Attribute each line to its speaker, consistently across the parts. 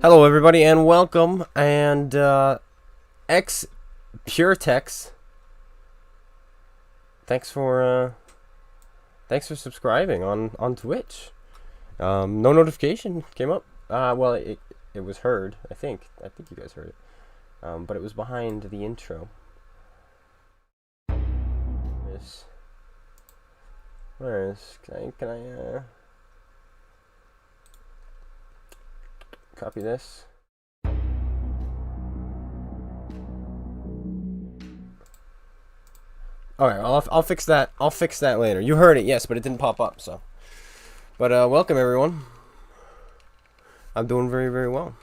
Speaker 1: Hello, everybody, and welcome. And ex Puretex, thanks for subscribing on Twitch. No notification came up. Well, it was heard. I think you guys heard it. But it was behind the intro. Can I copy this? Alright, I'll fix that. I'll fix that later. You heard it, yes, but it didn't pop up, so. But welcome everyone. I'm doing very, very well.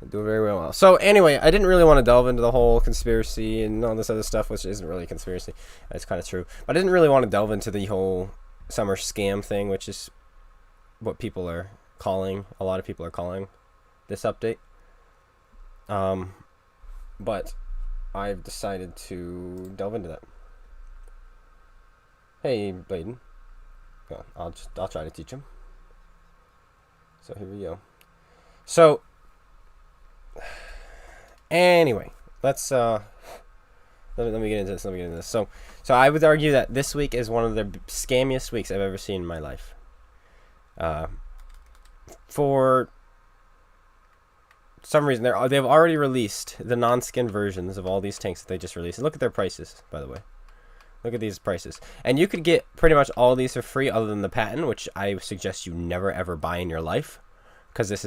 Speaker 1: I'm doing very, very well. So anyway, I didn't really want to delve into the whole conspiracy and all this other stuff, which isn't really a conspiracy. It's kind of true. But I didn't really want to delve into the whole summer scam thing, which is what people are calling, a lot of people are calling this update. But I've decided to delve into that. Hey, Bladen. I'll try to teach him. So here we go. So anyway, let's let me get into this. So I would argue that this week is one of the scammiest weeks I've ever seen in my life. For some reason, they've already released the non-skin versions of all these tanks that they just released. And look at their prices, by the way. Look at these prices. And you could get pretty much all these for free other than the patent, which I suggest you never ever buy in your life. Because this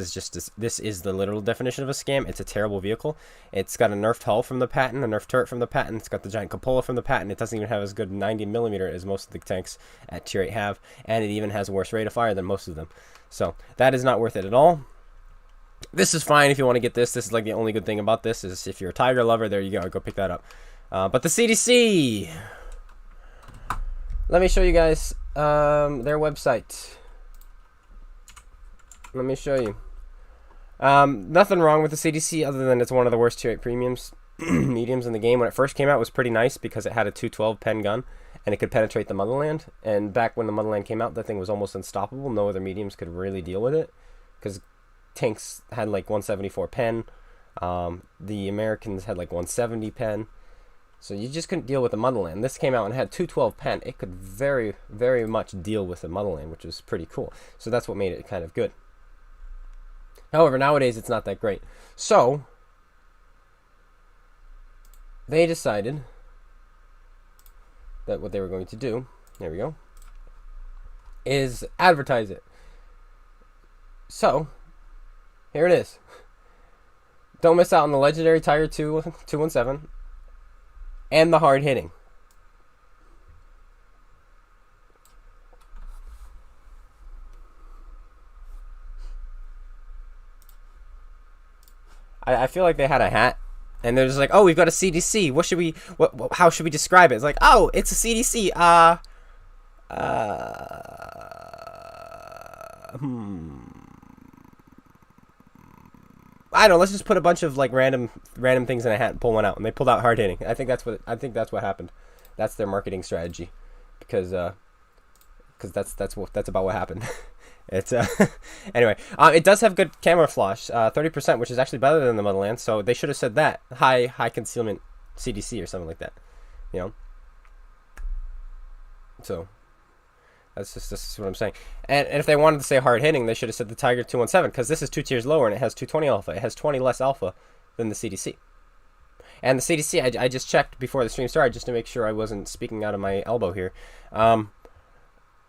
Speaker 1: is the literal definition of a scam. It's a terrible vehicle. It's got a nerfed hull from the patent, a nerfed turret from the patent. It's got the giant cupola from the patent. It doesn't even have as good 90mm as most of the tanks at tier 8 have. And it even has a worse rate of fire than most of them. So that is not worth it at all. This is fine if you want to get this. This is like the only good thing about this is if you're a Tiger lover, there you go. Go pick that up. But the CDC. Let me show you guys their website. Let me show you. Nothing wrong with the CDC other than it's one of the worst tier 8 premiums, mediums in the game. When it first came out, it was pretty nice because it had a 212 pen gun and it could penetrate the motherland. And back when the motherland came out, that thing was almost unstoppable. No other mediums could really deal with it because tanks had like 174 pen. The Americans had like 170 pen. So you just couldn't deal with the motherland. This came out and had 212 pen. It could very, very much deal with the motherland, which was pretty cool. So that's what made it kind of good. However, nowadays it's not that great. So they decided that what they were going to do, there we go, is advertise it. So here it is. Don't miss out on the legendary Tiger 217 and the hard hitting. I feel like they had a hat, and they're just like, "Oh, we've got a CDC. What should we? How should we describe it?" It's like, "Oh, it's a CDC. I don't know. Let's just put a bunch of like random things in a hat and pull one out." And they pulled out hard hitting. I think that's what happened. That's their marketing strategy, because that's about what happened. It's anyway. It does have good camouflage, 30%, which is actually better than the Motherland. So they should have said that high concealment CDC or something like that, you know. So this is what I'm saying. And if they wanted to say hard hitting, they should have said the Tiger 217 because this is 2 tiers lower and it has 220 alpha. It has 20 less alpha than the CDC. And the CDC, I just checked before the stream started just to make sure I wasn't speaking out of my elbow here.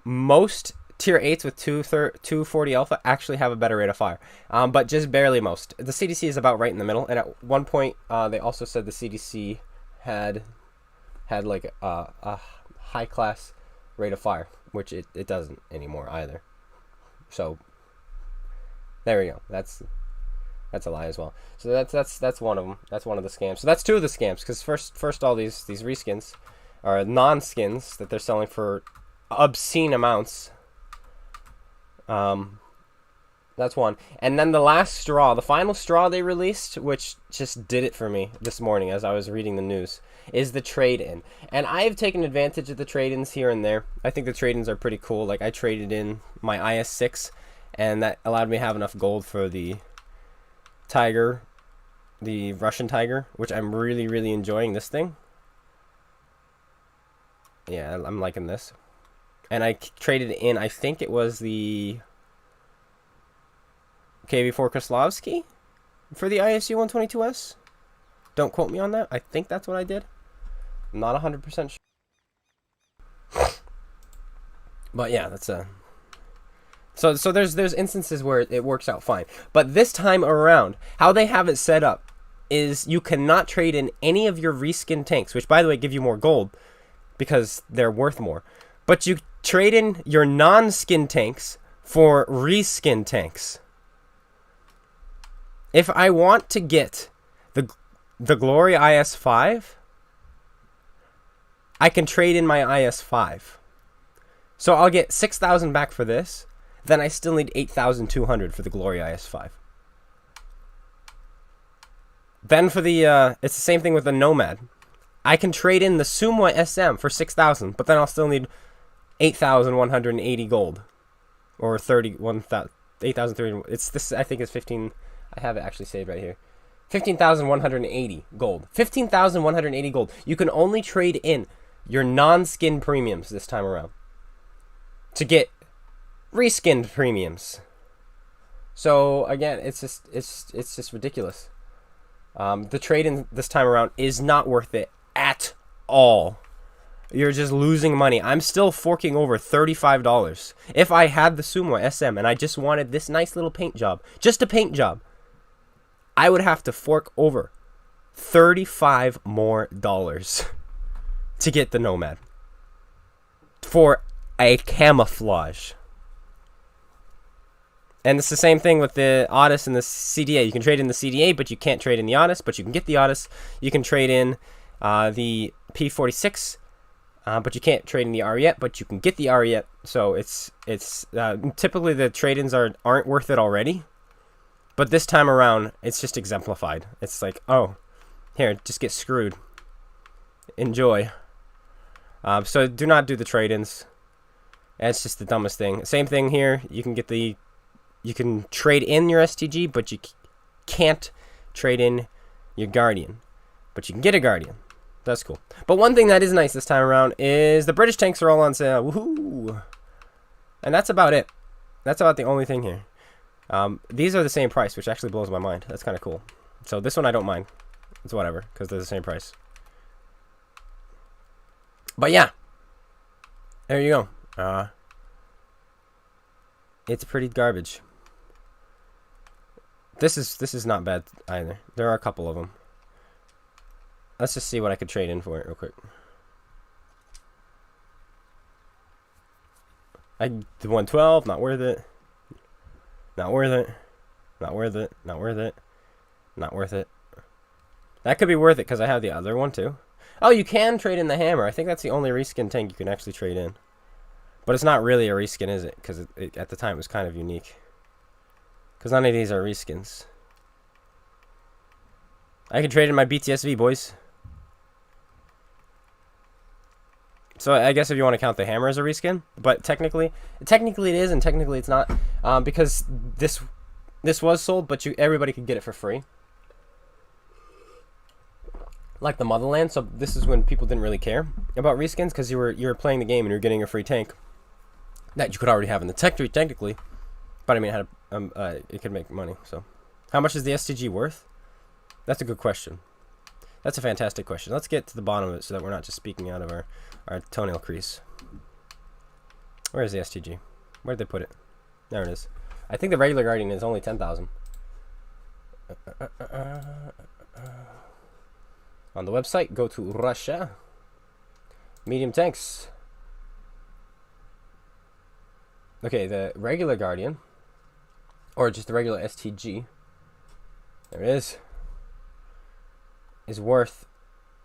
Speaker 1: Most tier 8s with 240 alpha actually have a better rate of fire, but just barely most. The CDC is about right in the middle, and at one point they also said the CDC had like a high class rate of fire, which it doesn't anymore either. So there we go. That's a lie as well. So that's one of them. That's one of the scams. So that's two of the scams, because first all these reskins are non-skins that they're selling for obscene amounts. That's one. And then the last straw, the final straw they released, which just did it for me this morning as I was reading the news, is the trade-in. And I've taken advantage of the trade-ins here and there. I think the trade-ins are pretty cool. Like, I traded in my IS-6 and that allowed me to have enough gold for the Tiger, the Russian Tiger, which I'm really, really enjoying this thing. Yeah, I'm liking this. And I traded in, I think it was the KV4 Kraslovsky for the ISU 122S. Don't quote me on that. I think that's what I did. I'm not 100% sure. But yeah, that's a... So there's instances where it works out fine. But this time around, how they have it set up is you cannot trade in any of your reskin tanks, which by the way give you more gold because they're worth more. But you trade in your non-skin tanks for reskin tanks. If I want to get the Glory IS-5, I can trade in my IS-5. So I'll get 6,000 back for this. Then I still need 8,200 for the Glory IS-5. Then for the, it's the same thing with the Nomad. I can trade in the Sumo SM for 6,000, but then I'll still need 8,180 gold. Or 8,030, it's this, I think it's 15, I have it actually saved right here. 15,180 gold. 15,180 gold. You can only trade in your non-skin premiums this time around to get reskinned premiums. So again, it's just ridiculous. The trade-in this time around is not worth it at all. You're just losing money. I'm still forking over $35. If I had the Sumo SM and I just wanted this nice little paint job, just a paint job, I would have to fork over $35 more to get the Nomad for a camouflage. And it's the same thing with the Otis and the CDA. You can trade in the CDA, but you can't trade in the Otis, but you can get the Otis. You can trade in the P46, but you can't trade in the Ariete, but you can get the Ariete. So it's typically the trade-ins aren't worth it already. But this time around, it's just exemplified. It's like, oh, here, just get screwed. Enjoy. So do not do the trade-ins. It's just the dumbest thing. Same thing here. You can trade in your STG, but you can't trade in your Guardian. But you can get a Guardian. That's cool. But one thing that is nice this time around is the British tanks are all on sale. Woohoo! And that's about it. That's about the only thing here. These are the same price, which actually blows my mind. That's kind of cool. So this one I don't mind. It's whatever, because they're the same price. But yeah. There you go. It's pretty garbage. This is not bad either. There are a couple of them. Let's just see what I could trade in for it real quick. The 112, not worth it. Not worth it. Not worth it. Not worth it. Not worth it. That could be worth it because I have the other one too. Oh, you can trade in the hammer. I think that's the only reskin tank you can actually trade in. But it's not really a reskin, is it? Because at the time it was kind of unique. Because none of these are reskins. I can trade in my BTSV, boys. So I guess if you want to count the hammer as a reskin, but technically it is, and technically it's not, because this was sold, but everybody could get it for free, like the Motherland. So this is when people didn't really care about reskins because you were playing the game and you're getting a free tank that you could already have in the tech tree technically, but I mean it could make money. So how much is the STG worth? That's a good question. That's a fantastic question. Let's get to the bottom of it so that we're not just speaking out of our toenail crease. Where is the STG? Where did they put it? There it is. I think the regular Guardian is only 10,000. On the website, go to Russia. Medium tanks. Okay, the regular Guardian, or just the regular STG, there it is worth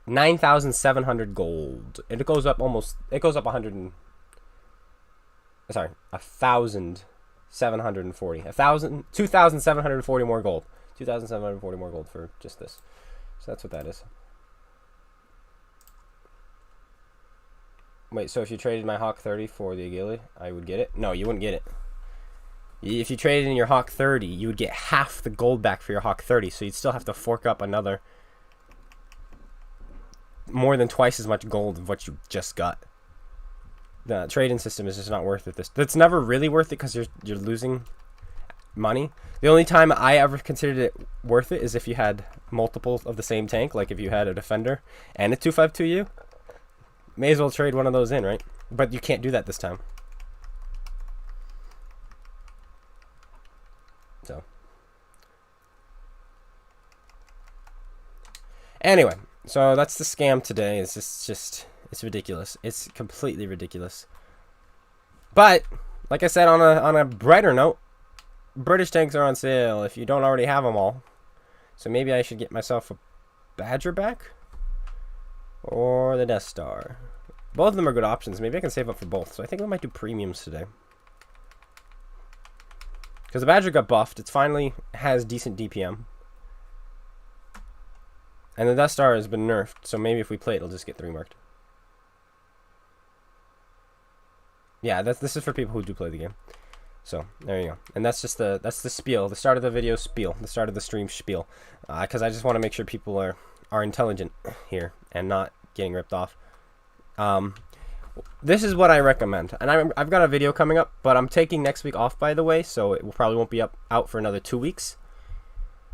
Speaker 1: 9,700 gold. And it goes up almost, it goes up 1,740. 2,740 more gold. 2,740 more gold for just this. So that's what that is. Wait, so if you traded my Hawk 30 for the Agili, I would get it? No, you wouldn't get it. If you traded in your Hawk 30, you would get half the gold back for your Hawk 30, so you'd still have to fork up another more than twice as much gold of what you just got. The trading system is just not worth it. That's never really worth it because you're losing money. The only time I ever considered it worth it is if you had multiples of the same tank, like if you had a Defender and a 252U. May as well trade one of those in, right? But you can't do that this time. So anyway, so that's the scam today. It's just it's ridiculous. It's completely ridiculous. But like I said, on a brighter note, British tanks are on sale if you don't already have them all. So maybe I should get myself a Badger back or the Death Star. Both of them are good options. Maybe I can save up for both. So I think we might do premiums today. Because the Badger got buffed. It finally has decent DPM. And the Death Star has been nerfed. So maybe if we play it, it'll just get 3 marked. Yeah, this is for people who do play the game. So there you go. And that's just the spiel. The start of the video spiel. The start of the stream spiel. Because I just want to make sure people are intelligent here and not getting ripped off. This is what I recommend, and I've got a video coming up, but I'm taking next week off, by the way, so it probably won't be out for another 2 weeks.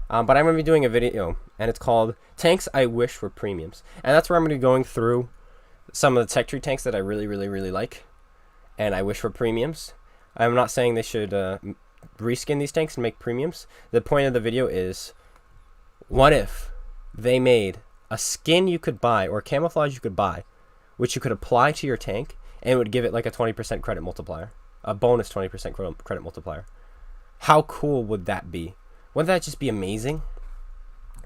Speaker 1: But I'm going to be doing a video, and it's called Tanks I Wish Were Premiums, and that's where I'm going to be going through some of the tech tree tanks that I really, really, really like, and I wish were premiums. I'm not saying they should reskin these tanks and make premiums. The point of the video is, what if they made a skin you could buy or camouflage you could buy, which you could apply to your tank, and it would give it like a 20% credit multiplier. A bonus 20% credit multiplier. How cool would that be? Wouldn't that just be amazing?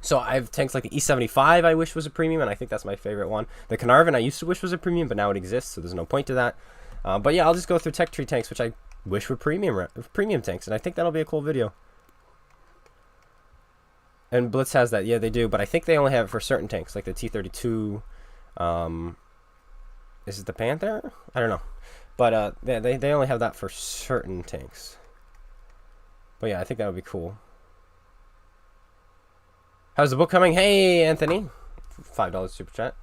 Speaker 1: So I have tanks like the E75 I wish was a premium, and I think that's my favorite one. The Carnarvon I used to wish was a premium, but now it exists, so there's no point to that. But yeah, I'll just go through tech tree tanks, which I wish were premium tanks, and I think that'll be a cool video. And Blitz has that. Yeah, they do, but I think they only have it for certain tanks, like the T-32, is it the Panther? I don't know. But they only have that for certain tanks. But yeah, I think that would be cool. How's the book coming? Hey, Anthony. $5 super chat.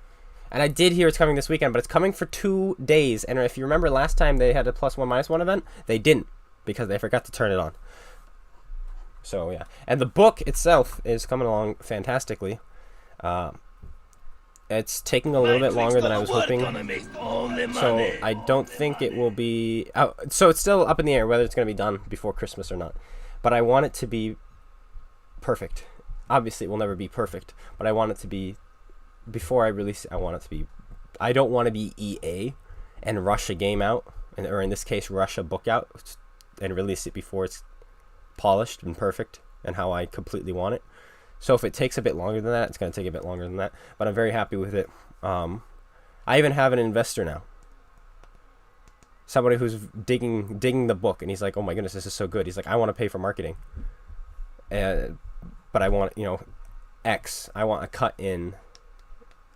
Speaker 1: And I did hear it's coming this weekend, but it's coming for 2 days. And if you remember last time they had a +1 -1 event, they didn't because they forgot to turn it on. So yeah. And the book itself is coming along fantastically. It's taking a little bit longer than I was hoping, so I don't think it will be out. So it's still up in the air whether it's going to be done before Christmas or not. But I want it to be perfect. Obviously, it will never be perfect, but I want it to be, before I release it, I want it to be, I don't want to be EA and rush a game out, or in this case, rush a book out and release it before it's polished and perfect and how I completely want it. So if it takes a bit longer than that, it's going to take a bit longer than that. But I'm very happy with it. I even have an investor now. Somebody who's digging the book, and he's like, "Oh my goodness, this is so good." He's like, "I want to pay for marketing, but I want, X. I want a cut in,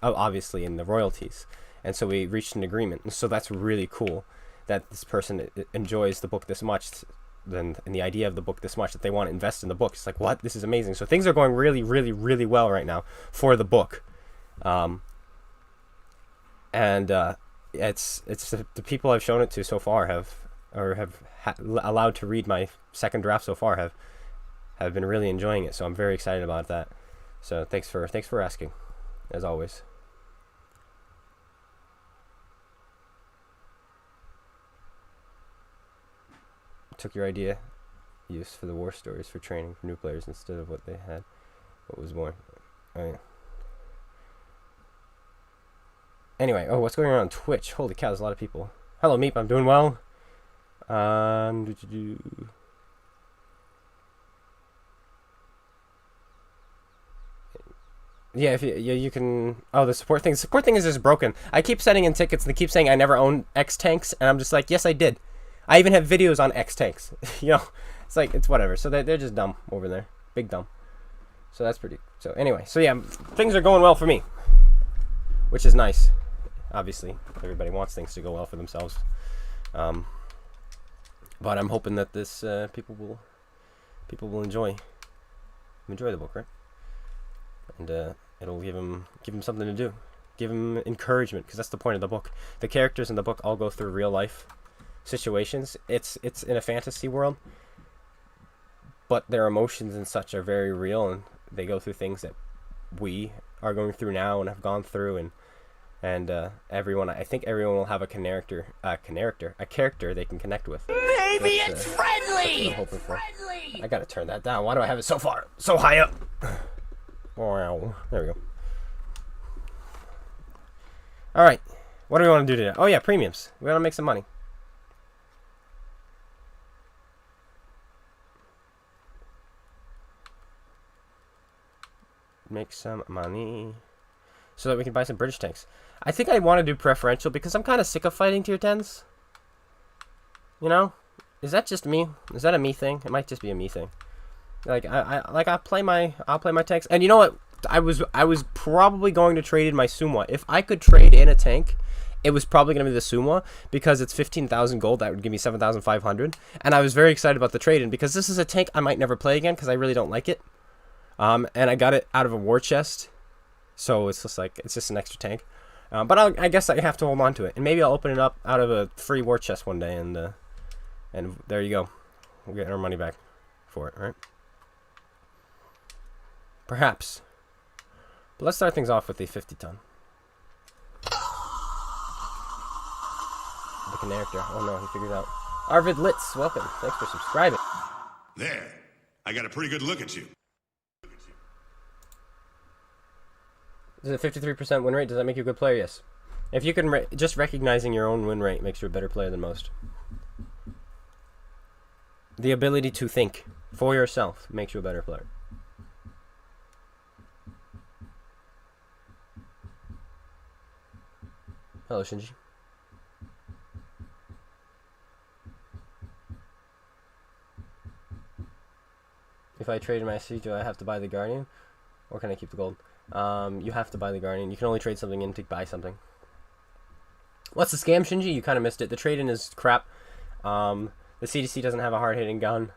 Speaker 1: obviously, in the royalties." And so we reached an agreement. And so that's really cool that this person enjoys the book this much. And the idea of the book this much that they want to invest in the book. It's like, what? This is amazing. So things are going really, really, really well right now for the book. It's the people I've shown it to so far have allowed to read my second draft so far have been really enjoying it. So I'm very excited about that. So thanks for asking, as always. Took your idea use for the war stories for training for new players instead of what they had, what was more. Oh, yeah. Anyway, what's going on Twitch? Holy cow, there's a lot of people. Hello, Meep, I'm doing well. Yeah, if you can. Oh, the support thing. The support thing is just broken. I keep sending in tickets, and they keep saying I never owned X tanks, and I'm just like, yes, I did. I even have videos on X tanks. It's like, it's whatever. So they're just dumb over there. Big dumb. So that's pretty. So anyway, so yeah, things are going well for me, which is nice. Obviously, everybody wants things to go well for themselves. But I'm hoping that this people will enjoy the book, right? And it'll give them something to do, give them encouragement, because that's the point of the book. The characters in the book all go through real life situations. It's in a fantasy world, but their emotions and such are very real, and they go through things that we are going through now and have gone through, and everyone, I think everyone will have a character they can connect with.
Speaker 2: Maybe it's friendly.
Speaker 1: That's what I'm hoping for. I gotta turn that down. Why do I have it so high up? Wow. There we go. All right. What do we want to do today? Oh yeah, premiums. We want to make some money. Make some money so that we can buy some British tanks. I think I want to do preferential because I'm kind of sick of fighting tier 10s. You know? Is that just me? Is that a me thing? It might just be a me thing. Like I'll play my tanks. And you know what? I was probably going to trade in my Sumwa. If I could trade in a tank, it was probably going to be the Sumwa because it's 15,000 gold. That would give me 7,500. And I was very excited about the trade in because this is a tank I might never play again because I really don't like it. And I got it out of a war chest, so it's just an extra tank. But I guess I have to hold on to it, and maybe I'll open it up out of a free war chest one day, and there you go. We'll get our money back for it, right? Perhaps. But let's start things off with the 50-ton. The character. Oh no, he figured out. Arvid Litz, welcome. Thanks for subscribing.
Speaker 2: There. I got a pretty good look at you.
Speaker 1: Is it 53% win rate? Does that make you a good player? Yes. If you can, just recognizing your own win rate makes you a better player than most. The ability to think for yourself makes you a better player. Hello, Shinji. If I trade my SC, do I have to buy the Guardian? Or can I keep the gold? You have to buy the Guardian. You can only trade something in to buy something. What's the scam, Shinji? You kind of missed it. The trade-in is crap. The CDC doesn't have a hard-hitting gun.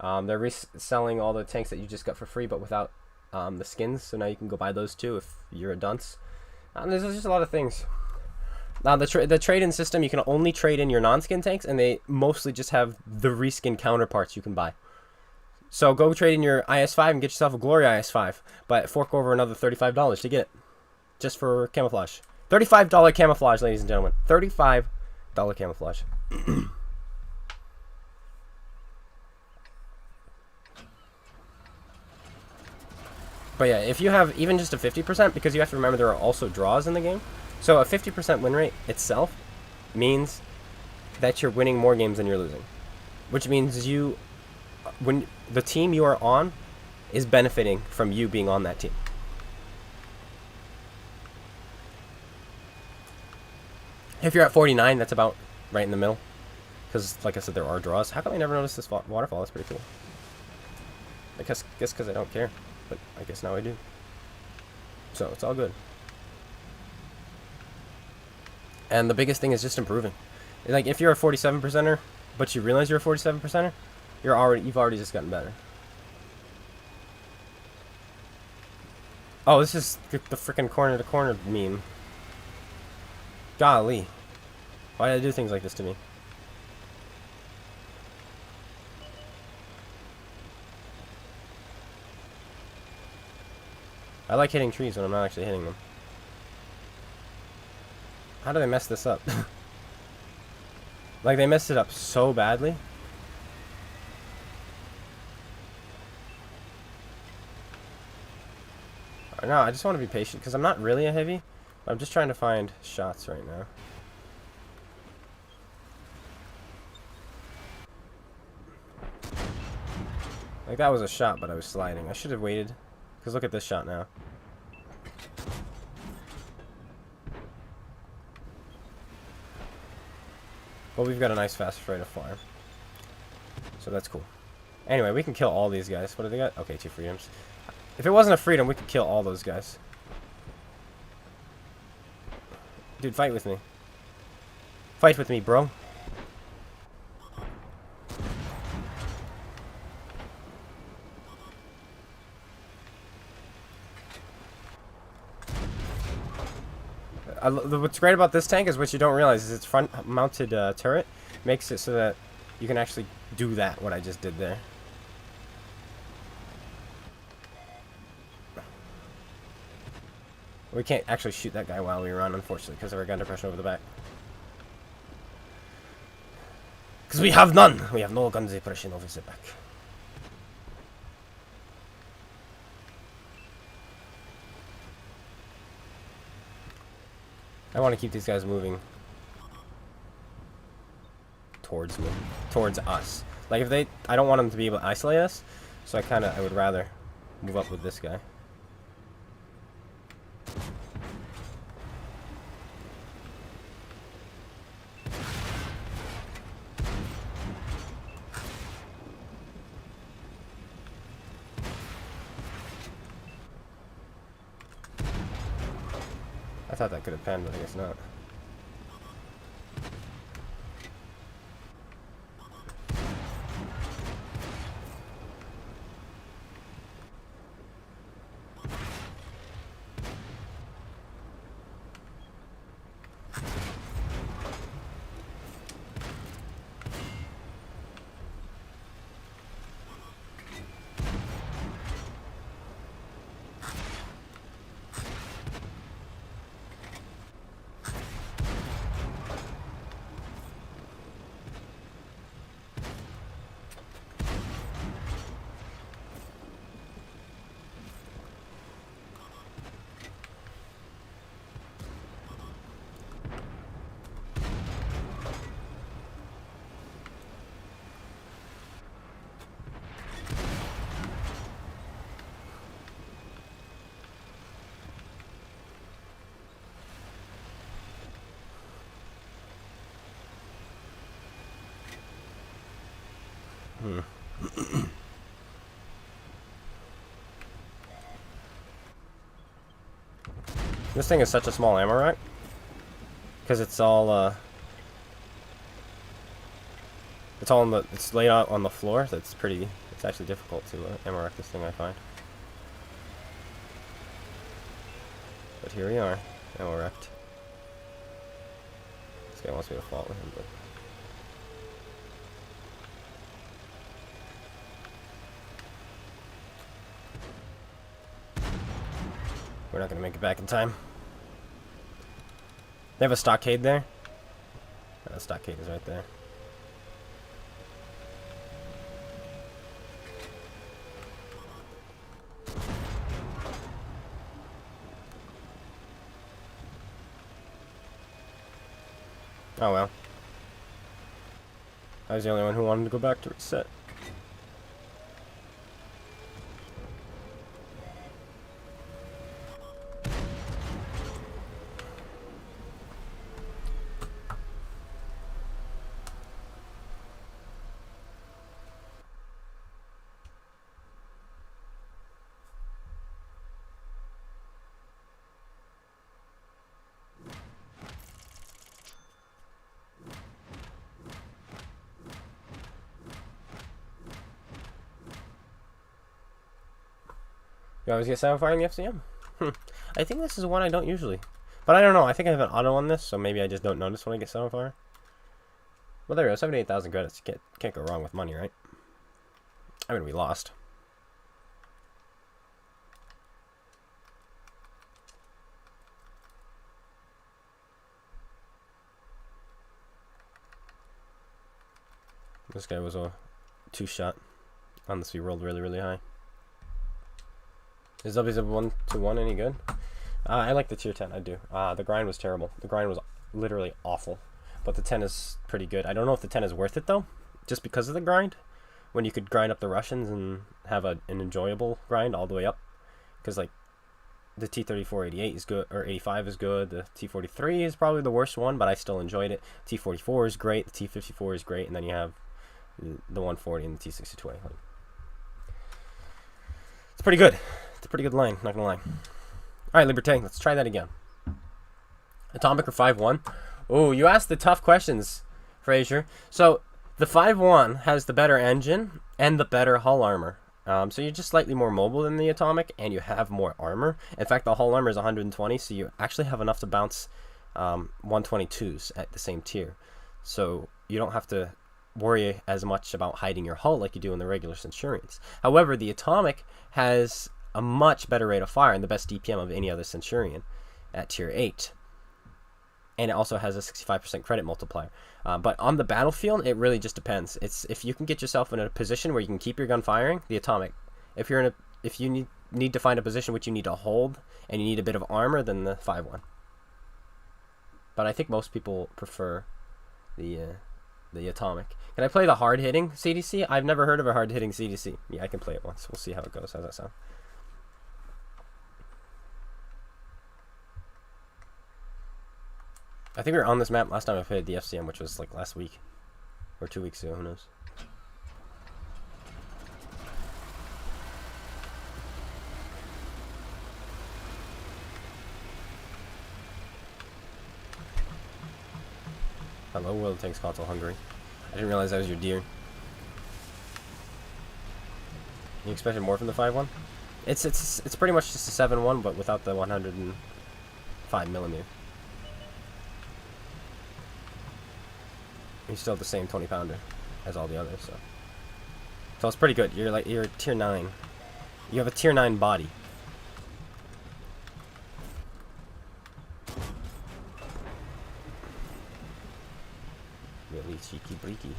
Speaker 1: They're reselling all the tanks that you just got for free, but without the skins. So now you can go buy those too if you're a dunce. There's just a lot of things. Now the trade-in system, you can only trade in your non-skin tanks, and they mostly just have the reskin counterparts you can buy. So go trade in your IS-5 and get yourself a Glory IS-5, but fork over another $35 to get it, just for camouflage. $35 camouflage, ladies and gentlemen. $35 camouflage. But yeah, if you have even just a 50%, because you have to remember there are also draws in the game. So a 50% win rate itself means that you're winning more games than you're losing. Which means when the team you are on is benefiting from you being on that team. If you're at 49, that's about right in the middle. Because, like I said, there are draws. How come I never noticed this waterfall? That's pretty cool. I guess because I don't care. But I guess now I do. So, it's all good. And the biggest thing is just improving. Like, if you're a 47%er, but you realize you're a 47%er, you've already just gotten better. Oh, this is the freaking corner to corner meme. Golly. Why did I do things like this to me? I like hitting trees when I'm not actually hitting them. How did I mess this up? Like, they messed it up so badly. No, I just want to be patient because I'm not really a heavy. I'm just trying to find shots right now. Like, that was a shot, but I was sliding. I should have waited. Because look at this shot now. Well, we've got a nice fast rate of fire. So that's cool. Anyway, we can kill all these guys. What do they got? Okay, 2 freedoms. If it wasn't a freedom, we could kill all those guys. Dude, fight with me. Fight with me, bro. What's great about this tank is what you don't realize is its front-mounted turret makes it so that you can actually do that, what I just did there. We can't actually shoot that guy while we run, unfortunately, because of our gun depression over the back. Because we have none! We have no gun depression over the back. I want to keep these guys moving towards me, towards us. Like if they, I don't want them to be able to isolate us, so I would rather move up with this guy. I thought that could have panned, but I guess not. This thing is such a small ammo rack because it's all it's laid out on the floor. So it's actually difficult to ammo rack this thing, I find. But here we are, ammo racked. This guy wants me to follow him, but. We're not going to make it back in time. They have a stockade there. The stockade is right there. Oh well. I was the only one who wanted to go back to reset. You always get 7 fire in the FCM? I think this is one I don't usually. But I don't know. I think I have an auto on this, so maybe I just don't notice when I get 7 fire. Well, there we go. 78,000 credits. Can't go wrong with money, right? I mean, we lost. This guy was a 2-shot. Unless we rolled really, really high. Is W's a 1-to-1 any good? I like the tier 10, I do. The grind was terrible. The grind was literally awful. But the 10 is pretty good. I don't know if the 10 is worth it, though. Just because of the grind. When you could grind up the Russians and have an enjoyable grind all the way up. Because, like, the T-34-88 is good, or 85 is good. The T-43 is probably the worst one, but I still enjoyed it. T-44 is great. The T-54 is great. And then you have the 140 and the T-62A. Like, it's pretty good. It's a pretty good line, not gonna lie. Alright, Liberté, let's try that again. Atomic or 5-1? Oh, you asked the tough questions, Frazier. So, the 5-1 has the better engine and the better hull armor. So you're just slightly more mobile than the Atomic, and you have more armor. In fact, the hull armor is 120, so you actually have enough to bounce 122s at the same tier. So you don't have to worry as much about hiding your hull like you do in the regular Centurions. However, the Atomic has a much better rate of fire and the best DPM of any other Centurion at tier 8. And it also has a 65% credit multiplier. But on the battlefield, it really just depends. It's if you can get yourself in a position where you can keep your gun firing, the Atomic. If you need to find a position which you need to hold and you need a bit of armor, then the 5.1. But I think most people prefer the Atomic. Can I play the hard-hitting CDC? I've never heard of a hard-hitting CDC. Yeah, I can play it once. We'll see how it goes. How's that sound? I think we were on this map last time I played the FCM, which was like last week. Or 2 weeks ago, who knows. Hello, World Tanks Console Hungary. I didn't realize that was your deer. You expected more from the 5.1? It's pretty much just a 7.1, but without the 105mm. You still have the same 20-pounder as all the others, so it's pretty good. You're tier 9. You have a tier 9 body. Really cheeky breaky.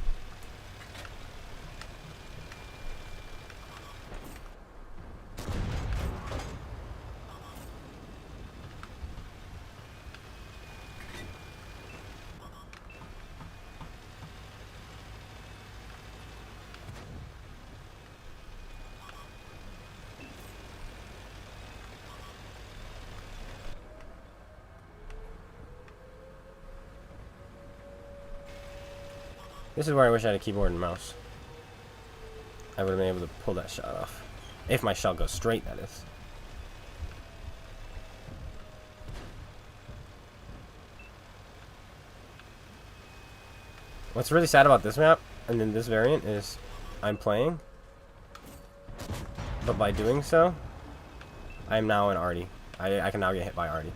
Speaker 1: This is where I wish I had a keyboard and mouse. I would have been able to pull that shot off. If my shot goes straight, that is. What's really sad about this map, and then this variant, is I'm playing, but by doing so, I am now an arty. I can now get hit by arty,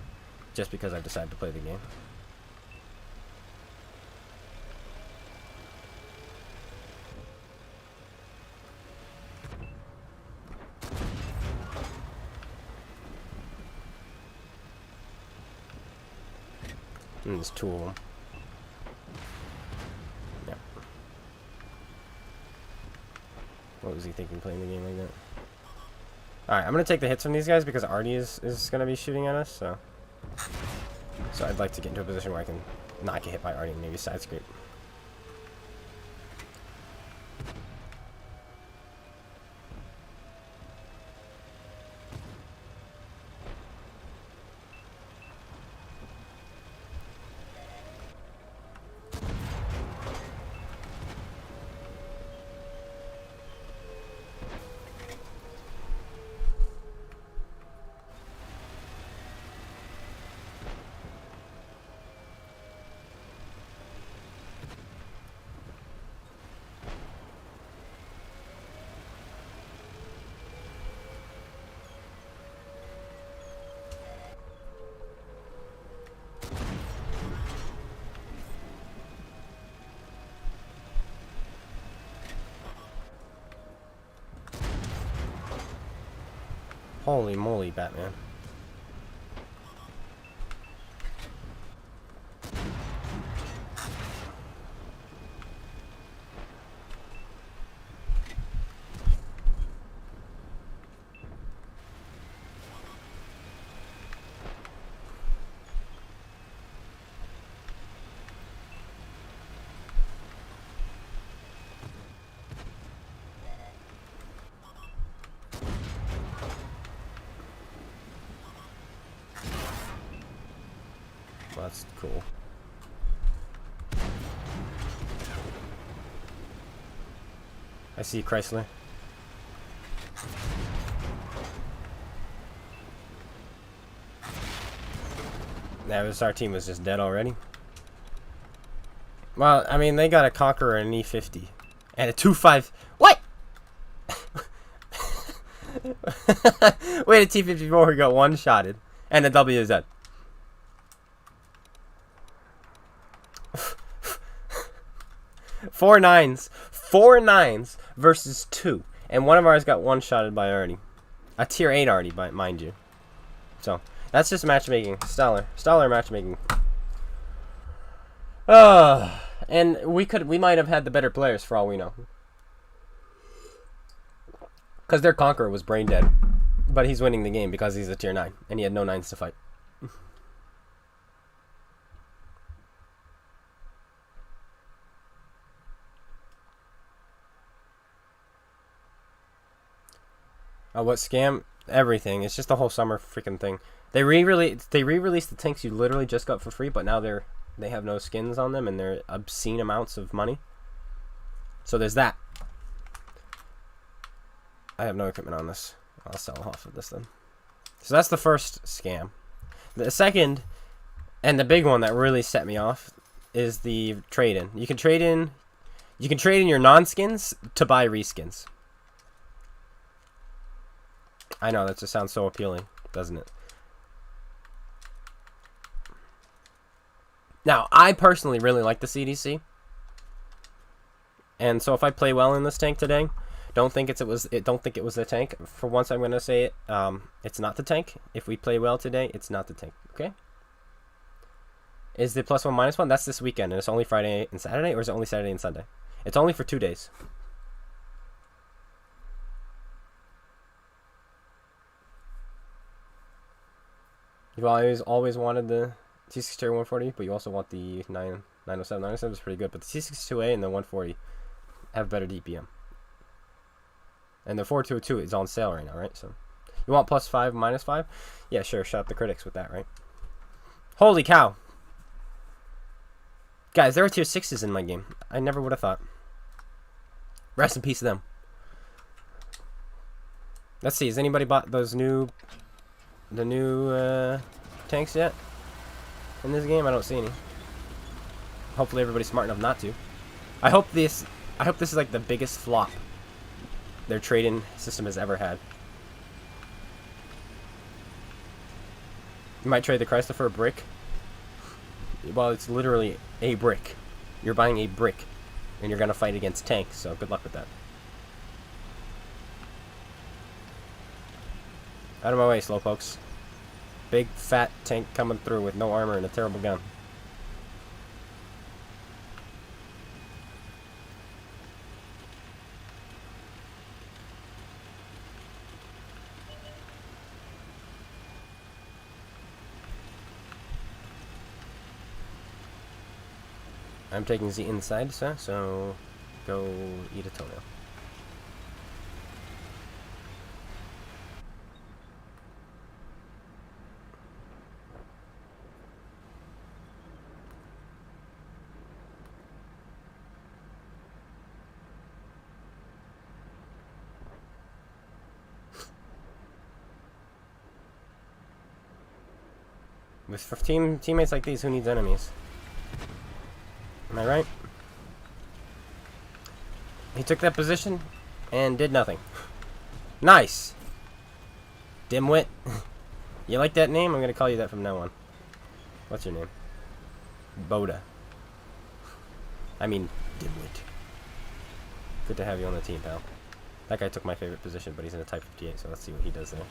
Speaker 1: just because I've decided to play the game. And there's 2 of them. Yeah. What was he thinking playing the game like that? Alright, I'm going to take the hits from these guys because Artie is going to be shooting at us, so I'd like to get into a position where I can not get hit by Artie and maybe side scrape. Holy moly, Batman. Well, that's cool. I see Chrysler. Our team was just dead already. Well, I mean, they got a Conqueror and an E50. And a 2.5... What?! Wait, a T-54 who got one-shotted. And a WZ. Four nines. 4 9s versus 2. And one of ours got one-shotted by Artie. A tier 8 Artie, mind you. So, that's just matchmaking. Stellar matchmaking. And we might have had the better players for all we know. Because their Conqueror was brain dead. But he's winning the game because he's a tier 9. And he had no 9s to fight. Oh, what scam? Everything. It's just the whole summer freaking thing. They re-released the tanks you literally just got for free, but now they have no skins on them and they're obscene amounts of money. So there's that. I have no equipment on this. I'll sell off of this then. So that's the first scam. The second, and the big one that really set me off, is the trade-in. You can trade in your non-skins to buy reskins. I know, that just sounds so appealing, doesn't it? Now, I personally really like the CDC. And so if I play well in this tank today, don't think it was the tank. For once I'm gonna say it, it's not the tank. If we play well today, it's not the tank. Okay? Is the +1 -1? That's this weekend, and it's only Friday and Saturday, or is it only Saturday and Sunday? It's only for 2 days. You've always wanted the T62 or 140, but you also want the 907. 907 is pretty good, but the T62A and the 140 have better DPM. And the 4202 is on sale right now, right? So you want +5, -5? Yeah, sure. Shut up the critics with that, right? Holy cow. Guys, there are tier 6s in my game. I never would have thought. Rest in peace to them. Let's see. Has anybody bought the new tanks yet in this game? I don't see any. Hopefully everybody's smart enough not to. I hope this is like the biggest flop their trade-in system has ever had. You might trade the Chrysler for a brick. Well, it's literally a brick. You're buying a brick, and you're gonna fight against tanks. So good luck with that. Out of my way, slowpokes. Big fat tank coming through with no armor and a terrible gun. I'm taking the inside, sir, so go eat a toenail. With teammates like these, who needs enemies? Am I right? He took that position and did nothing. Nice! Dimwit. You like that name? I'm gonna call you that from now on. What's your name? Boda. I mean, Dimwit. Good to have you on the team, pal. That guy took my favorite position, but he's in a Type 58, so let's see what he does there.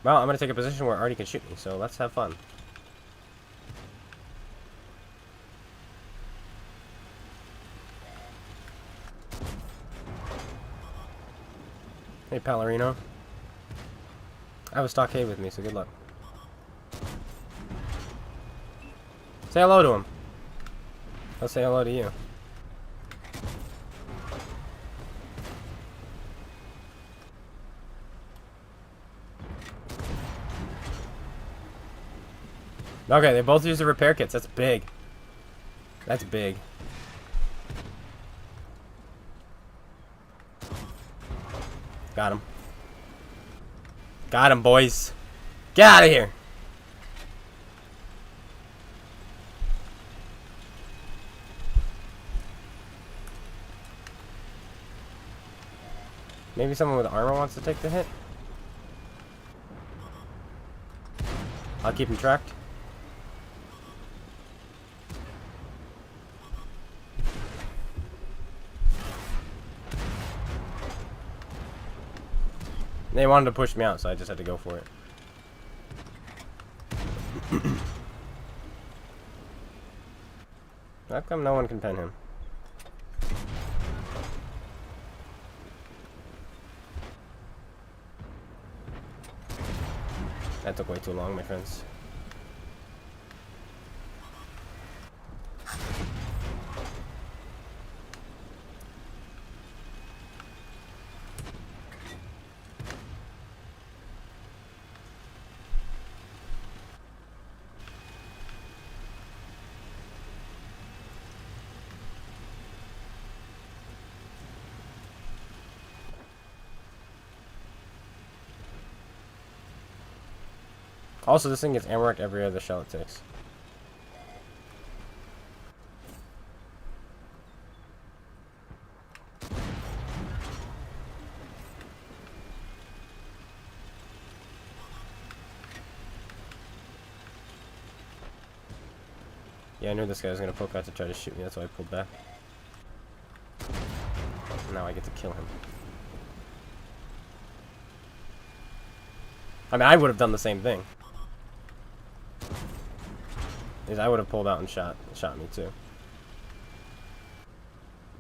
Speaker 1: Well, I'm going to take a position where Artie can shoot me, so let's have fun. Hey, Palerino. I have a stockade with me, so good luck. Say hello to him. I'll say hello to you. Okay, they both use the repair kits. That's big. That's big. Got him. Got him, boys. Get out of here. Maybe someone with armor wants to take the hit. I'll keep him tracked. They wanted to push me out, so I just had to go for it. How come no one can pen him? That took way too long, my friends. Also, this thing gets ammo wrecked every other shell it takes. Yeah, I knew this guy was going to poke out to try to shoot me, that's why I pulled back. Now I get to kill him. I mean, I would have done the same thing. I would have pulled out and shot me too.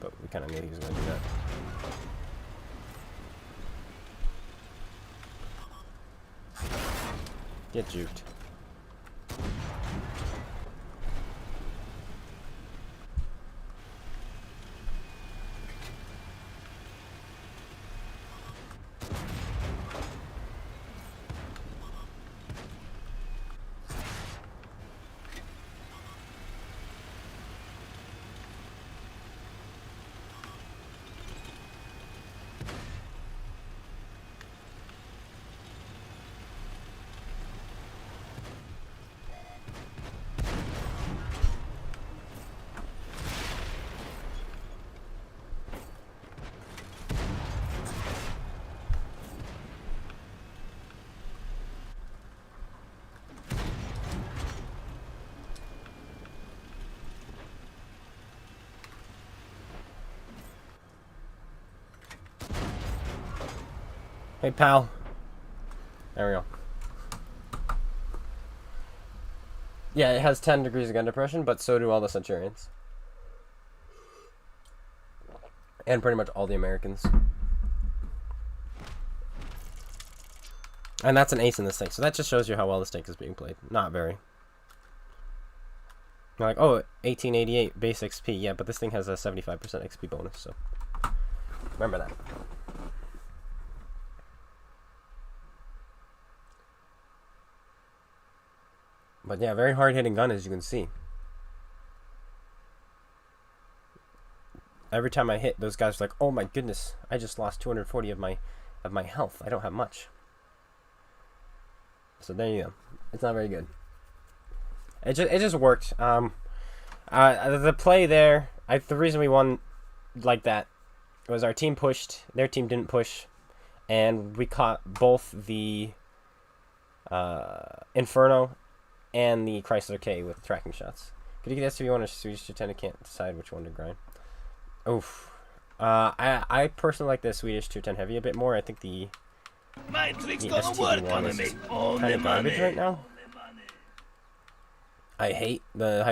Speaker 1: But we kind of knew he was going to do that. Get juked. Hey, pal. There we go. Yeah, it has 10 degrees of gun depression, but so do all the Centurions. And pretty much all the Americans. And that's an ace in this thing, so that just shows you how well this tank is being played. Not very. You're like, oh, 1888 base XP. Yeah, but this thing has a 75% XP bonus, so remember that. But yeah, very hard-hitting gun, as you can see. Every time I hit, those guys are like, "Oh my goodness, I just lost 240 of my health. I don't have much." So there you go. It's not very good. It just worked. The play there, the reason we won like that was our team pushed, their team didn't push, and we caught both the Inferno and the Chrysler K with tracking shots. Could you get SW1 or Swedish Lieutenant? Can't decide which one to grind. Oof. I personally like the Swedish 210 Heavy a bit more. I think the STD1 is kind of garbage right now. I hate the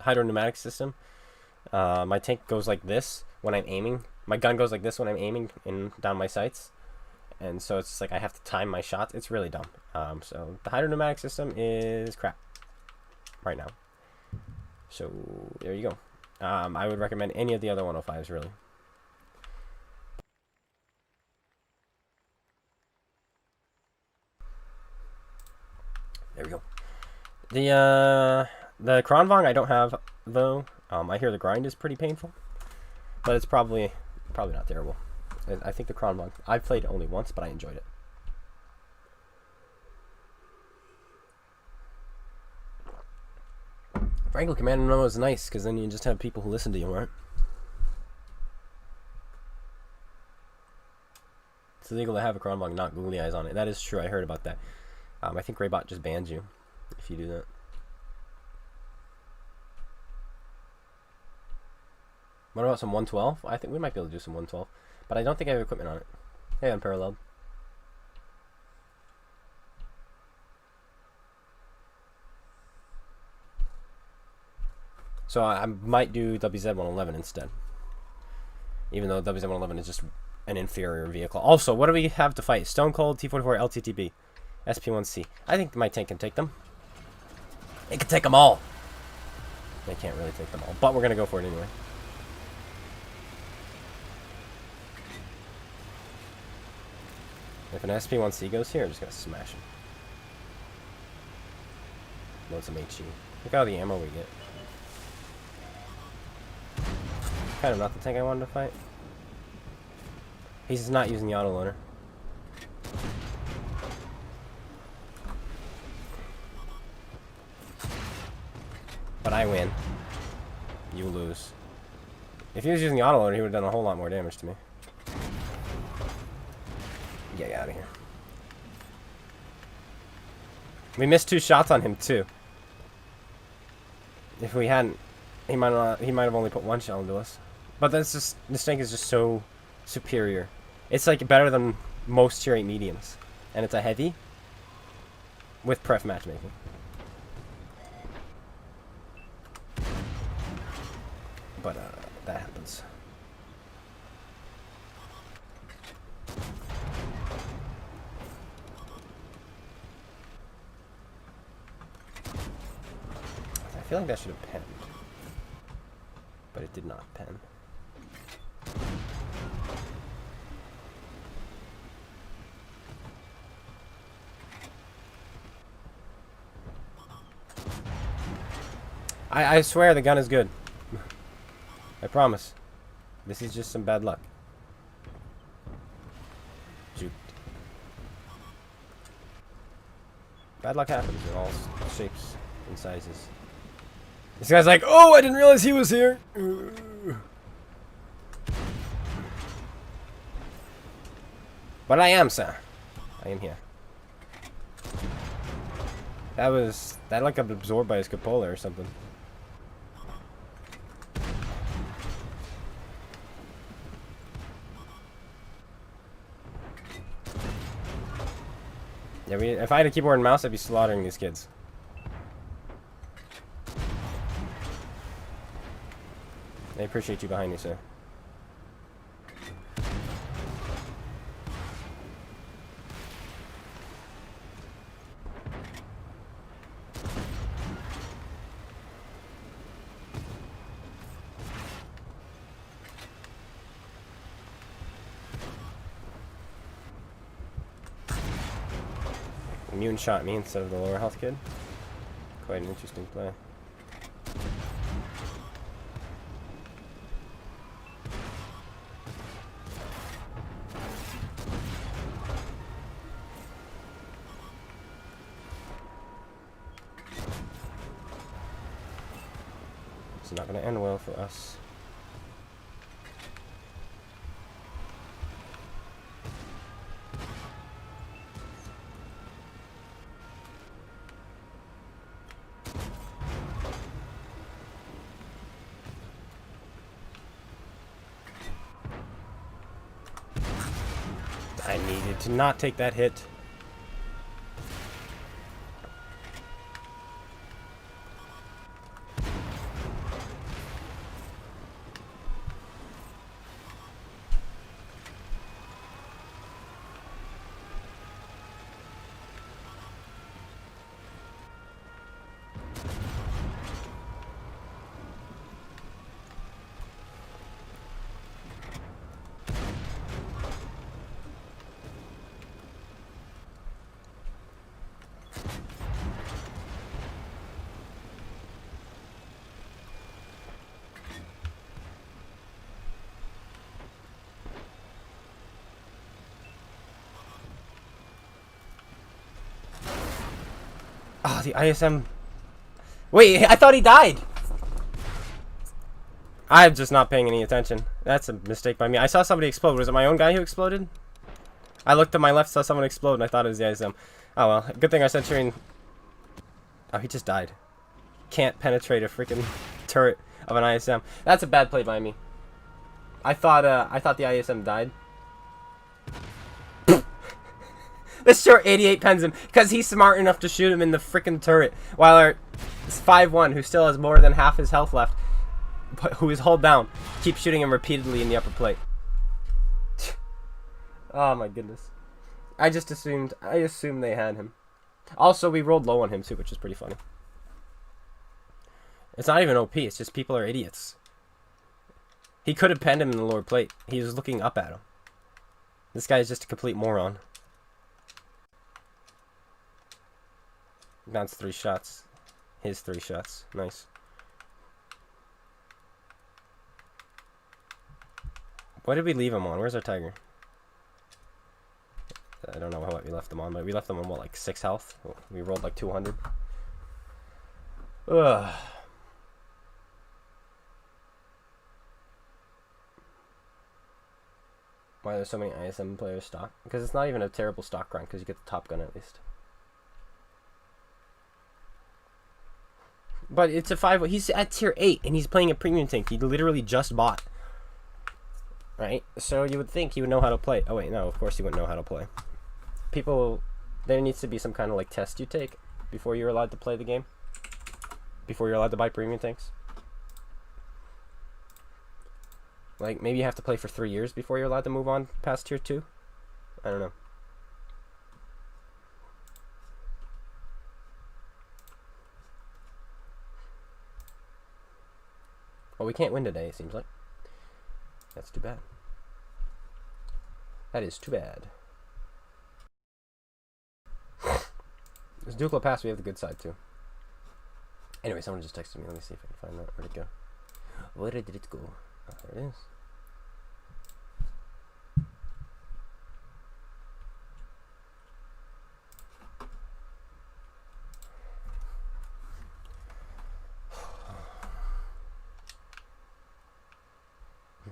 Speaker 1: hydro-pneumatic system. My tank goes like this when I'm aiming. My gun goes like this when I'm aiming down my sights. And so it's just like I have to time my shots. It's really dumb. So the hydro-pneumatic system is crap right now. So there you go. I would recommend any of the other 105s, really. There we go. The Kronvang I don't have, though. I hear the grind is pretty painful, but it's probably not terrible. I think the Kronvang, I played it only once, but I enjoyed it. Frankly, Command and Memo is nice, because then you just have people who listen to you, right? It's illegal to have a Kronvang, not googly eyes on it. That is true, I heard about that. I think Raybot just bans you. if you do that. What about some 112? I think we might be able to do some 112, but I don't think I have equipment on it. Hey, Unparalleled. So I might do WZ-111 instead, even though WZ-111 is just an inferior vehicle. Also, what do we have to fight? Stone Cold, T-44, LTTB, SP-1C. I think my tank can take them. It can take them all. They can't really take them all, but we're going to go for it anyway. If an SP-1C goes here, I'm just going to smash him. Load some HE. Look how the ammo we get. Kind of not the tank I wanted to fight. He's not using the auto loader. But I win. You lose. If he was using the auto loader, he would have done a whole lot more damage to me. Get out of here. We missed 2 shots on him too. If we hadn't, he might have only put 1 shell into us. But that's just, this tank is just so superior. It's like better than most tier 8 mediums, and it's a heavy with pref matchmaking. But that happens. I feel like that should have penned, but it did not pen. I swear the gun is good. I promise. This is just some bad luck. Juked. Bad luck happens in all shapes and sizes. This guy's like, oh, I didn't realize he was here. But I am, sir. I am here. That like got absorbed by his cupola or something. Yeah, if I had a keyboard and mouse, I'd be slaughtering these kids. I appreciate you behind me, sir. Immune shot me instead of the lower health kid. Quite an interesting play. It's not going to end well for us. I needed to not take that hit. Oh, the ISM. Wait, I thought he died. I'm just not paying any attention. That's a mistake by me. I saw somebody explode. Was it my own guy who exploded? I looked to my left, saw someone explode, and I thought it was the ISM. Oh well, good thing I said Shireen. Oh, he just died. Can't penetrate a freaking turret of an ISM. That's a bad play by me. I thought the ISM died. This short 88 pens him because he's smart enough to shoot him in the freaking turret, while our 5-1, who still has more than half his health left, who is hull down, keeps shooting him repeatedly in the upper plate. Oh my goodness. I assumed they had him. Also, we rolled low on him too, which is pretty funny. It's not even OP, it's just people are idiots. He could have penned him in the lower plate. He was looking up at him. This guy is just a complete moron. Bounced 3 shots. His 3 shots. Nice. What did we leave him on? Where's our tiger? I don't know what we left him on, but we left him on, what, like 6 health? We rolled like 200. Ugh. Why are there so many ISM players stock? Because it's not even a terrible stock grind, because you get the top gun at least. But it's a 5. He's at tier 8, and he's playing a premium tank he literally just bought. Right? So you would think he would know how to play. Oh wait, no, of course he wouldn't know how to play. People, there needs to be some kind of like test you take before you're allowed to play the game. Before you're allowed to buy premium tanks. Like, maybe you have to play for 3 years before you're allowed to move on past tier 2? I don't know. Well, we can't win today, it seems like. That's too bad. That is too bad. This Dukla pass, we have the good side, too. Anyway, someone just texted me. Let me see if I can find that. Where'd it go? Where did it go? Oh, there it is.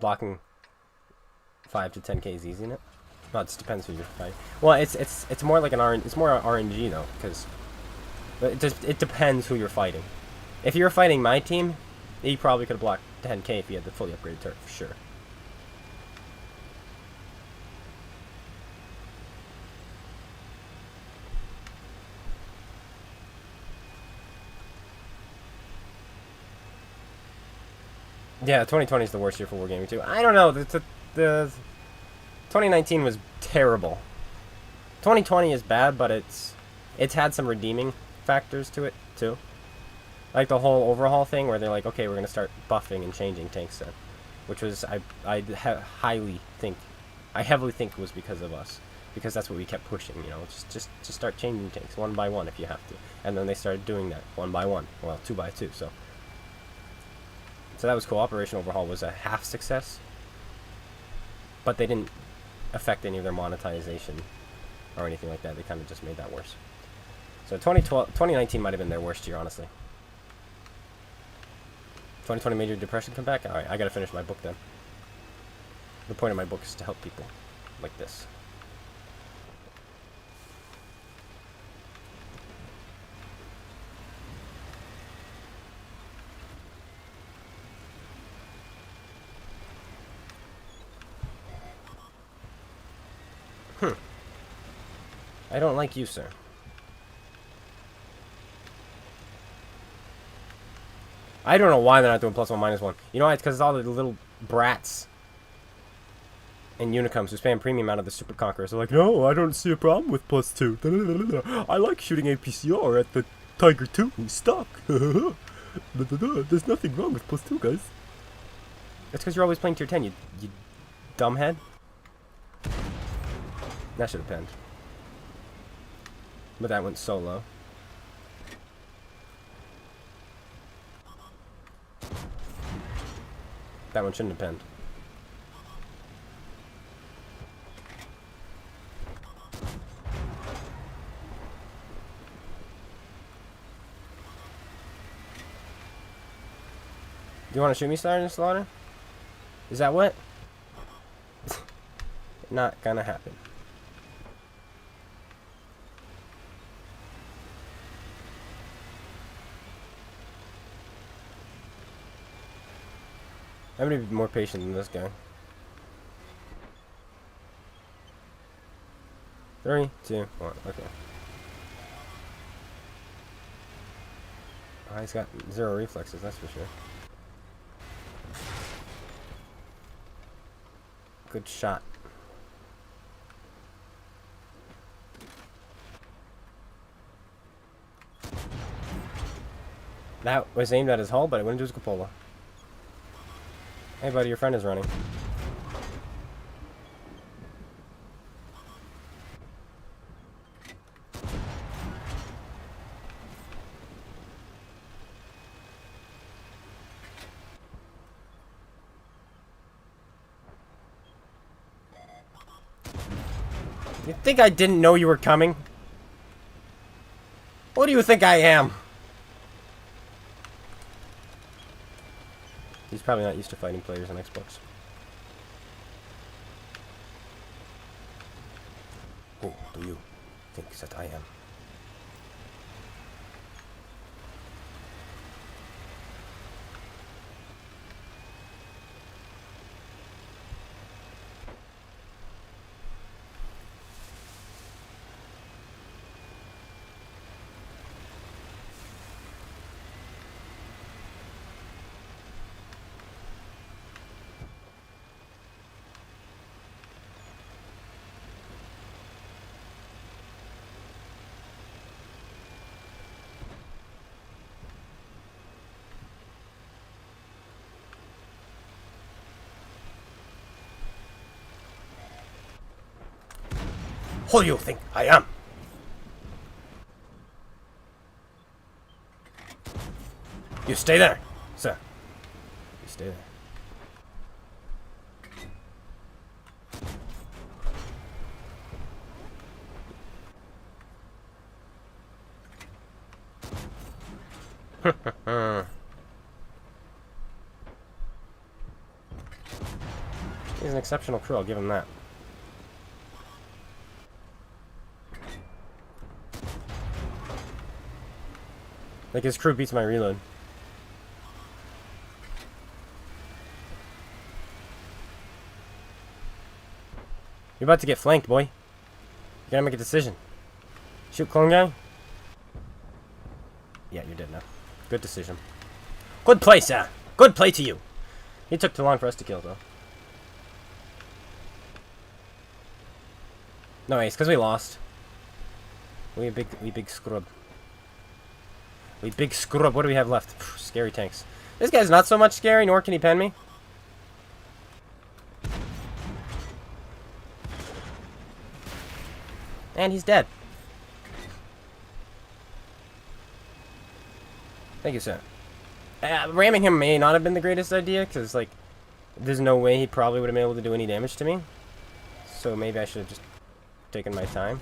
Speaker 1: Blocking 5 to 10k is easy in it. Well, it just depends who you're fighting. Well, it's more like it's more RNG though, because it depends who you're fighting. If you're fighting my team, he probably could have blocked 10k if he had the fully upgraded turret for sure. Yeah, 2020 is the worst year for Wargaming too. I don't know. The 2019 was terrible. 2020 is bad, but it's had some redeeming factors to it too. Like the whole overhaul thing, where they're like, okay, we're gonna start buffing and changing tanks then, which was I heavily think was because of us, because that's what we kept pushing. You know, just start changing tanks one by one if you have to, and then they started doing that one by one. Well, 2 by 2. So that was cool. Operation Overhaul was a half success, but they didn't affect any of their monetization or anything like that. They kind of just made that worse. So 2019 might have been their worst year, honestly. 2020 Major Depression come back? Alright, I gotta finish my book then. The point of my book is to help people like this. I don't like you, sir. I don't know why they're not doing +1, -1. You know why? It's because it's all the little brats and Unicums who spam premium out of the Super Conquerors. They're like, no, I don't see a problem with +2. I like shooting APCR at the Tiger 2 stock. There's nothing wrong with +2, guys. That's because you're always playing tier 10, you dumbhead. That should have penned. But that went so low. That one shouldn't have penned. Do you want to shoot me, Slaughter? Is that what? Not gonna happen. I'm gonna be more patient than this guy. 3, 2, 1. Okay. Oh, he's got 0 reflexes, that's for sure. Good shot. That was aimed at his hull, but it went into his cupola. Hey, buddy, your friend is running. You think I didn't know you were coming? What do you think I am? He's probably not used to fighting players on Xbox. Who do you think that I am? Who do you think I am? You stay there, sir. You stay there. He's an exceptional crew, I'll give him that. Like, his crew beats my reload. You're about to get flanked, boy. You gotta make a decision. Shoot clone guy? Yeah, you're dead now. Good decision. Good play, sir. Good play to you. He took too long for us to kill, though. No, it's because we lost. We big scrub. We big scrub. What do we have left? Phew, scary tanks. This guy's not so much scary, nor can he pen me. And he's dead. Thank you, sir. Ramming him may not have been the greatest idea, because, like, there's no way he probably would have been able to do any damage to me. So maybe I should have just taken my time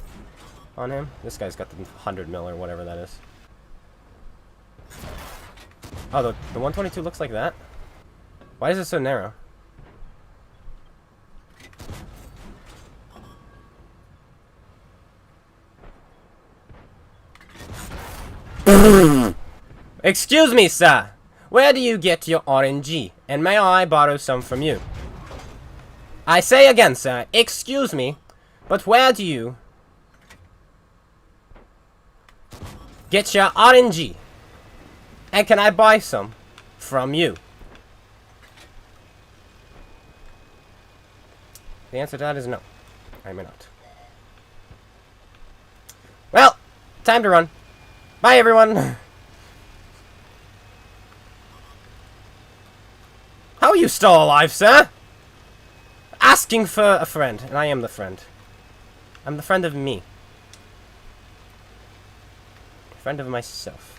Speaker 1: on him. This guy's got the 100 mil or whatever that is. Oh, the 122 looks like that? Why is it so narrow? Excuse me, sir. Where do you get your RNG? And may I borrow some from you? I say again, sir, excuse me, but where do you get your RNG? And can I buy some from you? The answer to that is no. I may not. Well, time to run. Bye, everyone. How are you still alive, sir? Asking for a friend, and I am the friend. I'm the friend of me. Friend of myself.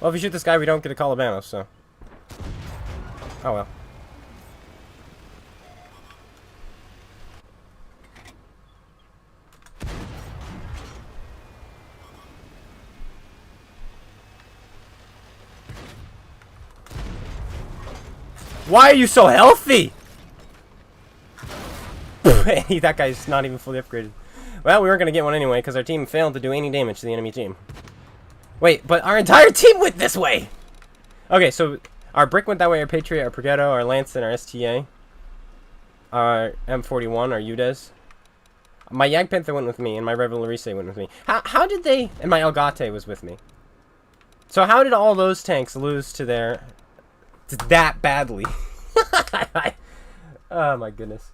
Speaker 1: Well, if we shoot this guy, we don't get a Colabano, so. Oh well. Why are you so healthy? That guy's not even fully upgraded. Well, we weren't gonna get one anyway because our team failed to do any damage to the enemy team. Wait, but our entire team went this way. Okay, so our brick went that way. Our Patriot, our Progetto, our Lance, and our STA. Our M41, our UDES. My Jagdpanther went with me, and my Revolurise went with me. How did they... And my Elgate was with me. So how did all those tanks lose to their... that badly? Oh my goodness.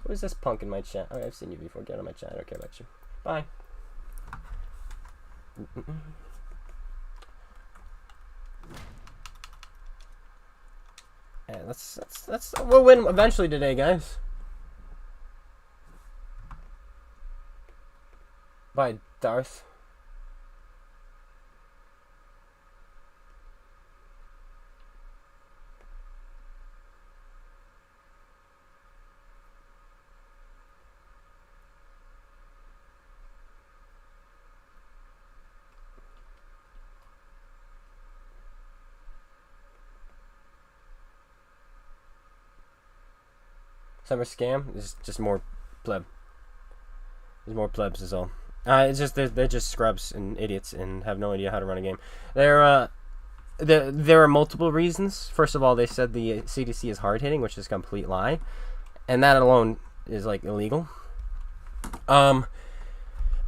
Speaker 1: What is this punk in my chat? Oh, I've seen you before. Get on my chat. I don't care about you. Bye. Yeah, we'll win eventually today, guys. By Darth. Summer scam is just more pleb. There's more plebs is all. It's just they're just scrubs and idiots and have no idea how to run a game. There are multiple reasons. First of all, they said the CDC is hard hitting, which is a complete lie, and that alone is like illegal. But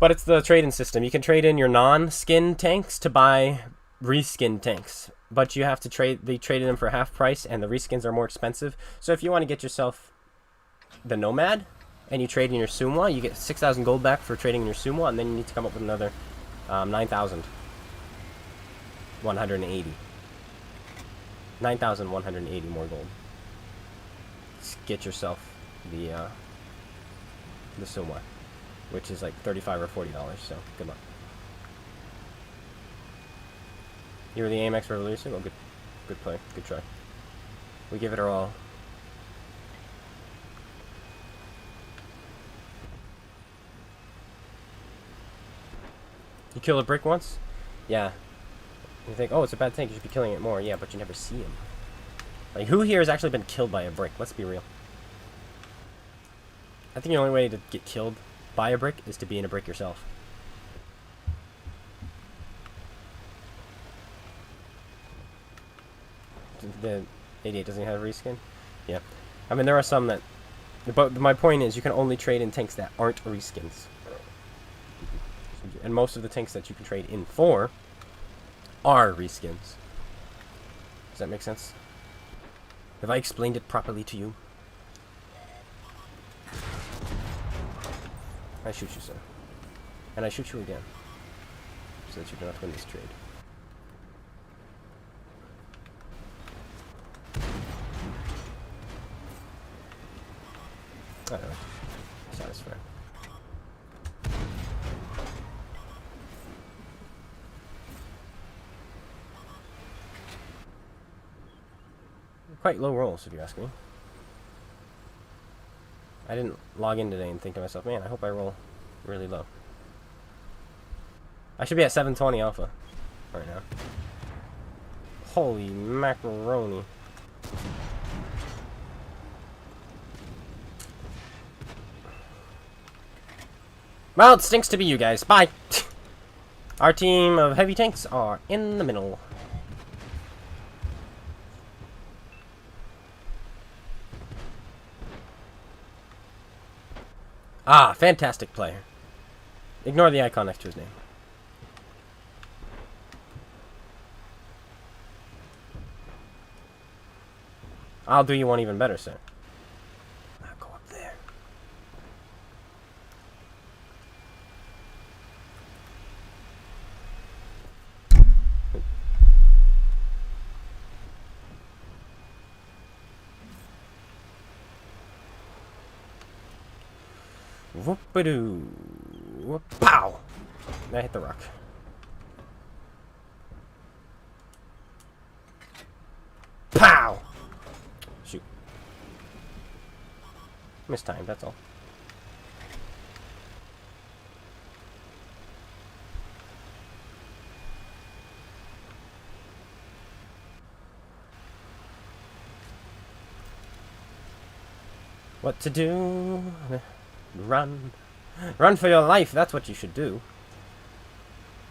Speaker 1: it's the trade-in system. You can trade in your non-skin tanks to buy reskin tanks, but you have to trade in them for half price, and the reskins are more expensive. So if you want to get yourself the Nomad, and you trade in your Sumwa, you get 6,000 gold back for trading in your Sumwa, and then you need to come up with another 9,180. 9,180 more gold. Let's get yourself the Sumwa, which is like $35 or $40. So good luck. You were the AMX Revolution. Oh, good play, good try. We give it our all. You kill a brick once? Yeah. You think, oh, it's a bad tank, you should be killing it more. Yeah, but you never see him. Like, who here has actually been killed by a brick? Let's be real. I think the only way to get killed by a brick is to be in a brick yourself. The 88 doesn't have a reskin? Yeah. I mean, there are some that... But my point is, you can only trade in tanks that aren't reskins. And most of the tanks that you can trade in for are reskins. Does that make sense? Have I explained it properly to you? I shoot you, sir. And I shoot you again. So that you do not win this trade. I don't know. Satisfying. Quite low rolls, if you ask me. I didn't log in today and think to myself, man, I hope I roll really low. I should be at 720 alpha right now. Holy macaroni. Well, it stinks to be you guys. Bye! Our team of heavy tanks are in the middle. Ah, fantastic player. Ignore the icon next to his name. I'll do you one even better, sir. I'll go up there. Whoop-a-doo. Whoop. Pow! I hit the rock. Pow! Shoot. Mistimed, that's all. What to do? Run. Run for your life. That's what you should do.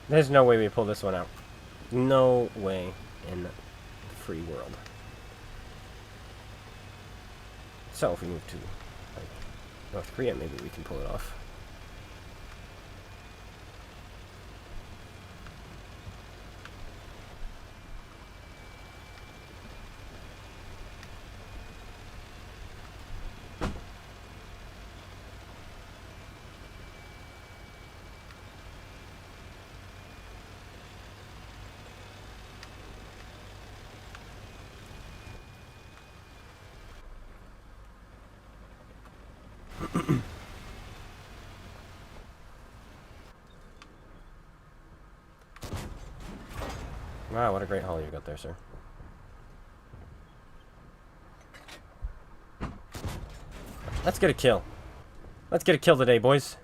Speaker 1: There's no way we pull this one out. No way in the free world. So if we move to like, North Korea, maybe we can pull it off. Wow, what a great haul you got there, sir. Let's get a kill. Let's get a kill today, boys.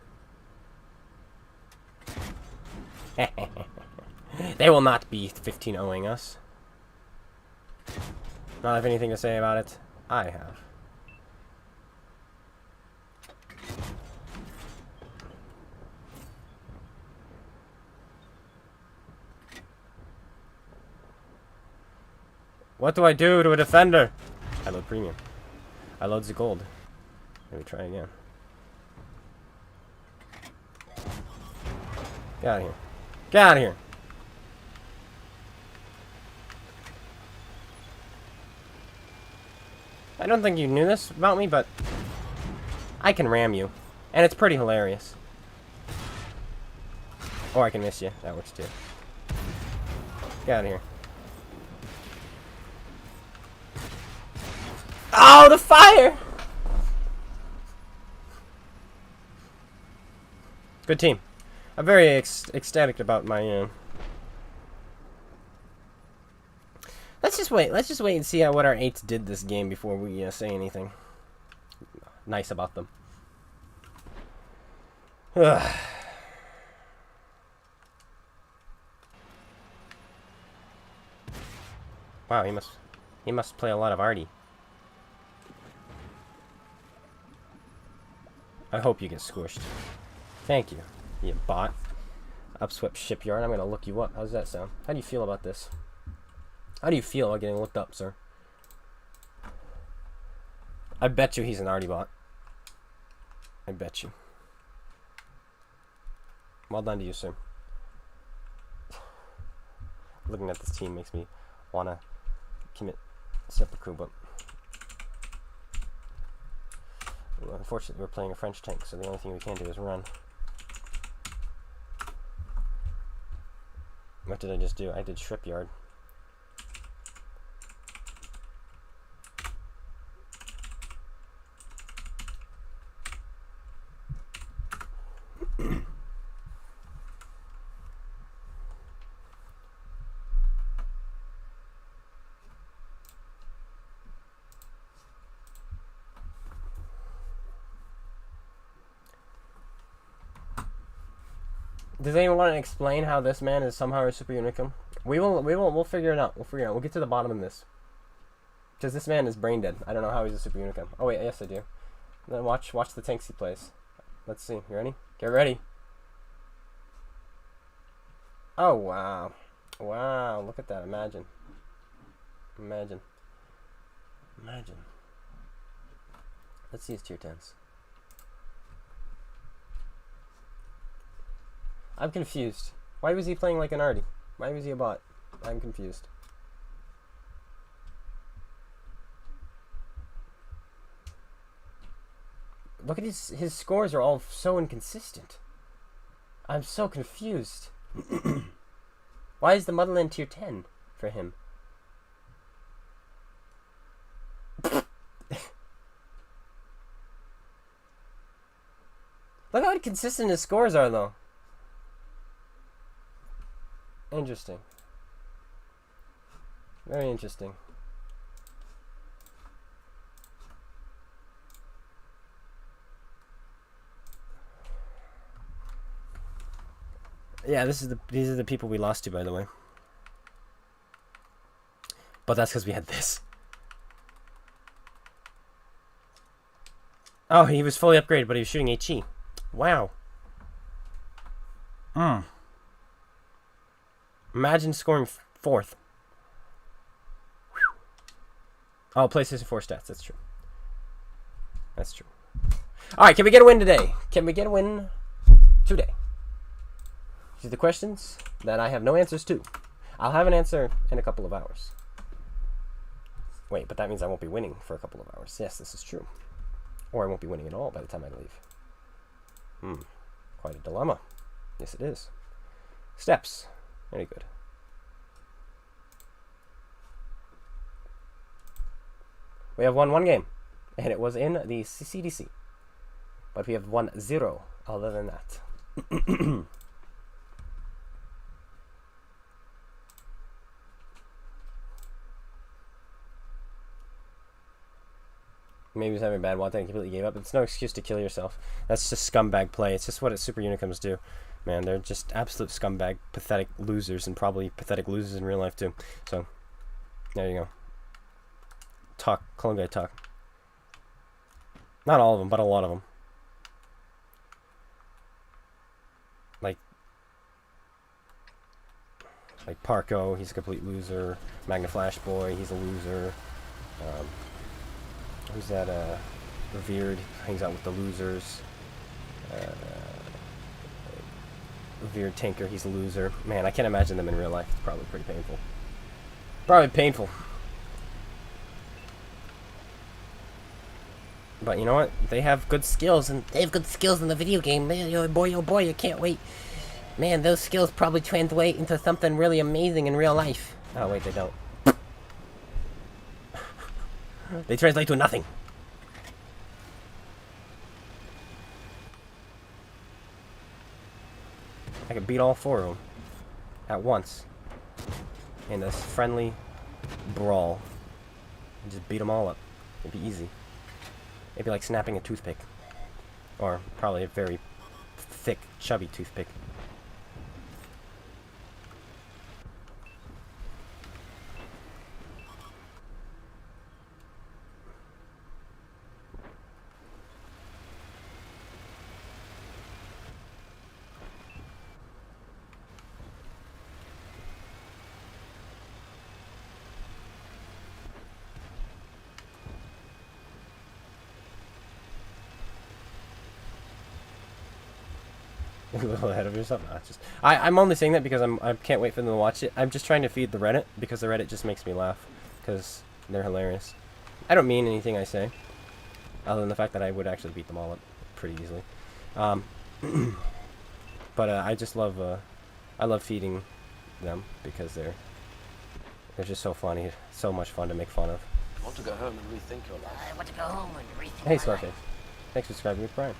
Speaker 1: They will not be 15-0ing us. Not have anything to say about it. I have. What do I do to a defender? I load premium. I load the gold. Let me try again. Get out of here. Get out of here. I don't think you knew this about me, but I can ram you. And it's pretty hilarious. Or I can miss you. That works too. Get out of here. Oh, the fire! Good team. I'm very ecstatic about my. Let's just wait. Let's just wait and see what our 8s did this game before we say anything nice about them. Ugh. Wow, he must play a lot of Artie. I hope you get squished. Thank you, you bot. Upswept shipyard. I'm gonna look you up. How does that sound? How do you feel about this? How do you feel about getting looked up, sir? I bet you he's an Artie bot. I bet you. Well done to you, sir. Looking at this team makes me wanna commit seppuku, but well, unfortunately we're playing a French tank, so the only thing we can do is run. What did I just do? I did shipyard. Does anyone want to explain how this man is somehow a super unicum? We'll figure it out. We'll get to the bottom of this. Because this man is brain dead. I don't know how he's a super unicum. Oh wait, yes I do. Then watch the tanks he plays. Let's see. You ready? Get ready. Oh wow. Wow, look at that. Imagine. Imagine. Let's see his tier 10s. I'm confused. Why was he playing like an Artie? Why was he a bot? I'm confused. Look at his scores are all so inconsistent. I'm so confused. Why is the Motherland tier 10 for him? Look how inconsistent his scores are, though. Interesting. Very interesting. Yeah, these are the people we lost to, by the way. But that's because we had this. Oh, he was fully upgraded, but he was shooting HE. Wow. Imagine scoring fourth. Oh, PlayStation 4 stats. That's true. That's true. All right, can we get a win today? Can we get a win today? These are the questions that I have no answers to. I'll have an answer in a couple of hours. Wait, but that means I won't be winning for a couple of hours. Yes, this is true. Or I won't be winning at all by the time I leave. Quite a dilemma. Yes, it is. Steps. Very good. We have won one game, and it was in the CDC. But we have won 0 other than that. Maybe he's having a bad one thing and completely gave up. It's no excuse to kill yourself. That's just scumbag play. It's just what super unicums do. Man, they're just absolute scumbag, pathetic losers, and probably pathetic losers in real life too. So, there you go. Talk. Clone guy talk. Not all of them, but a lot of them. Like Parko, he's a complete loser. Magna Flash Boy, he's a loser. Who's that? Revered, hangs out with the losers. Revered Tinker, he's a loser. Man, I can't imagine them in real life. It's probably pretty painful. Probably painful. But you know what? They have good skills, and they have good skills in the video game. Man, oh boy, I can't wait. Man, those skills probably translate into something really amazing in real life. Oh, wait, they don't. They translate to nothing. I could beat all 4 of them at once in this friendly brawl. And just beat them all up. It'd be easy. It'd be like snapping a toothpick. Or probably a very thick, chubby toothpick. A little ahead of yourself. No, it's just I'm only saying that because I can't wait for them to watch it. I'm just trying to feed the Reddit because the Reddit just makes me laugh because they're hilarious. I don't mean anything I say, other than the fact that I would actually beat them all up pretty easily. But I just love I love feeding them because they're just so funny, so much fun to make fun of.
Speaker 3: I want to go home and rethink your life.
Speaker 4: I want to go home and rethink
Speaker 1: Hey
Speaker 4: my
Speaker 1: Scarface,
Speaker 4: life.
Speaker 1: thanks for subscribing with Brian.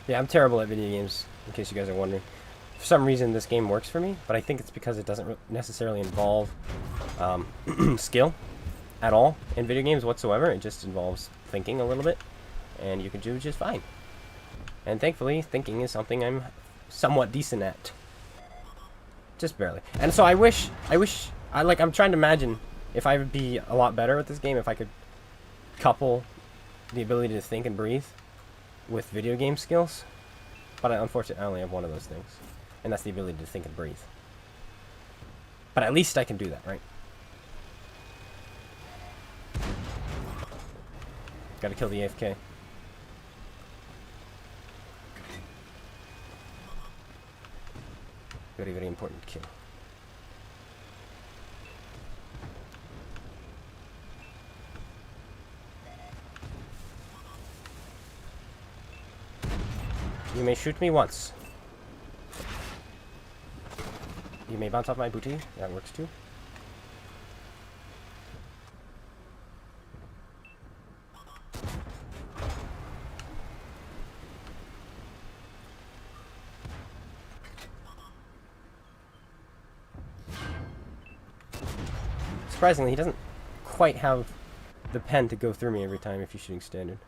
Speaker 1: Yeah, I'm terrible at video games, in case you guys are wondering. For some reason, this game works for me, but I think it's because it doesn't necessarily involve skill at all in video games whatsoever. It just involves thinking a little bit, and you can do just fine. And thankfully, thinking is something I'm somewhat decent at. Just barely. And so I'm trying to imagine if I would be a lot better at this game if I could couple the ability to think and breathe with video game skills, but unfortunately I only have one of those things, and that's the ability to think and breathe. But at least I can do that, right? Gotta kill the AFK. Very, very important kill. You may shoot me once. You may bounce off my booty. That works too. Surprisingly, he doesn't quite have the pen to go through me every time if you're shooting standard.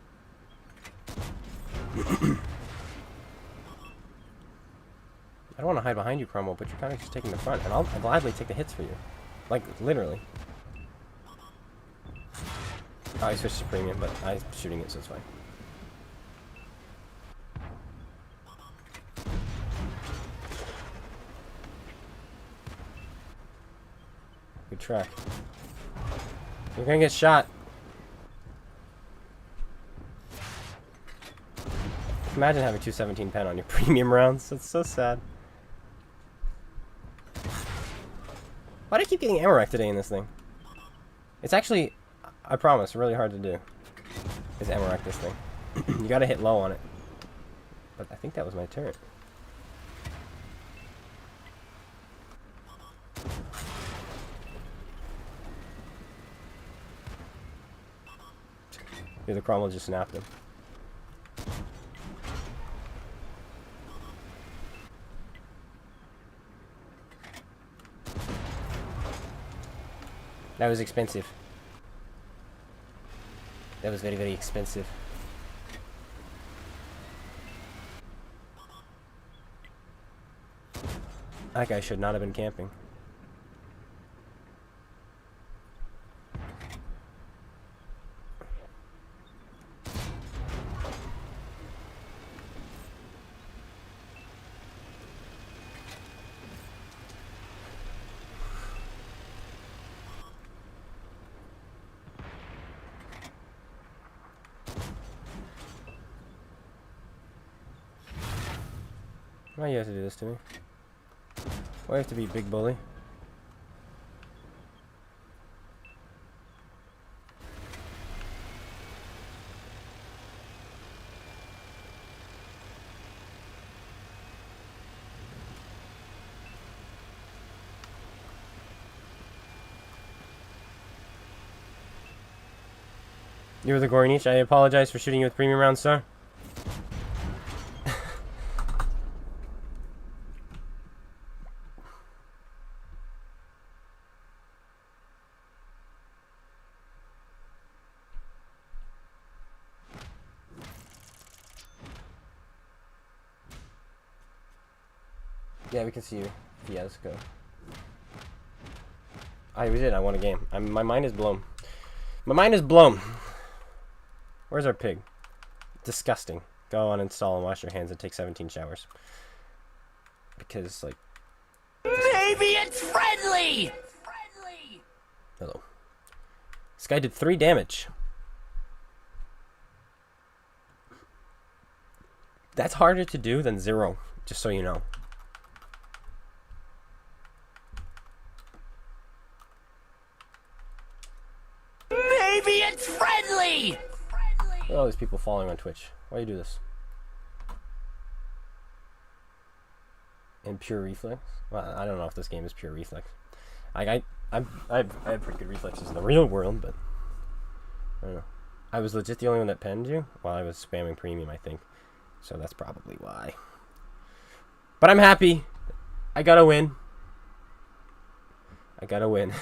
Speaker 1: I don't want to hide behind you, Cromwell, but you're kind of just taking the front, and I'll gladly take the hits for you. Like, literally. Oh, I switched to premium, but I'm shooting it, so it's fine. Good track. You're gonna get shot. Imagine having 217 pen on your premium rounds. That's so sad. Why do I keep getting ammo rack today in this thing? It's actually, I promise, really hard to do. Is ammo rack this thing. You gotta hit low on it. But I think that was my turret. Yeah, the Cromwell just snapped him. That was expensive. That was very, very expensive. That guy should not have been camping. Why you have to do this to me? Why you have to be a big bully? You were the Gorniche. I apologize for shooting you with premium rounds, sir. Yeah, we can see you. Yeah, let's go. We did. I won a game. My mind is blown. My mind is blown. Where's our pig? Disgusting. Go uninstall and wash your hands and take 17 showers. Because, like...
Speaker 2: Maybe it's friendly!
Speaker 1: Hello. This guy did 3 damage. That's harder to do than 0, just so you know.
Speaker 2: Maybe it's friendly!
Speaker 1: Look at all these people following on Twitch. Why do you do this? In pure reflex? Well, I don't know if this game is pure reflex. I have pretty good reflexes in the real world, but I don't know. I was legit the only one that penned you while I was spamming premium, I think. So that's probably why. But I'm happy. I gotta win. I gotta win.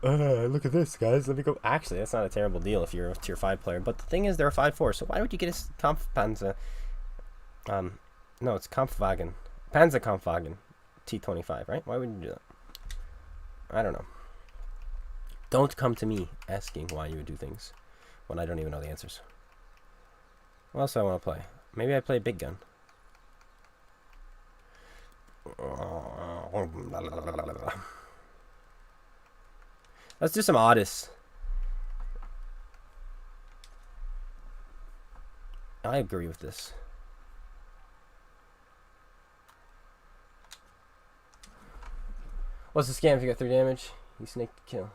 Speaker 1: Look at this, guys. Let me go. Actually, that's not a terrible deal if you're a tier 5 player. But the thing is, they're a 5-4. So why would you get a Kampfpanzer? No, it's Kampfwagen. Panzerkampfwagen. T25, right? Why would you do that? I don't know. Don't come to me asking why you would do things when I don't even know the answers. What else do I want to play? Maybe I play Big Gun. Let's do some Otis. I agree with this. What's the scam if you got 3 damage? You snake to kill.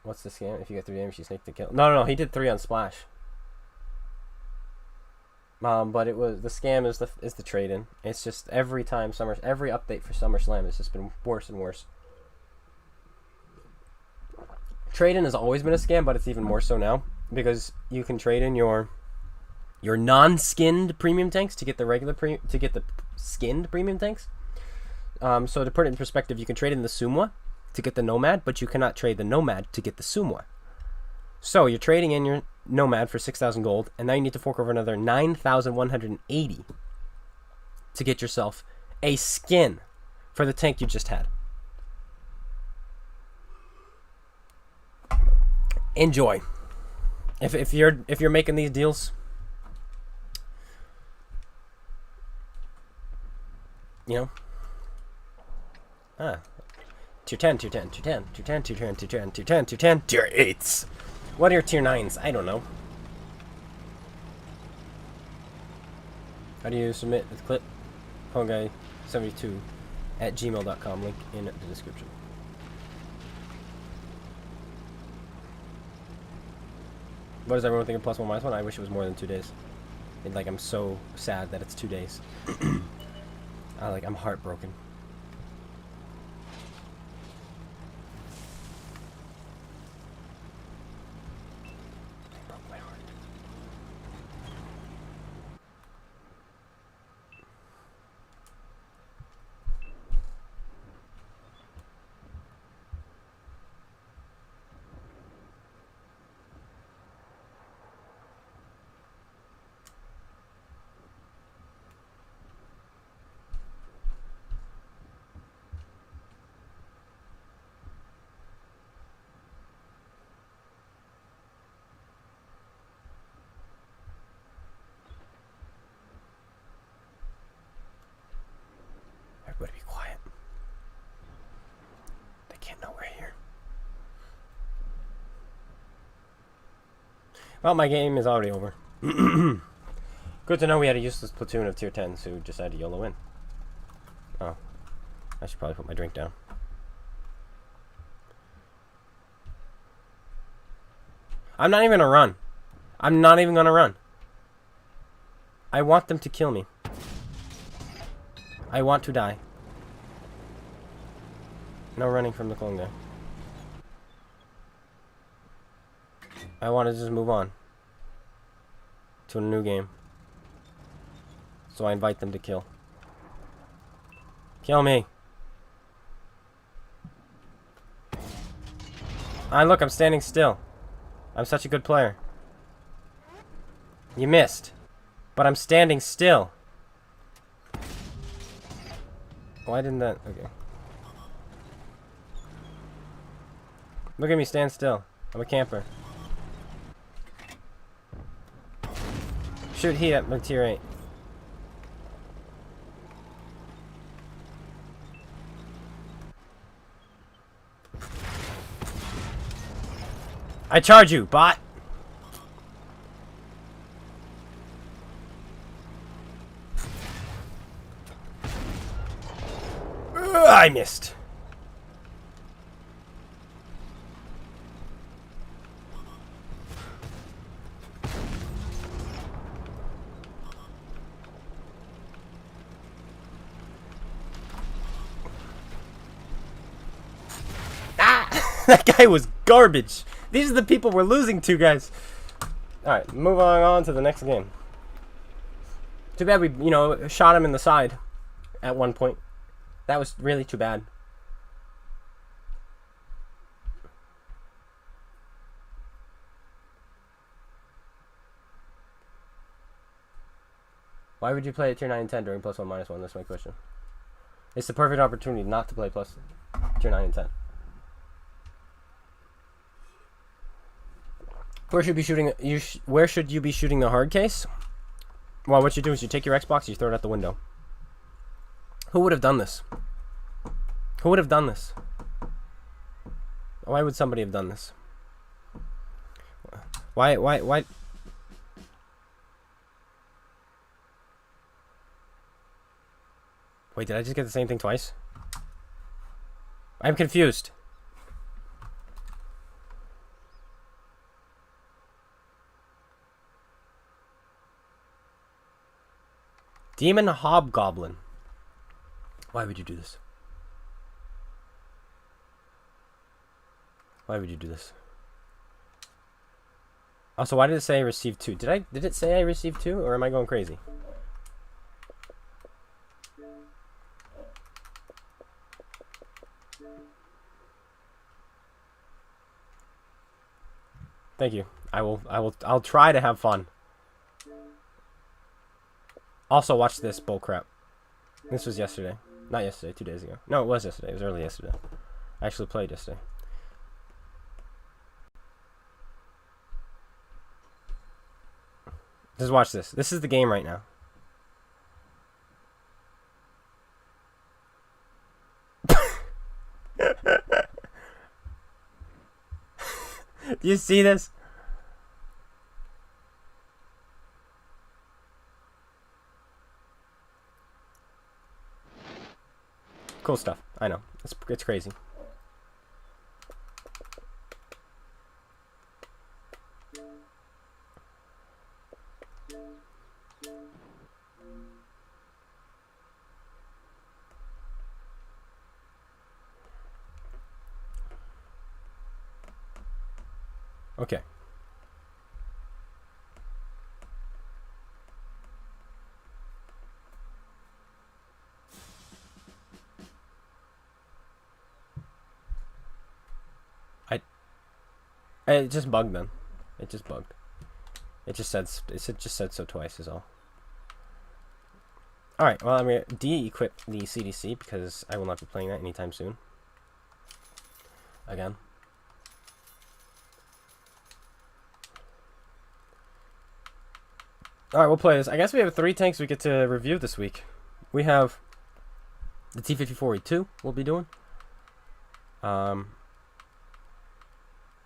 Speaker 1: What's the scam if you got 3 damage? You snake to kill. No, he did 3 on splash. But it was the scam is the trade-in. It's just every update for Summerslam has just been worse and worse. Trade-in has always been a scam, but it's even more so now because you can trade in your non-skinned premium tanks to get the skinned premium tanks. So to put it in perspective, you can trade in the Sumwa to get the Nomad, but you cannot trade the Nomad to get the Sumwa. So you're trading in your Nomad for 6,000 gold, and now you need to fork over another 9,180 to get yourself a skin for the tank you just had. Enjoy. If you're making these deals, you know, tier 10, tier 10, tier 10, tier 10, tier 10, tier 10, tier 10, tier 10, tier 8s. What are your tier 9s? I don't know. How do you submit the clip? Honguy72@gmail.com. Link in the description. What does everyone think of +1 -1? I wish it was more than 2 days. Like, I'm so sad that it's 2 days. I'm heartbroken. It broke my heart. Everybody be quiet. They can't know we're here. Well, my game is already over. Good to know we had a useless platoon of tier 10s who decided to YOLO in. Oh. I should probably put my drink down. I'm not even gonna run. I'm not even gonna run. I want them to kill me. I want to die. No running from the clone guy. I want to just move on to a new game. So I invite them to kill. Kill me. Look, I'm standing still. I'm such a good player. You missed. But I'm standing still. Why didn't that... Okay. Look at me stand still. I'm a camper. Shoot heat at my tier 8. I charge you, bot! I missed. That guy was garbage. These are the people we're losing to, guys. Alright, move on to the next game. Too bad we, shot him in the side at one point. That was really too bad. Why would you play at tier 9 and 10 during +1 -1? That's my question. It's the perfect opportunity not to play plus tier 9 and 10. Where should you be shooting the hard case? Well, what you do is you take your Xbox, you throw it out the window. Who would have done this? Who would have done this? Why would somebody have done this? Why? Wait, did I just get the same thing twice? I'm confused. Demon Hobgoblin. Why would you do this? Why would you do this? Also, why did it say I received 2? Did it say I received 2, or am I going crazy? Thank you. I'll try to have fun. Also, watch this bullcrap. This was yesterday. Not yesterday, 2 days ago. No, it was yesterday. It was early yesterday. I actually played yesterday. Just watch this. This is the game right now. Do you see this? Cool stuff. I know. It's crazy. Okay. It just bugged then. It just bugged. It just said so twice is all. All right. Well, I'm gonna de-equip the CDC because I will not be playing that anytime soon. Again. All right, we'll play this. I guess we have 3 tanks we get to review this week. We have the T-54E2 we'll be doing.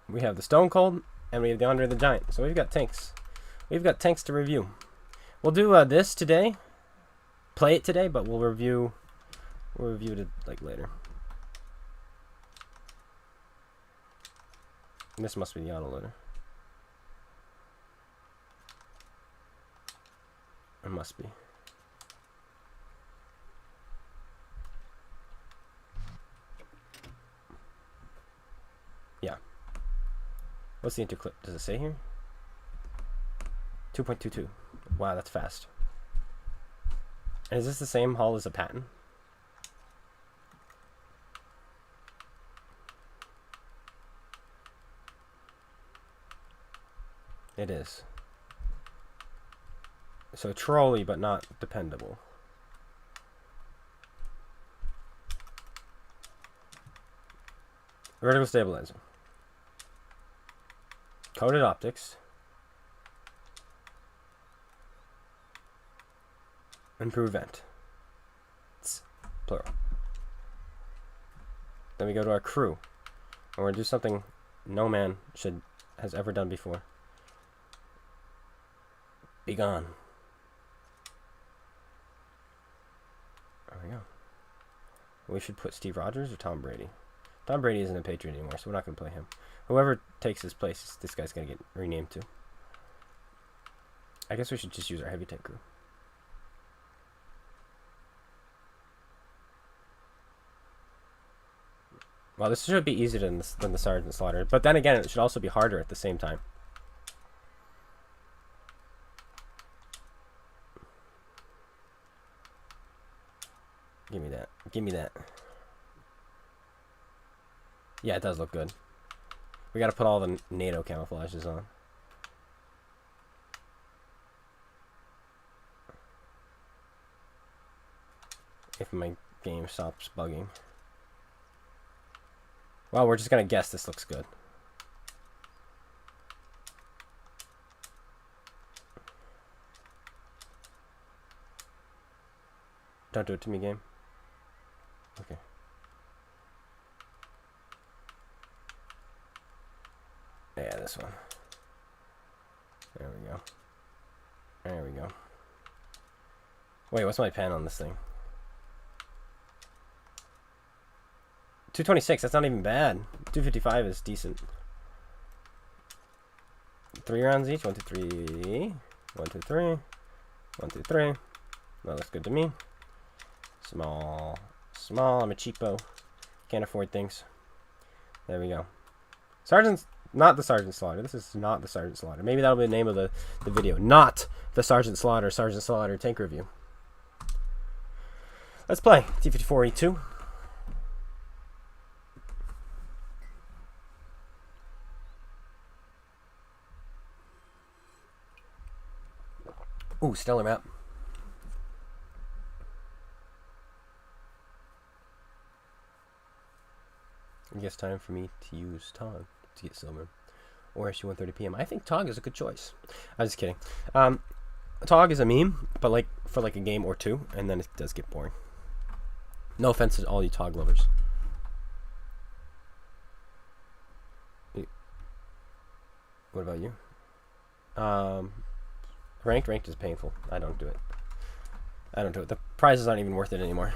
Speaker 1: We have the Stone Cold, and we have the Andre the Giant. So we've got tanks. We've got tanks to review. We'll do this today. Play it today, but we'll review it like later. This must be the autoloader. It must be. Yeah. What's the interclip? Does it say here? 2.22. Wow, that's fast. And is this the same hull as a Patton? It is. So trolley, but not dependable. Vertical stabilizer. Coated optics. Improved vent. It's plural. Then we go to our crew. And we're going to do something no man has ever done before. Be gone. There we go. We should put Steve Rogers or Tom Brady. Tom Brady isn't a Patriot anymore, so we're not going to play him. Whoever takes his place, this guy's going to get renamed too. I guess we should just use our heavy tank crew. Well, this should be easier than the Sergeant Slaughter. But then again, it should also be harder at the same time. Give me that. Give me that. Yeah, it does look good. We gotta put all the NATO camouflages on. If my game stops bugging. Well, we're just gonna guess this looks good. Don't do it to me, game. Okay. Yeah, this one. There we go. There we go. Wait, what's my pen on this thing? 226, that's not even bad. 255 is decent. 3 rounds each. 1, 2, 3. 1, 2, 3. 1, 2, 3. That looks good to me. Small. Small. I'm a cheapo. Can't afford things. There we go. Sergeant's not the Sergeant Slaughter. This is not the Sergeant Slaughter. Maybe that'll be the name of the video. Not the Sergeant Slaughter tank review. Let's play T-54E2. Ooh, stellar map. I guess time for me to use Tog to get silver. Or SU 1:30 p.m. I think Tog is a good choice. I'm just kidding. Tog is a meme, but like for like a game or two, and then it does get boring. No offense to all you Tog lovers. What about you? Ranked is painful. I don't do it. The prizes aren't even worth it anymore.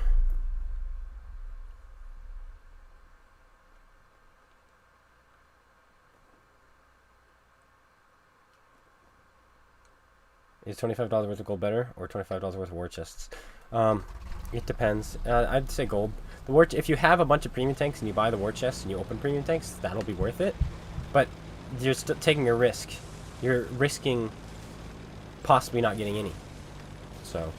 Speaker 1: Is $25 worth of gold better, or $25 worth of war chests? It depends. I'd say gold. The war, if you have a bunch of premium tanks and you buy the war chests and you open premium tanks, that'll be worth it. But you're still taking a risk. You're risking possibly not getting any. So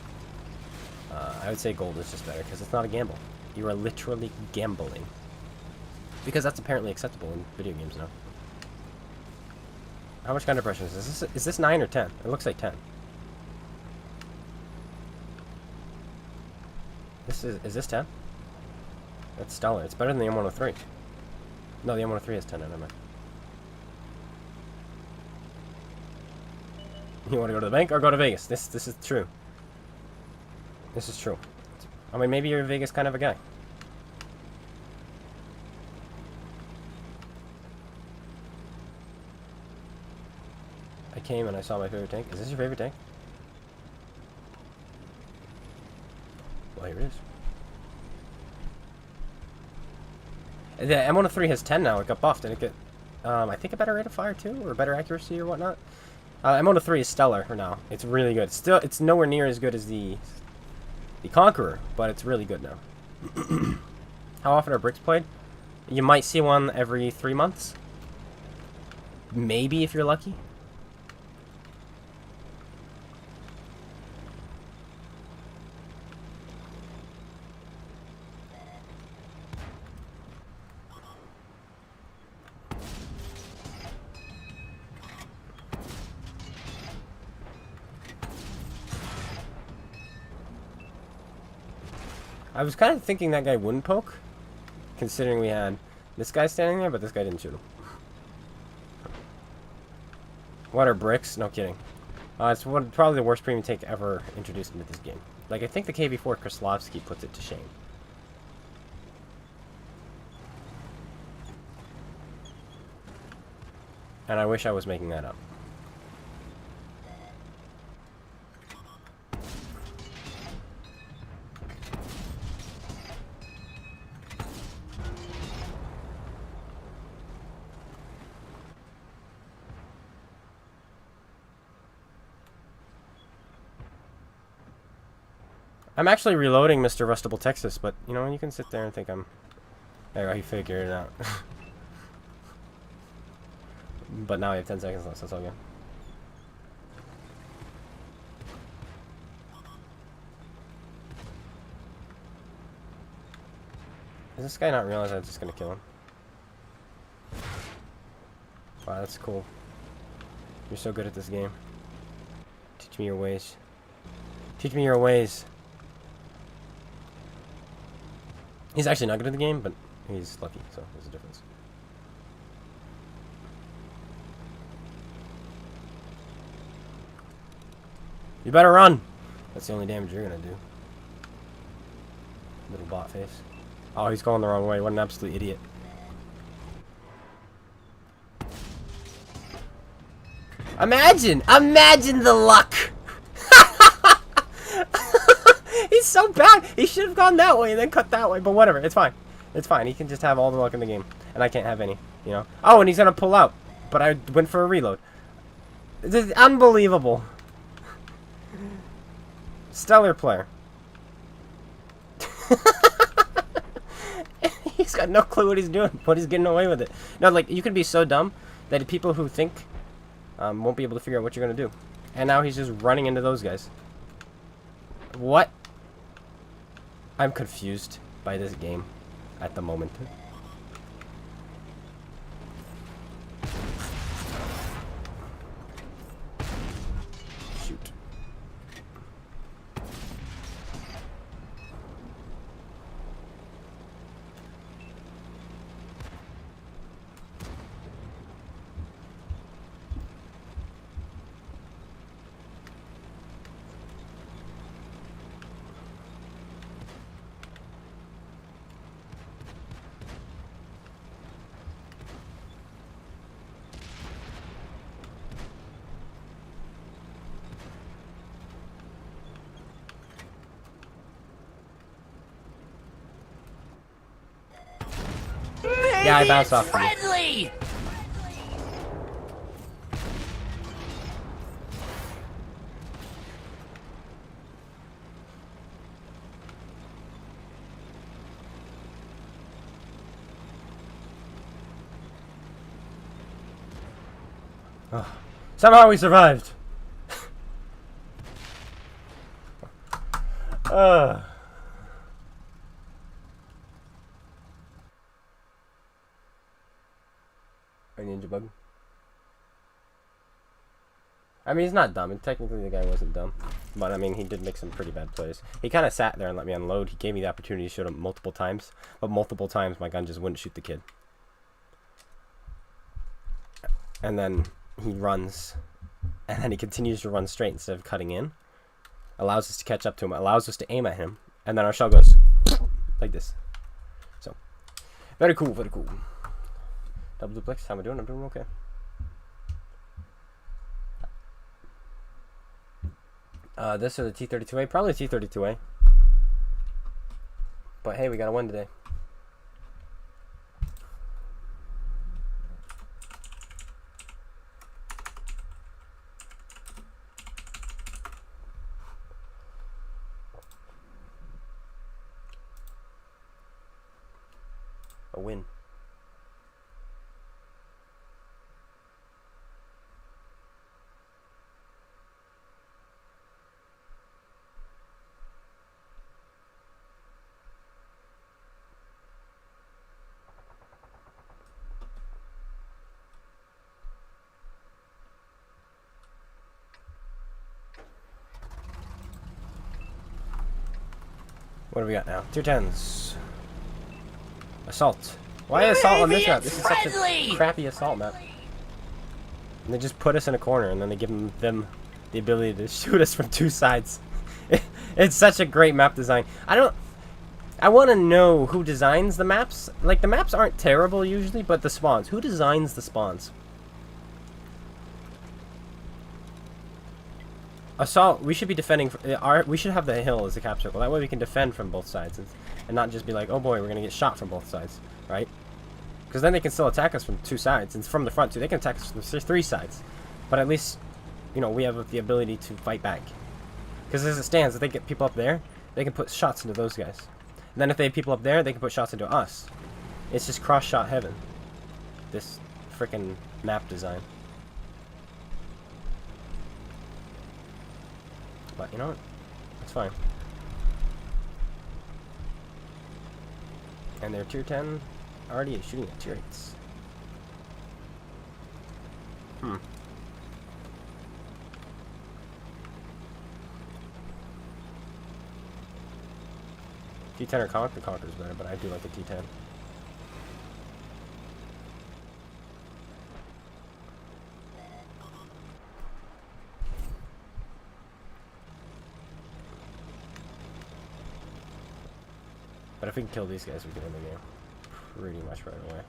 Speaker 1: I would say gold is just better because it's not a gamble. You are literally gambling. Because that's apparently acceptable in video games now. How much counter pressure is this? Is this 9 or 10? It looks like 10. Is this 10? That's stellar. It's better than the M103. No, the M103 is 10. Never mind. You want to go to the bank or go to Vegas? This is true. This is true. I mean, maybe you're a Vegas kind of a guy. I came and I saw my favorite tank. Is this your favorite tank? Well, here it is. The M103 has 10 now. It got buffed and it got, I think, a better rate of fire too, or better accuracy or whatnot. M103 is stellar for now. It's really good. It's nowhere near as good as the Conqueror, but it's really good now. How often are bricks played? You might see one every 3 months. Maybe if you're lucky. I was kind of thinking that guy wouldn't poke, considering we had this guy standing there, but this guy didn't shoot him. What are bricks? No kidding. It's probably the worst premium tank ever introduced into this game. Like, I think the KV4 Kraslovsky puts it to shame. And I wish I was making that up. I'm actually reloading Mr. Rustable Texas, but, you know, you can sit there and think I'm... There you go, he figured it out. But now we have 10 seconds left, so it's all good. Does this guy not realize I'm just gonna kill him? Wow, that's cool. You're so good at this game. Teach me your ways. Teach me your ways. He's actually not good at the game, but he's lucky, so there's a difference. You better run! That's the only damage you're gonna do. Little bot face. Oh, he's going the wrong way. What an absolute idiot. Imagine the luck! He's so bad! He should have gone that way and then cut that way, but whatever, it's fine. It's fine, he can just have all the luck in the game. And I can't have any, you know? Oh, and he's gonna pull out. But I went for a reload. This is unbelievable. Stellar player. He's got no clue what he's doing, but he's getting away with it. No, like, you could be so dumb that people who think won't be able to figure out what you're gonna do. And now he's just running into those guys. What? I'm confused by this game at the moment. Shoot. Yeah, I
Speaker 2: Maybe
Speaker 1: bounced
Speaker 2: it's
Speaker 1: off from you.
Speaker 2: friendly!
Speaker 1: Somehow we survived. uh. Our ninja bug. I mean, he's not dumb, and technically the guy wasn't dumb. But, I mean, he did make some pretty bad plays. He kind of sat there and let me unload. He gave me the opportunity to shoot him multiple times. But multiple times, my gun just wouldn't shoot the kid. And then he runs. And then he continues to run straight instead of cutting in. Allows us to catch up to him. Allows us to aim at him. And then our shell goes like this. So, very cool, very cool. Double duplex, how am I doing? I'm doing okay. This or the T-32A? Probably T-32A. But hey, we got a win today. A win. What do we got now? Tier 10s. Assault. Why assault on this map? This is such a crappy assault map. And they just put us in a corner, and then they give them the ability to shoot us from two sides. It's such a great map design. I want to know who designs the maps. Like, the maps aren't terrible usually, but the spawns. Who designs the spawns? Assault, we should be defending. We should have the hill as the cap circle. That way we can defend from both sides and not just be like, oh boy, we're going to get shot from both sides, right? Because then they can still attack us from two sides. And from the front, too. They can attack us from three sides. But at least, you know, we have the ability to fight back. Because as it stands, if they get people up there, they can put shots into those guys. And then if they have people up there, they can put shots into us. It's just cross-shot heaven. This freaking map design. But you know what? That's fine. And they're tier 10 already shooting at tier 8s. T10 or Conquer? The Conquer's better, but I do like the T10. But if we can kill these guys, we can win the game pretty much right away.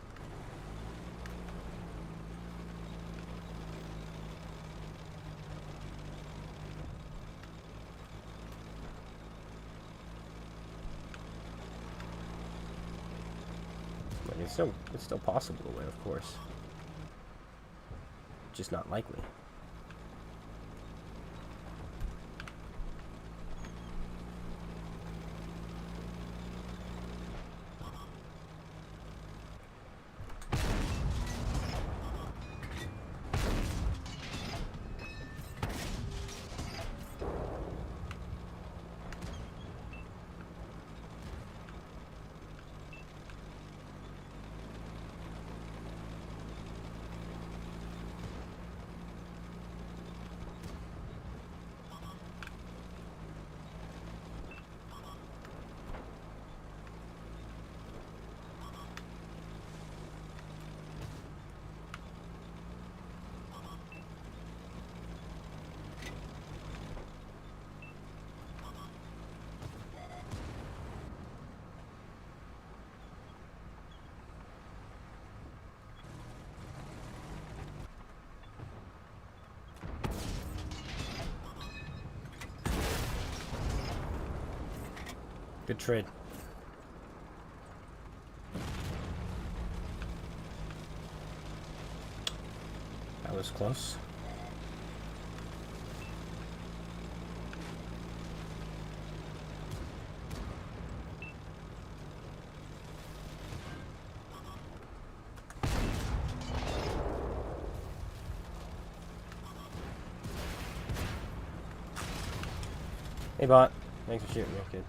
Speaker 1: Like, it's still possible to win, of course. Just not likely. Good trade. was close. Hey bot, thanks for shooting me, kid.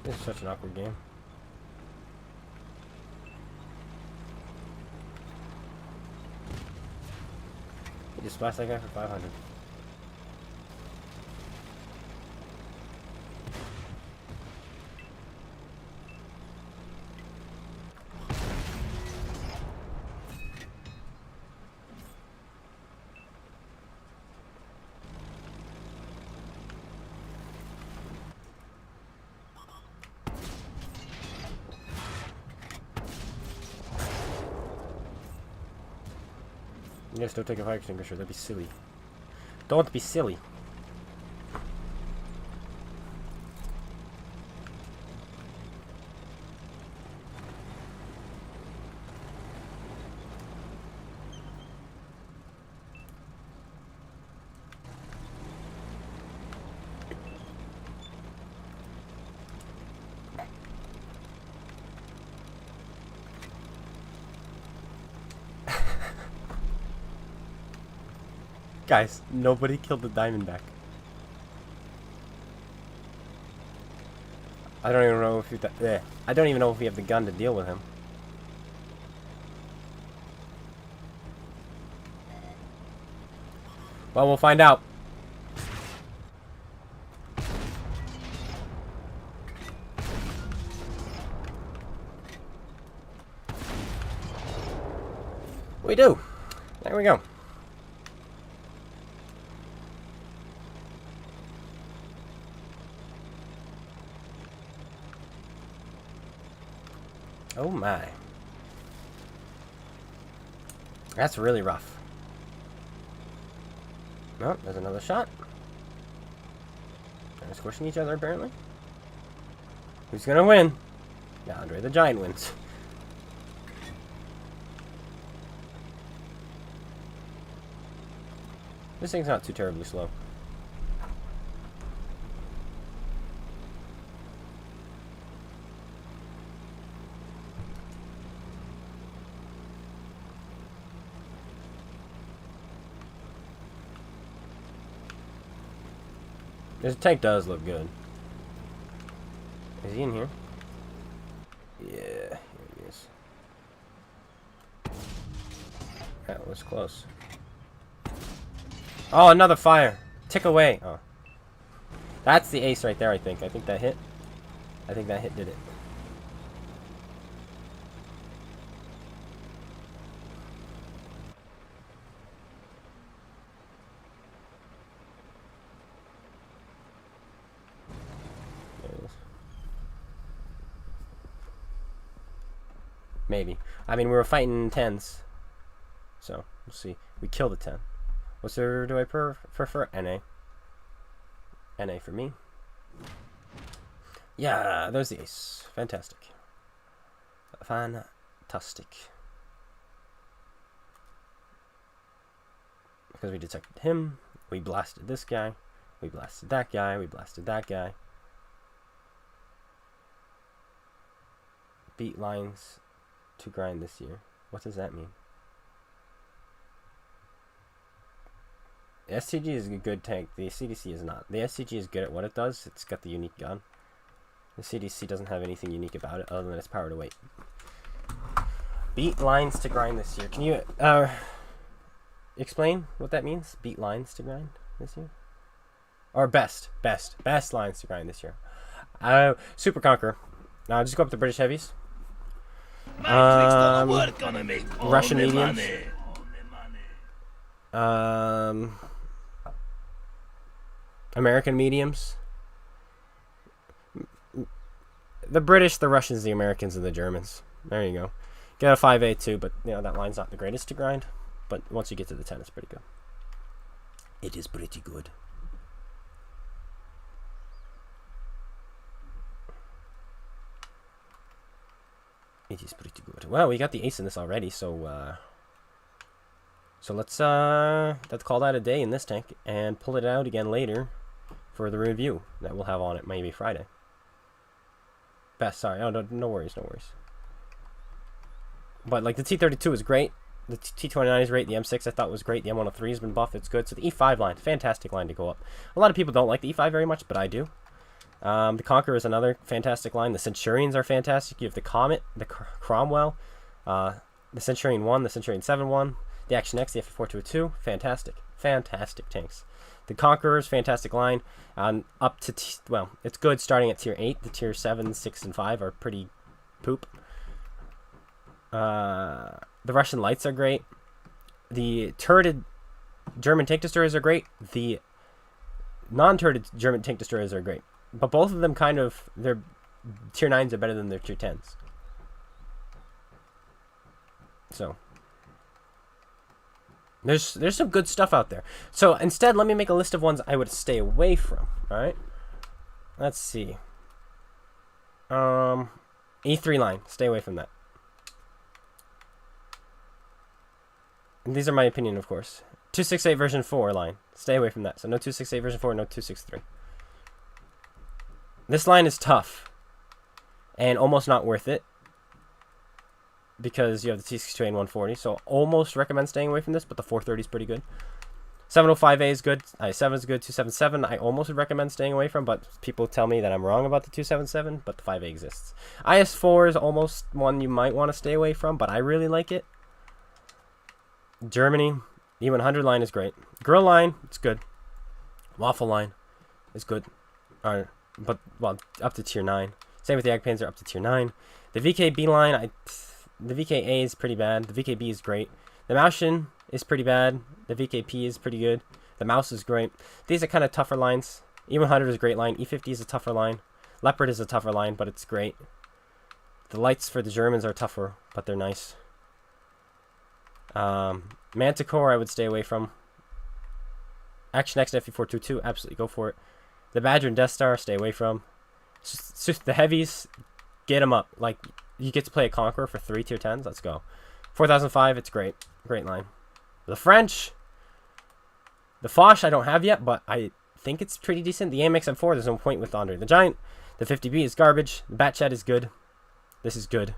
Speaker 1: This is such an awkward game. He just splashed that guy for 500. Yes, don't take a fire extinguisher. That'd be silly. Don't be silly. Guys, nobody killed the Diamondback. I don't even know if you. I don't even know if we have the gun to deal with him. Well, we'll find out. We do. There we go. Oh my. That's really rough. No, there's another shot. They're squishing each other apparently. Who's gonna win? Yeah, Andre the Giant wins. This thing's not too terribly slow. This tank does look good. Is he in here? Yeah, here he is. That was close. Oh, another fire. Tick away. Oh. That's the ace right there, I think. I think that hit. I think that hit did it. Maybe. I mean, we were fighting 10s. So, we'll see. We killed a 10. What server do I prefer? NA. NA for me. Yeah, there's the ace. Fantastic. Fantastic. Because we detected him. We blasted this guy. We blasted that guy. We blasted that guy. Beat lines to grind this year. What does that mean? The STG is a good tank. The CDC is not. The STG is good at what it does. It's got the unique gun. The CDC doesn't have anything unique about it other than its power to weight. Beat lines to grind this year. Can you explain what that means? Beat lines to grind this year? Or best lines to grind this year. Super Conqueror. Now just go up to British heavies. Russian mediums. American mediums. The British, the Russians, the Americans, and the Germans. There you go. Get a 5A too, but you know that line's not the greatest to grind. But once you get to the 10, it's pretty good. It is pretty good. It is pretty good. Well, we got the ace in this already, so let's call that a day in this tank and pull it out again later for the review that we'll have on it maybe Friday. Best, sorry. Oh, no worries, no worries. But like the T32 is great. The T29 is great. The M6 I thought was great. The M103 has been buffed. It's good. So the E5 line, fantastic line to go up. A lot of people don't like the E5 very much, but I do. The Conqueror is another fantastic line. The Centurions are fantastic. You have the Comet, the Cromwell, the Centurion 1, the Centurion 7-1, the Action X, the F4202. Fantastic. Fantastic tanks. The Conqueror's fantastic line. Up to, well, it's good starting at tier 8. The tier 7, 6, and 5 are pretty poop. The Russian Lights are great. The turreted German tank destroyers are great. The non-turreted German tank destroyers are great. But both of them kind of, their tier 9s are better than their tier 10s. So there's some good stuff out there. So instead, let me make a list of ones I would stay away from. All right. Let's see. E3 line. Stay away from that. And these are my opinion, of course. 268 version 4 line. Stay away from that. So no 268 version 4, no 263. This line is tough and almost not worth it because you have the T62A and 140. So almost recommend staying away from this, but the 430 is pretty good. 705A is good. I7 is good. 277 I almost would recommend staying away from, but people tell me that I'm wrong about the 277, but the 5A exists. IS4 is almost one you might want to stay away from, but I really like it. Germany, E100 line is great. Grill line, it's good. Waffle line is good. But, well, up to tier 9. Same with the Agpanzer, up to tier 9. The VKB line, the VKA is pretty bad. The VKB is great. The Maushin is pretty bad. The VKP is pretty good. The Mouse is great. These are kind of tougher lines. E100 is a great line. E50 is a tougher line. Leopard is a tougher line, but it's great. The lights for the Germans are tougher, but they're nice. Manticore I would stay away from. Action X and FE422, absolutely go for it. The Badger and Death Star, stay away from. It's just the heavies, get them up. Like, you get to play a Conqueror for 3 tier 10s, let's go. 4005, it's great. Great line. The French. The Foch I don't have yet, but I think it's pretty decent. The AMX M4, there's no point with Andre the Giant. The 50B is garbage. The Batchat is good. This is good.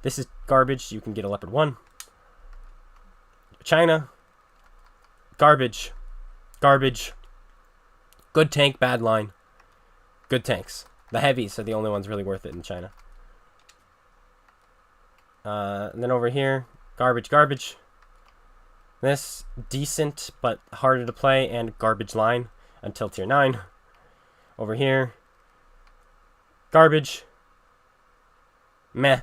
Speaker 1: This is garbage. You can get a Leopard 1. China. Garbage. Garbage. Good tank, bad line. Good tanks. The heavies are the only ones really worth it in China. And then over here, garbage, garbage. This, decent, but harder to play, and garbage line until tier 9. Over here, garbage. Meh.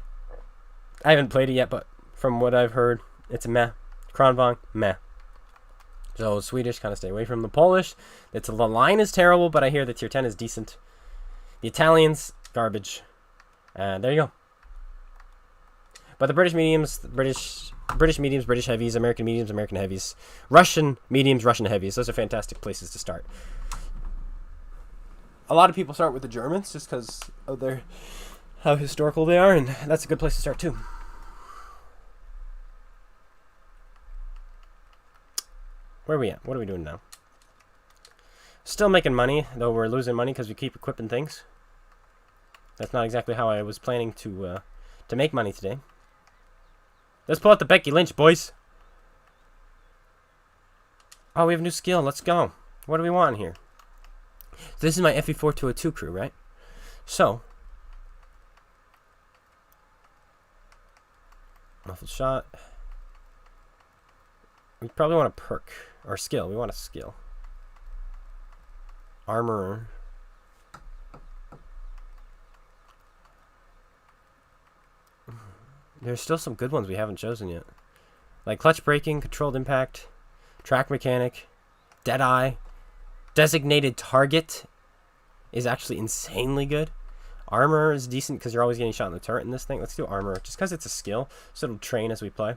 Speaker 1: I haven't played it yet, but from what I've heard, it's a meh. Kronvang, meh. So Swedish, kind of stay away from. The Polish, the line is terrible, but I hear the tier 10 is decent. The Italians, garbage. And there you go. But the British mediums, British mediums, British heavies, American mediums, American heavies, Russian mediums, Russian heavies. Those are fantastic places to start. A lot of people start with the Germans just because of how historical they are, and that's a good place to start too. Where are we at? What are we doing now? Still making money, though we're losing money because we keep equipping things. That's not exactly how I was planning to make money today. Let's pull out the Becky Lynch, boys. Oh, we have a new skill. Let's go. What do we want here? This is my FE4202 crew, right? So, muffled shot. We probably want a perk or skill. We want a skill. Armorer. There's still some good ones we haven't chosen yet. Like clutch braking, controlled impact, track mechanic, Deadeye, designated target is actually insanely good. Armor is decent because you're always getting shot in the turret in this thing. Let's do armor just because it's a skill, so it'll train as we play.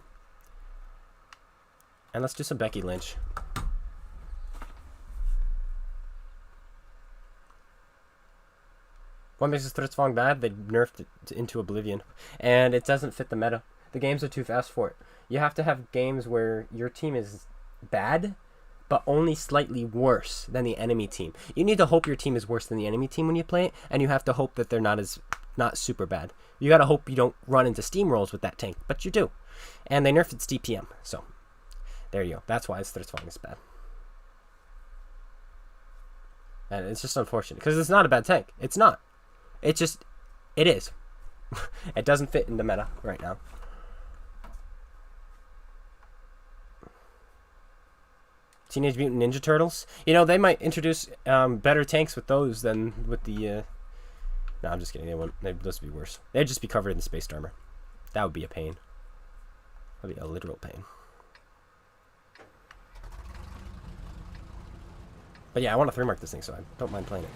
Speaker 1: And let's do some Becky Lynch. What makes this Sturzfang bad? They nerfed it into oblivion, and it doesn't fit the meta. The games are too fast for it. You have to have games where your team is bad, but only slightly worse than the enemy team. You need to hope your team is worse than the enemy team when you play it, and you have to hope that they're not super bad. You gotta hope you don't run into steamrolls with that tank, but you do. And they nerfed its DPM, so there you go. That's why Sturzfang is bad. And it's just unfortunate, because it's not a bad tank. It's not. It is. It doesn't fit in the meta right now. Teenage Mutant Ninja Turtles. You know, they might introduce better tanks with those than with the... No, I'm just kidding. They'd just be worse. They'd just be covered in space armor. That would be a pain. That would be a literal pain. But yeah, I want to 3-mark this thing, so I don't mind playing it.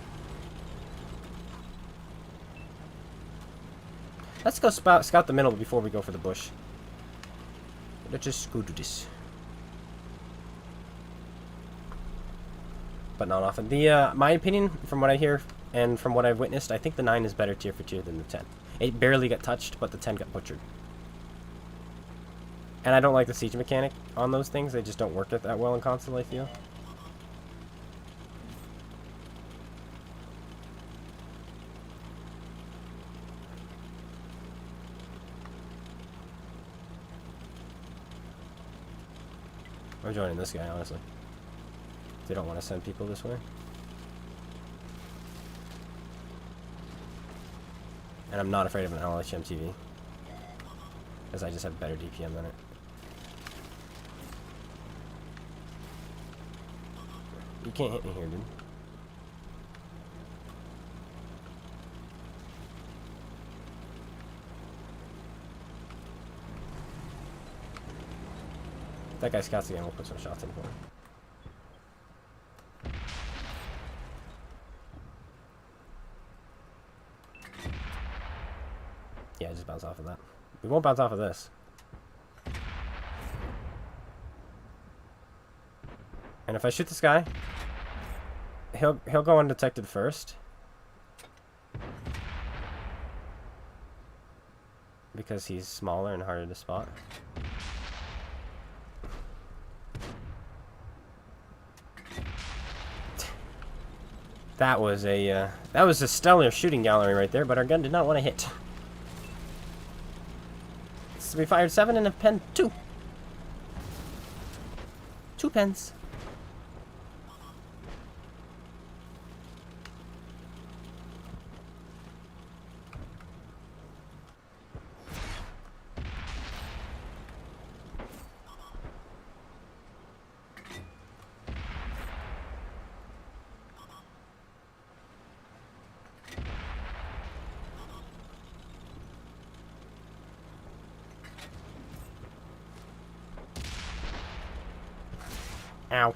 Speaker 1: Let's go scout the middle before we go for the bush. Let's just go do this. But not often. My opinion, from what I hear and from what I've witnessed, I think the 9 is better tier for tier than the 10. It barely got touched, but the 10 got butchered. And I don't like the siege mechanic on those things. They just don't work that well in console, I feel. I'm joining this guy, honestly. They don't want to send people this way. And I'm not afraid of an LHM TV. Because I just have better DPM than it. You can't hit me here, dude. That guy scouts again, we'll put some shots in for him. Yeah, just bounce off of that. We won't bounce off of this. And if I shoot this guy, he'll go undetected first. Because he's smaller and harder to spot. That was a stellar shooting gallery right there, but our gun did not want to hit. So we fired 7 and a pen 2. 2 pens. Ow.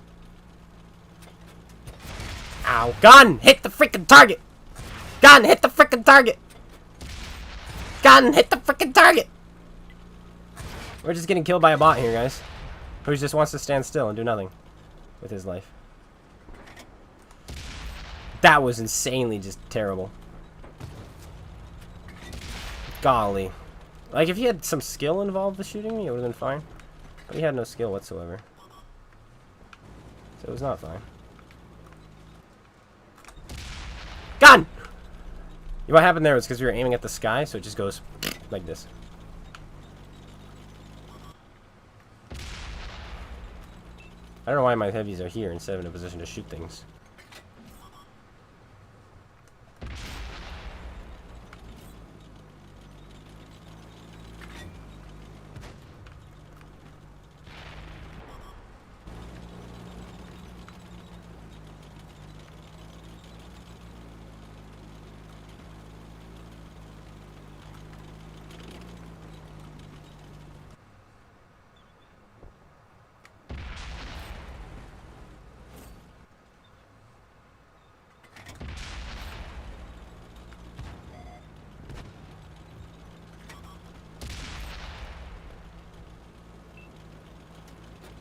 Speaker 1: Ow. Gun! Hit the freaking target! Gun! Hit the freaking target! Gun! Hit the freaking target! We're just getting killed by a bot here, guys. Who just wants to stand still and do nothing with his life. That was insanely just terrible. Golly. Like, if he had some skill involved with shooting me, it would have been fine. But he had no skill whatsoever. So it was not fine. Gun! What happened there was because we were aiming at the sky, so it just goes like this. I don't know why my heavies are here instead of in a position to shoot things.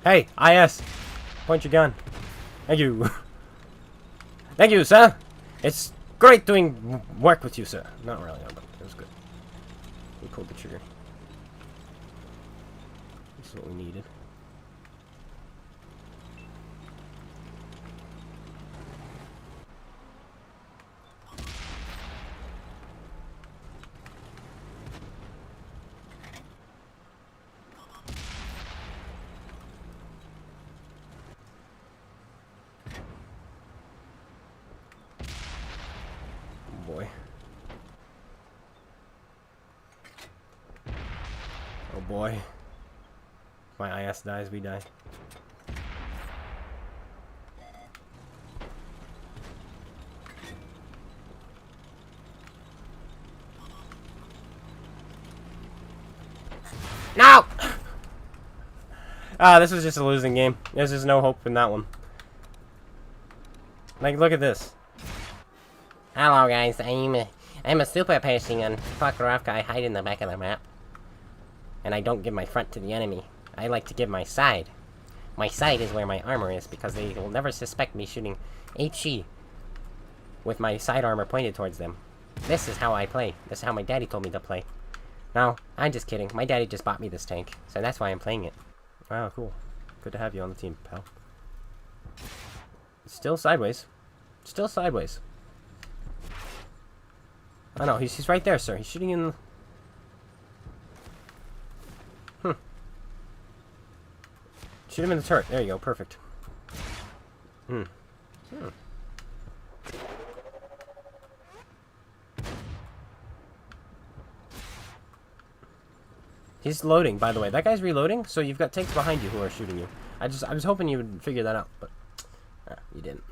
Speaker 1: Hey, IS! Point your gun. Thank you. Thank you, sir! It's Great doing work with you, sir. Not really, but it was good. We pulled the trigger. This is what we needed. Boy. Oh boy. If my IS dies, we die. No! Ah, this was just a losing game. There's just no hope in that one. Like, look at this. Hello guys, I'm a super person and fuck off guy hide in the back of the map. And I don't give my front to the enemy. I like to give my side. My side is where my armor is because they will never suspect me shooting HE with my side armor pointed towards them. This is how I play. This is how my daddy told me to play. No, I'm just kidding. My daddy just bought me this tank, so that's why I'm playing it. Wow, cool. Good to have you on the team, pal. Still sideways. Still sideways. Oh no, he's right there, sir. He's shooting in... Shoot him in the turret. There you go. Perfect. He's loading, by the way. That guy's reloading, so you've got tanks behind you who are shooting you. I was hoping you would figure that out, but you didn't.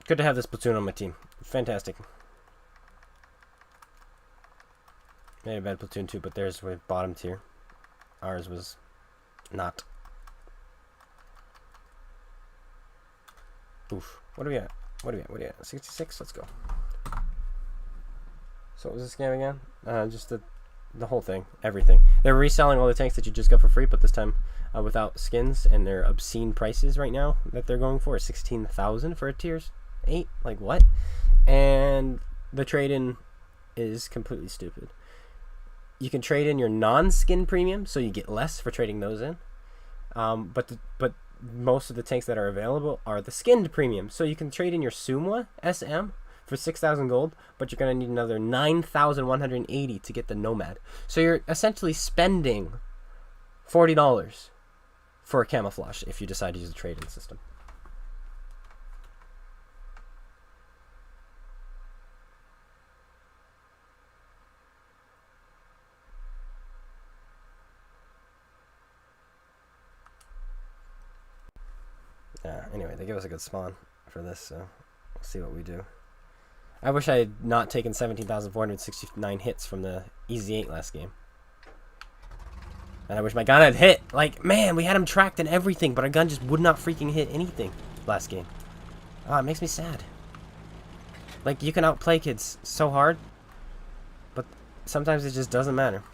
Speaker 1: Good to have this platoon on my team. Fantastic. They had a bad platoon too, but theirs were bottom tier. Ours was not. Oof. What are we at? What are we at? 66? Let's go. So what was this game again? Just the whole thing. Everything. They're reselling all the tanks that you just got for free, but this time without skins, and they're obscene prices right now that they're going for. 16,000 for a tier 8? Like what? And the trade-in is completely stupid. You can trade in your non-skin premium, so you get less for trading those in. But most of the tanks that are available are the skinned premium, so you can trade in your Sumwa SM for 6,000 gold, but you're gonna need another 9,180 to get the Nomad. So you're essentially spending $40 for a camouflage if you decide to use the trade-in system. Anyway, they give us a good spawn for this, so we'll see what we do. I wish I had not taken 17,469 hits from the Easy 8 last game. And I wish my gun had hit. Like, man, we had him tracked and everything, but our gun just would not freaking hit anything last game. Ah, it makes me sad. Like, you can outplay kids so hard, but sometimes it just doesn't matter.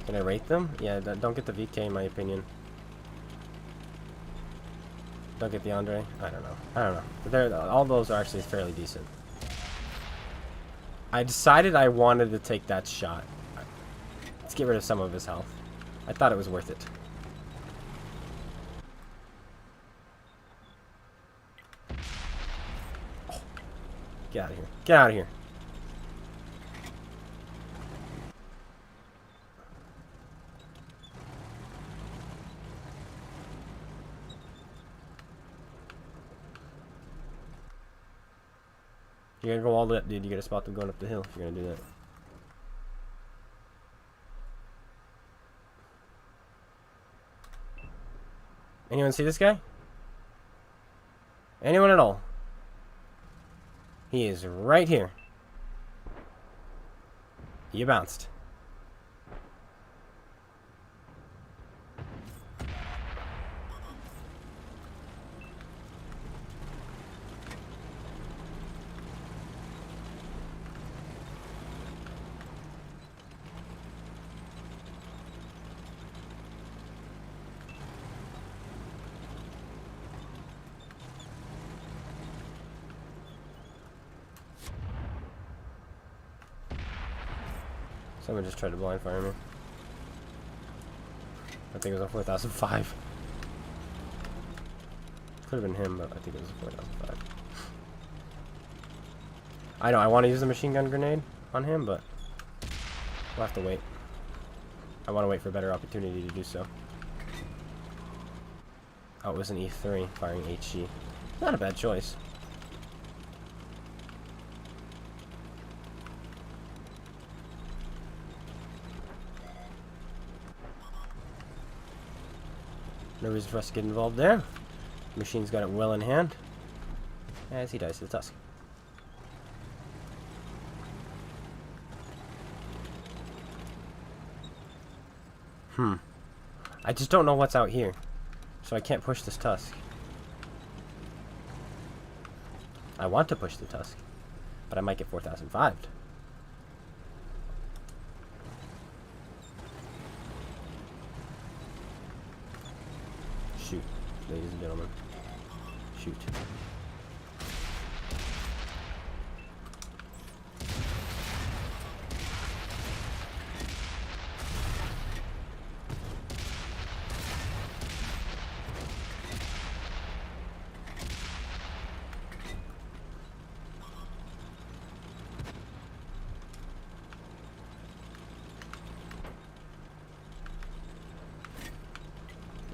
Speaker 1: Can I rate them? Yeah, don't get the VK in my opinion. Don't get the Andre. I don't know. All those are actually fairly decent. I decided I wanted to take that shot. Let's get rid of some of his health. I thought it was worth it. Oh, get out of here. Get out of here. You're gonna go all the way up, dude. You gotta spot them going up the hill if you're gonna do that. Anyone see this guy? Anyone at all? He is right here. You bounced. Someone just tried to blind fire me. I think it was on 4005. Could have been him, but I think it was a 4005. I know, I want to use the machine gun grenade on him, but we'll have to wait. I want to wait for a better opportunity to do so. Oh, it was an E3 firing HG. Not a bad choice. No reason for us to get involved there. Machine's got it well in hand. As he dies to the tusk. I just don't know what's out here. So I can't push this tusk. I want to push the tusk. But I might get 4005. Shoot, ladies and gentlemen. Shoot.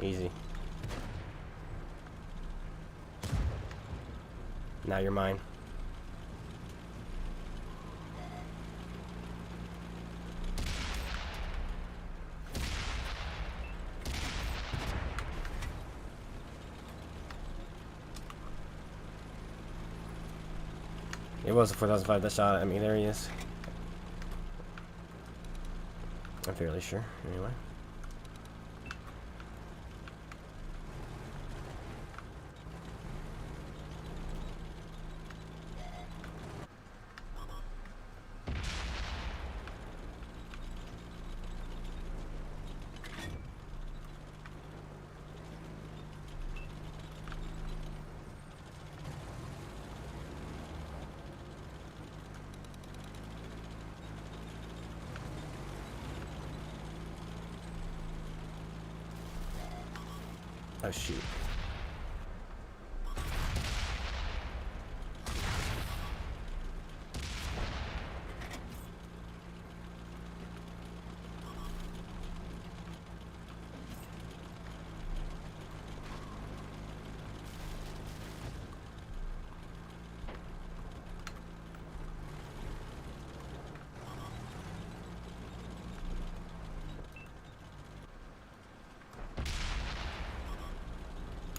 Speaker 1: Easy. Now you're mine. It was a 4005 that shot at me. There he is. I'm fairly sure. Anyway. Oh shoot.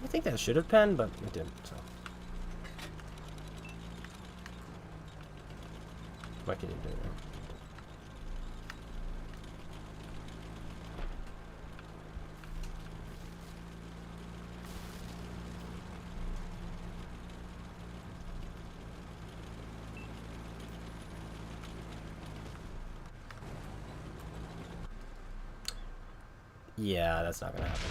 Speaker 1: I think that should have penned, but it didn't, so. What can you do there? Yeah, that's not gonna happen.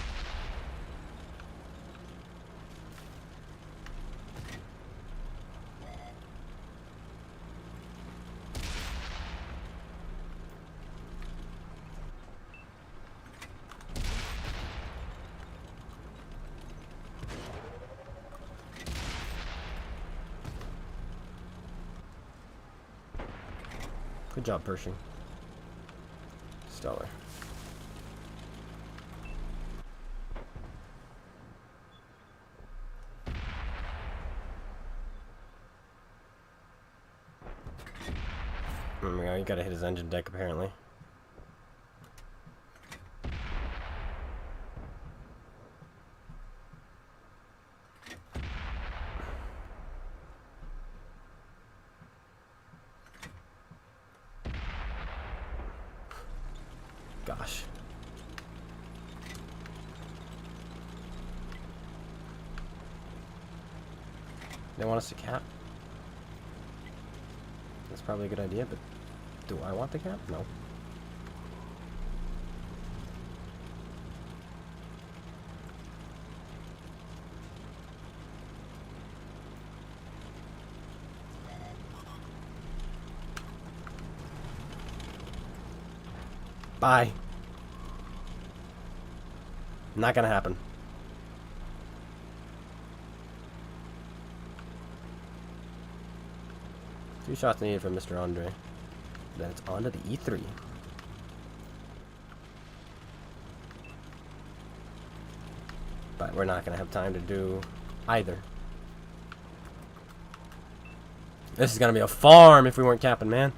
Speaker 1: Good job, Pershing. Stellar. Oh my god, you gotta hit his engine deck apparently. Gosh. They want us to cap? That's probably a good idea, but do I want the cap? No. Bye. Not gonna happen. Two shots needed from Mr. Andre. Then it's on to the E3. But we're not gonna have time to do either. This is gonna be a farm if we weren't capping, man.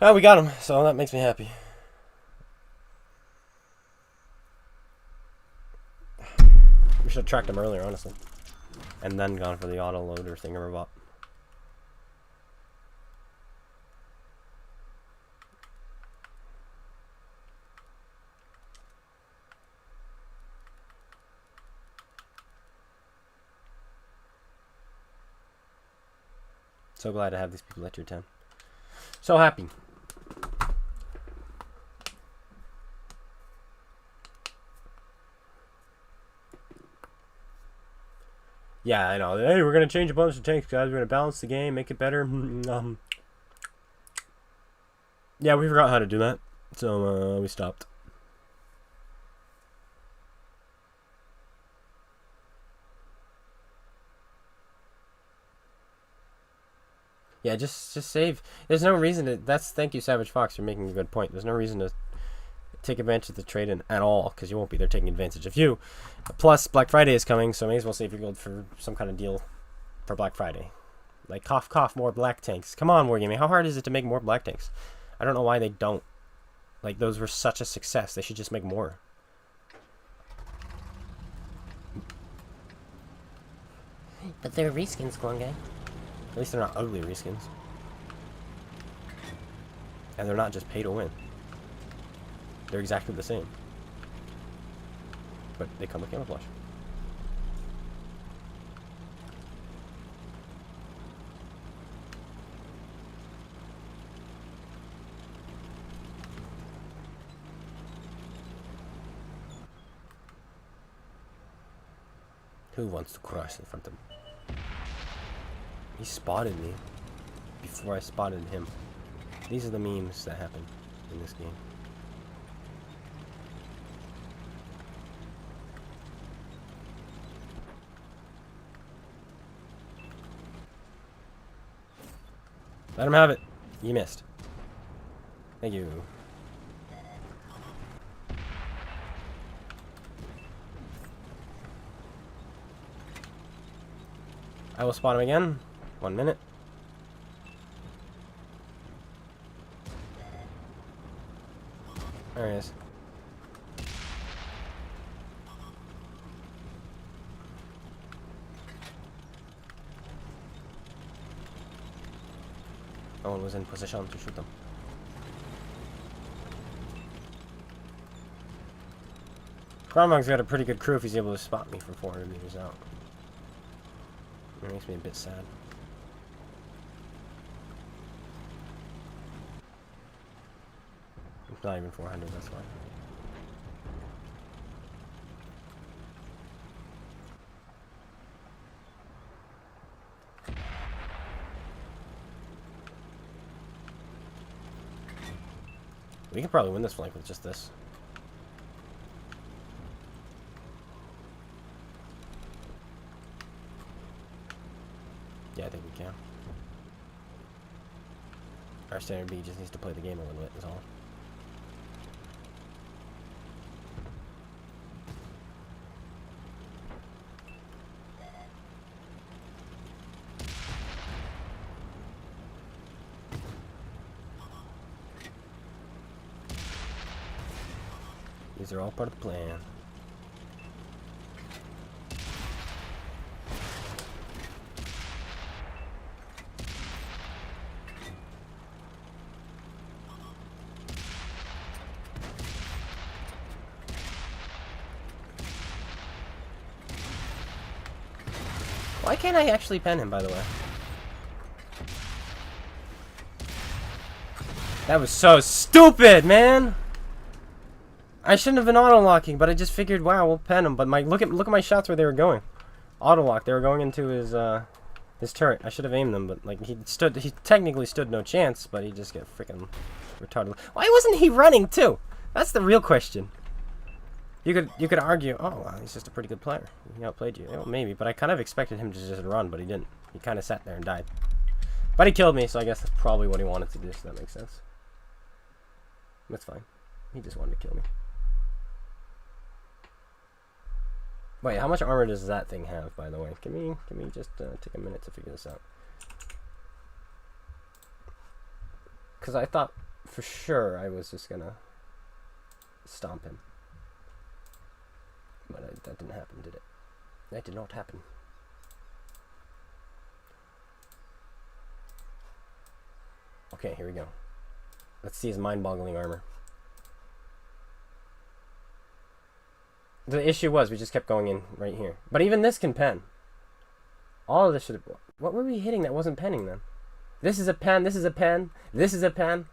Speaker 1: Oh, we got him, so that makes me happy. We should have tracked him earlier, honestly. And then gone for the auto loader thingamabop. So glad to have these people at your 10. So happy. Yeah, I know. Hey, we're gonna change a bunch of tanks, guys. We're gonna balance the game, make it better. Yeah, we forgot how to do that, so we stopped. Yeah, just save. There's no reason to. Thank you, Savage Fox. You're making a good point. There's no reason to take advantage of the trade-in at all, because you won't be there taking advantage of you. Plus, Black Friday is coming, so may as well save your gold for some kind of deal for Black Friday. Like, cough, cough, more black tanks. Come on, Wargaming. How hard is it to make more black tanks? I don't know why they don't. Like, those were such a success. They should just make more. But they're reskins, Clone Guy. At least they're not ugly reskins. And they're not just pay to win. They're exactly the same. But they come with camouflage. Who wants to crush in front of him? He spotted me before I spotted him. These are the memes that happen in this game. Let him have it. You missed. Thank you. I will spot him again. 1 minute. There he is. No one was in position to shoot them. Gromog's got a pretty good crew if he's able to spot me from 400 meters out. It makes me a bit sad. It's not even 400, that's why. We could probably win this flank with just this. Yeah, I think we can. Our standard B just needs to play the game a little bit, is all. These are all part of the plan. Why can't I actually pen him, by the way? That was so stupid, man! I shouldn't have been auto-locking, but I just figured, wow, we'll pen him. But look at my shots where they were going. Auto-lock, they were going into his turret. I should have aimed them, but like he technically stood no chance, but he just got freaking retarded. Why wasn't he running too? That's the real question. You could argue, oh, well, he's just a pretty good player. He outplayed you. Well, maybe, but I kind of expected him to just run, but he didn't. He kind of sat there and died. But he killed me, so I guess that's probably what he wanted to do, so that makes sense. That's fine. He just wanted to kill me. Wait, how much armor does that thing have, by the way? Can we just take a minute to figure this out? Because I thought for sure I was just gonna stomp him. But that didn't happen, did it? That did not happen. Okay, here we go. Let's see his mind-boggling armor. The issue was we just kept going in right here. But even this can pen. All of this should have... What were we hitting that wasn't penning then? This is a pen, this is a pen, this is a pen.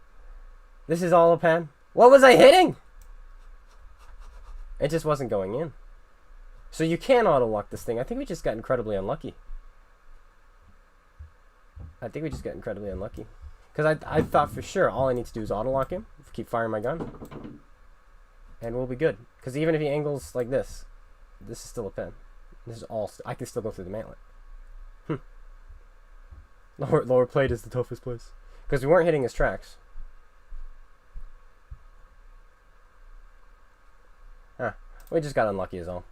Speaker 1: This is all a pen. What was I hitting? It just wasn't going in. So you can auto-lock this thing. I think we just got incredibly unlucky. Because I thought for sure all I need to do is auto-lock him, keep firing my gun, and we'll be good. Because even if he angles like this, this is still a pen. This is all... I can still go through the mantlet. Lower plate is the toughest place. Because we weren't hitting his tracks. Huh. We just got unlucky is all.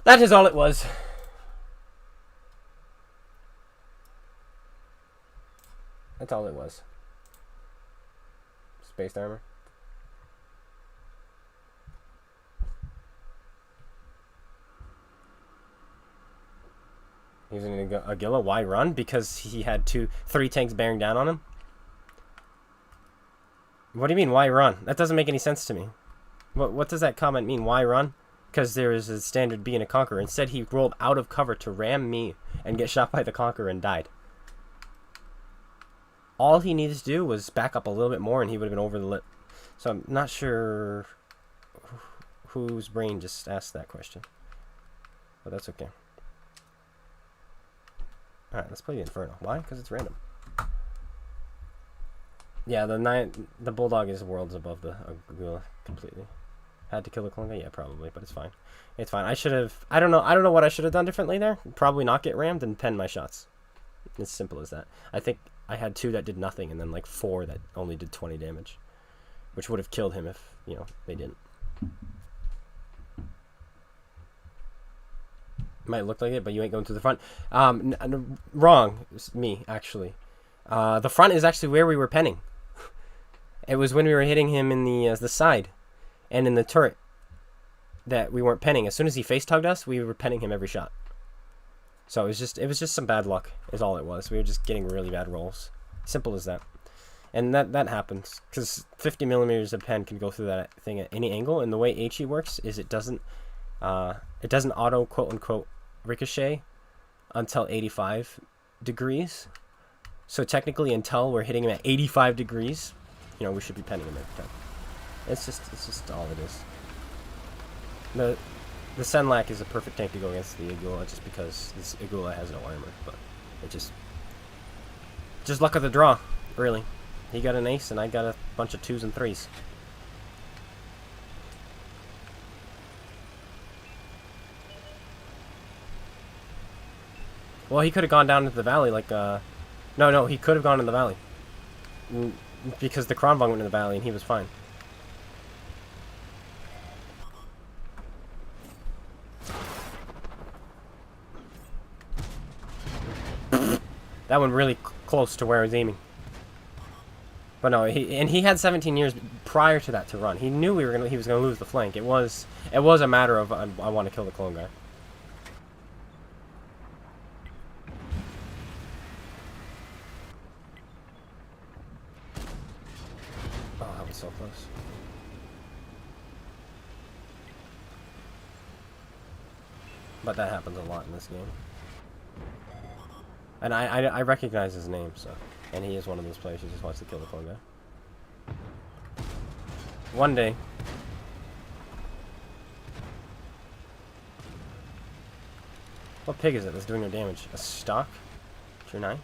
Speaker 1: That is all it was. That's all it was. Spaced armor. Using Agila. Why run? Because he had 3 tanks bearing down on him? What do you mean, why run? That doesn't make any sense to me. What does that comment mean? Why run? Because there is a standard B and a Conqueror. Instead, he rolled out of cover to ram me and get shot by the Conqueror and died. All he needed to do was back up a little bit more and he would have been over the lip. So I'm not sure whose brain just asked that question. But that's okay. Alright, let's play the Inferno. Why? Because it's random. Yeah, the Bulldog is worlds above the Agula completely. Had to kill the Kalunga? Yeah, probably, but it's fine. It's fine. I should have... I don't know what I should have done differently there. Probably not get rammed and pen my shots. As simple as that. I think I had 2 that did nothing and then like 4 that only did 20 damage. Which would have killed him if, you know, they didn't. Might look like it, but you ain't going to the front. Wrong. It's me, actually. The front is actually where we were penning. It was when we were hitting him in the side and in the turret that we weren't penning. As soon as he face tugged us, we were penning him every shot. So it was just some bad luck is all it was. We were just getting really bad rolls. Simple as that. And that happens because 50 millimeters of pen can go through that thing at any angle. And the way HE works is it doesn't auto quote unquote ricochet until 85 degrees. So technically, until we're hitting him at 85 degrees, you know, we should be penning him every time. It's just all it is. The Senlac is a perfect tank to go against the Agula just because this Agula has no armor, but it just luck of the draw, really. He got an ace and I got a bunch of 2s and 3s. Well, he could have gone down into the valley like no, he could have gone in the valley. Because the Kronvang went in the valley and he was fine. That one really close to where I was aiming. But no, he had 17 years prior to that to run. He knew he was gonna lose the flank. It was a matter of I want to kill the clone guy. Oh, that was so close. But that happens a lot in this game. And I recognize his name, so. And he is one of those players who just wants to kill the poor guy. One day. What pig is it that's doing no damage? A stock? True 9?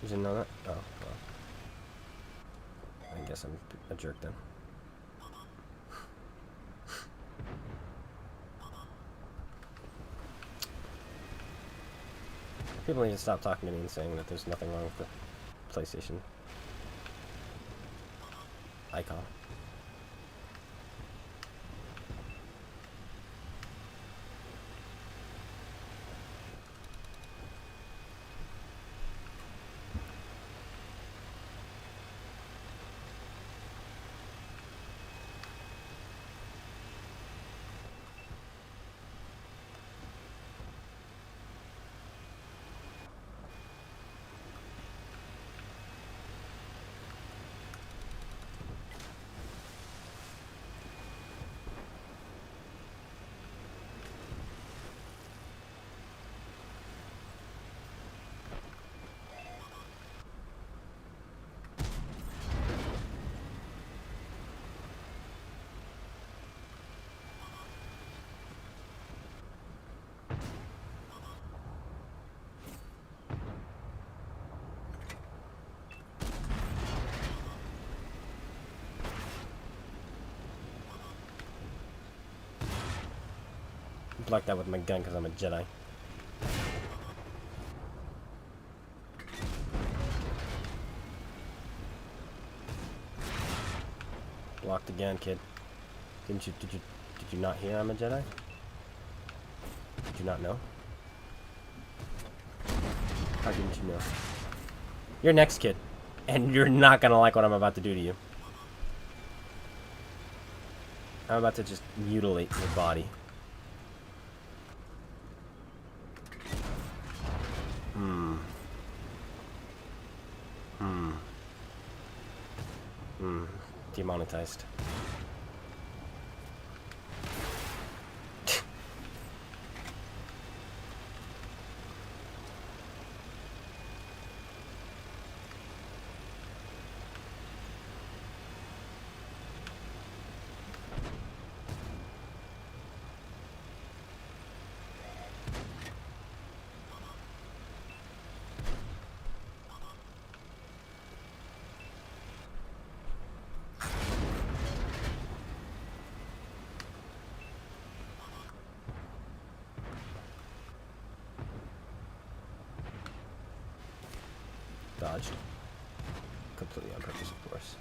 Speaker 1: You didn't know that? Oh, well. I guess I'm a jerk then. People need to stop talking to me and saying that there's nothing wrong with the PlayStation icon. Block that with my gun because I'm a Jedi. Blocked again, kid. Did you not hear I'm a Jedi? Did you not know? How didn't you know? You're next, kid. And you're not gonna like what I'm about to do to you. I'm about to just mutilate your body. Demonetized. Dodged. Completely on purpose, of course.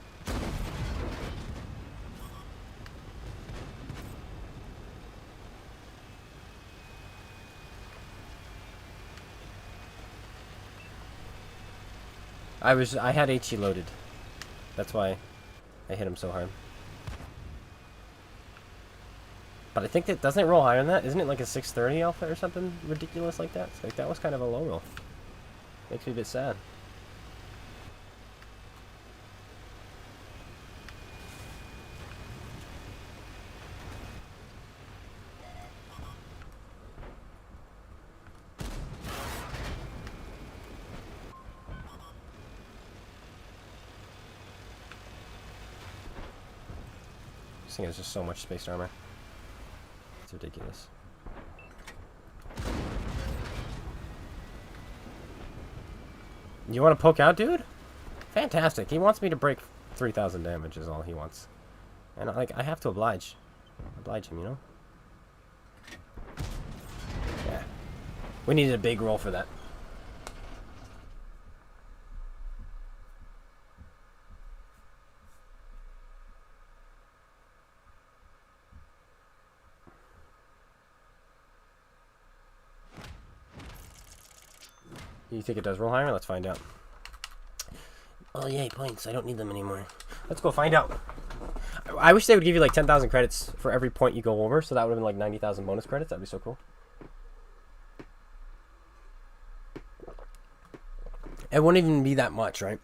Speaker 1: I had HE loaded. That's why I hit him so hard. But I think that, doesn't it roll higher than that? Isn't it like a 630 alpha or something ridiculous like that? It's like that was kind of a low roll. Makes me a bit sad. This thing has just so much space armor. It's ridiculous. You want to poke out, dude? Fantastic. He wants me to break 3,000 damage is all he wants. And I have to oblige him, you know? Yeah. We needed a big roll for that. You think it does roll higher? Let's find out. Oh yay, points. I don't need them anymore. Let's go find out. I wish they would give you like 10,000 credits for every point you go over, so that would have been like 90,000 bonus credits. That'd be so cool. It wouldn't even be that much, right?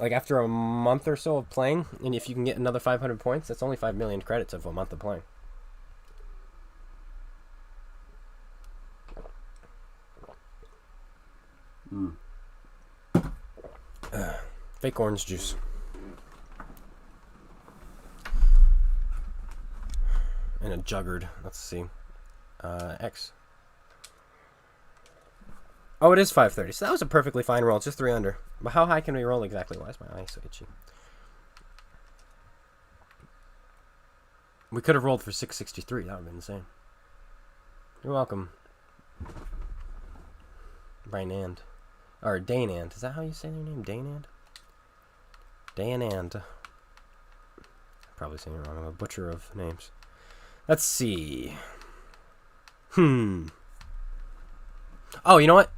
Speaker 1: Like after a month or so of playing, and if you can get another 500 points, that's only 5 million credits of a month of playing. Fake orange juice. And a juggard. Let's see. X. Oh, it is 530. So that was a perfectly fine roll. It's just 3 under. But how high can we roll exactly? Why is my eye so itchy? We could have rolled for 663. That would have been insane. You're welcome. Brynand. Or Daynand. Is that how you say their name? Daynand? Daynand. Probably saying it wrong. I'm a butcher of names. Let's see. Oh, you know what?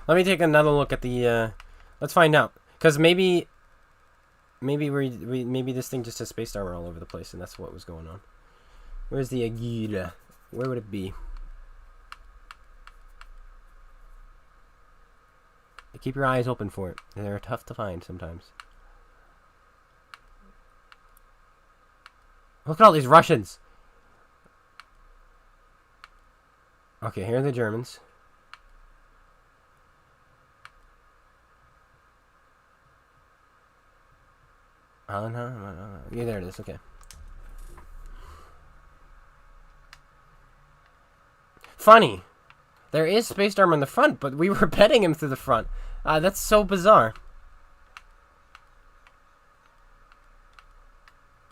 Speaker 1: Let me take another look at the. Let's find out, because maybe this thing just has space armor all over the place, and that's what was going on. Where's the Aguila? Where would it be? Keep your eyes open for it. They're tough to find sometimes. Look at all these Russians. Okay, here are the Germans. Oh, no. Yeah, there it is. Okay. Funny. There is space armor in the front, but we were betting him through the front. That's so bizarre.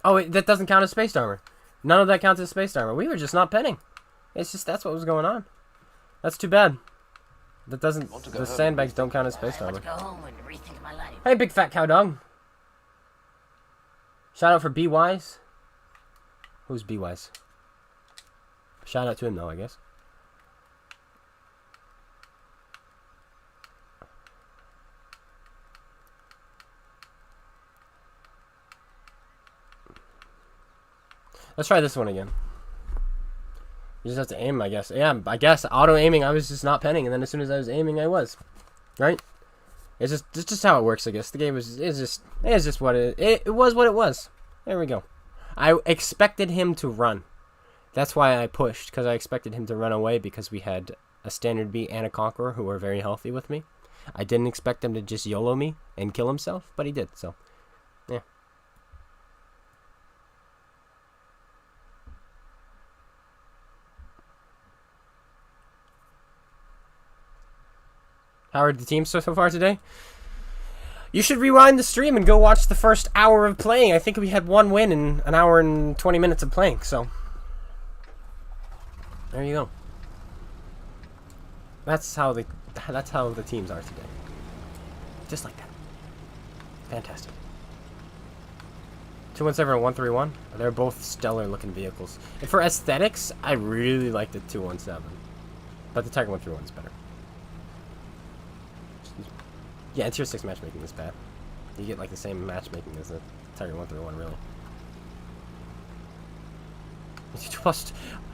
Speaker 1: Oh, wait, that doesn't count as space armor. None of that counts as space armor. We were just not betting. It's just that's what was going on. That's too bad. That doesn't. The sandbags don't count as space armor.
Speaker 2: Go home and rethink my life.
Speaker 1: Hey, big fat cow dog. Shout out for B Wise. Who's B Wise? Shout out to him though, I guess. Let's try this one again. You just have to aim, I guess. Yeah, I guess auto aiming. I was just not penning, and then as soon as I was aiming, I was. Right? It's just how it works, I guess. The game is just what it was. What it was. There we go. I expected him to run. That's why I pushed, because I expected him to run away, because we had a standard B and a conqueror who were very healthy with me. I didn't expect him to just YOLO me and kill himself, but he did. So, yeah. How are the teams so far today? You should rewind the stream and go watch the first hour of playing. I think we had one win in an hour and 20 minutes of playing, so there you go. That's how the teams are today. Just like that. Fantastic. 217 and 131. They're both stellar looking vehicles. And for aesthetics, I really like the 217. But the Tiger 131 is better. Yeah, tier 6 matchmaking is bad. You get like the same matchmaking as the Tiger 131, really. Plus,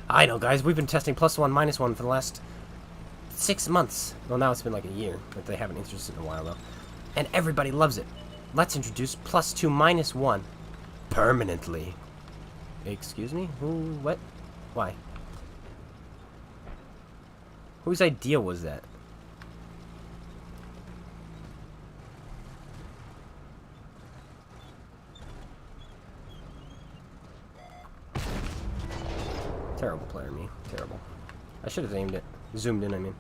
Speaker 1: I know, guys. We've been testing +1, -1 for the last 6 months. Well, now it's been like a year, but they haven't introduced it in a while though. And everybody loves it. Let's introduce +2, -1 permanently. Excuse me? Who? What? Why? Whose idea was that? Terrible player, me. Terrible. I should have aimed it. Zoomed in, I mean.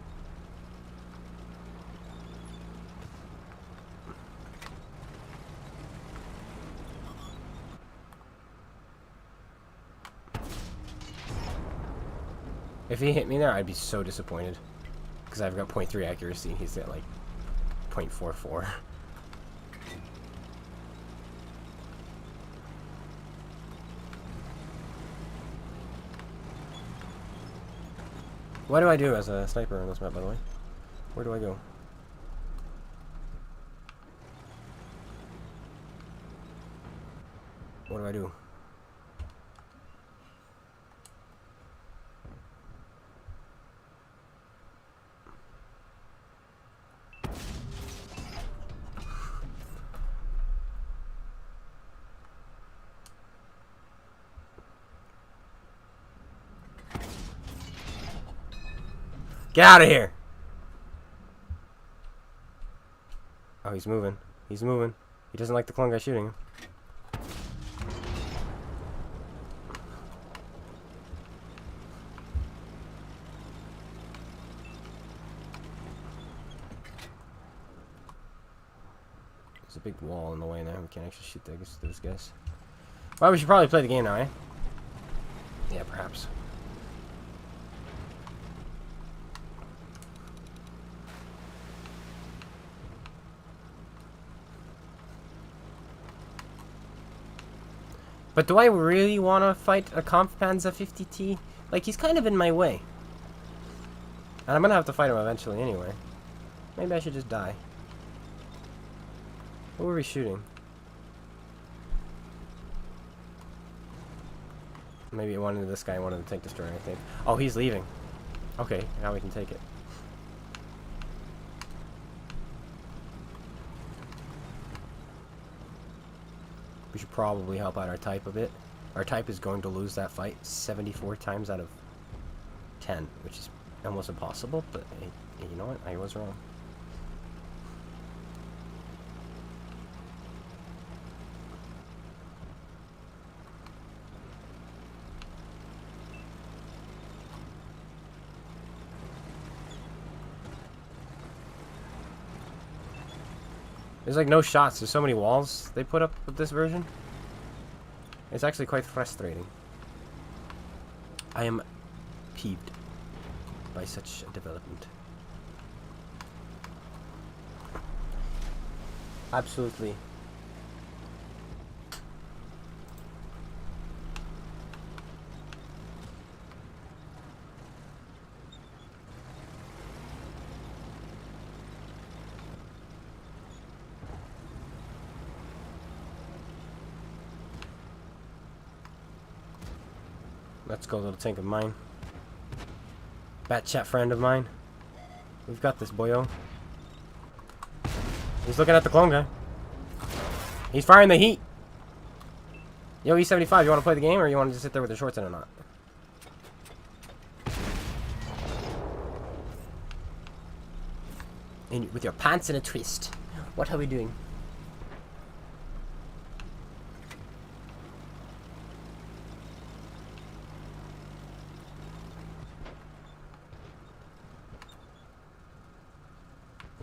Speaker 1: If he hit me there, I'd be so disappointed. Because I've got 0.3 accuracy and he's at like 0.44. What do I do as a sniper on this map, by the way? Where do I go? What do I do? Get out of here! Oh, he's moving. He's moving. He doesn't like the clone guy shooting him. There's a big wall in the way now. We can't actually shoot those guys. Well, we should probably play the game now, eh? Yeah, perhaps. But do I really want to fight a Kampfpanzer 50T? Like, he's kind of in my way. And I'm going to have to fight him eventually anyway. Maybe I should just die. What were we shooting? Maybe it wanted this guy wanted to tank destroyer, I think. Oh, he's leaving. Okay, now we can take it. We should probably help out our type a bit. Our type is going to lose that fight 74 times out of 10, which is almost impossible, but hey, you know what? I was wrong. There's like no shots. There's so many walls they put up with this version. It's actually quite frustrating. I am peeved by such a development. Absolutely. Let's go, little tank of mine. Bat chat friend of mine. We've got this, boyo. He's looking at the clone guy. He's firing the heat. Yo, E75, you want to play the game or you want to just sit there with your shorts in or not? And with your pants in a twist. What are we doing?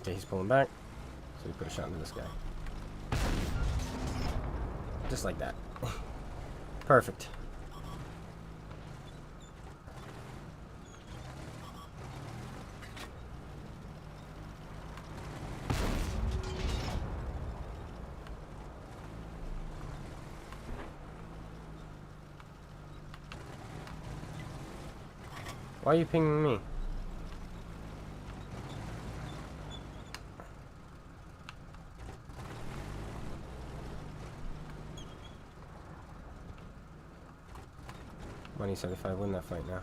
Speaker 1: Okay, he's pulling back. So we put a shot into this guy. Just like that. Perfect. Why are you pinging me? Money 75, win that fight now.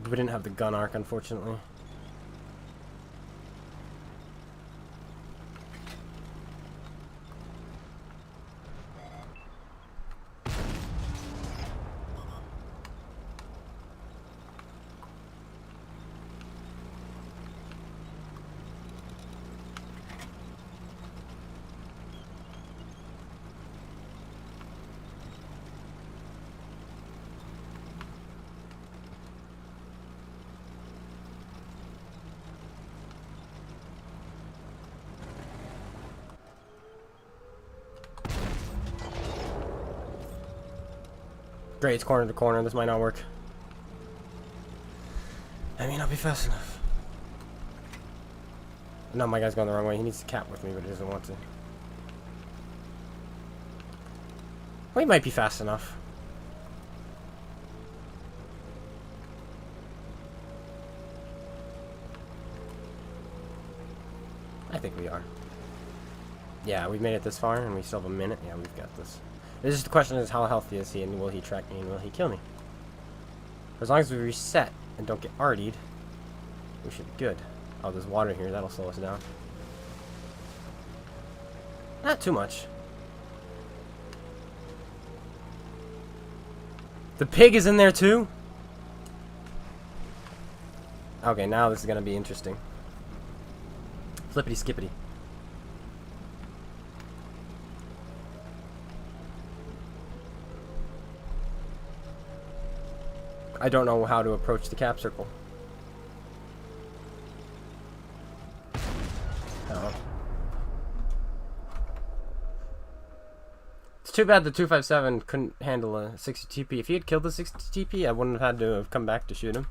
Speaker 1: We didn't have the gun arc, unfortunately. Great, it's corner to corner. This might not work. I may not be fast enough. No, my guy's going the wrong way. He needs to cap with me, but he doesn't want to. Well, he might be fast enough. I think we are. Yeah, we've made it this far, and we still have a minute. Yeah, we've got this. It's just the question is, how healthy is he, and will he track me, and will he kill me? As long as we reset and don't get RD'd, we should be good. Oh, there's water here. That'll slow us down. Not too much. The pig is in there too? Okay, now this is gonna be interesting. Flippity skippity. I don't know how to approach the cap circle. Oh. It's too bad the 257 couldn't handle a 60 TP. If he had killed the 60 TP, I wouldn't have had to have come back to shoot him.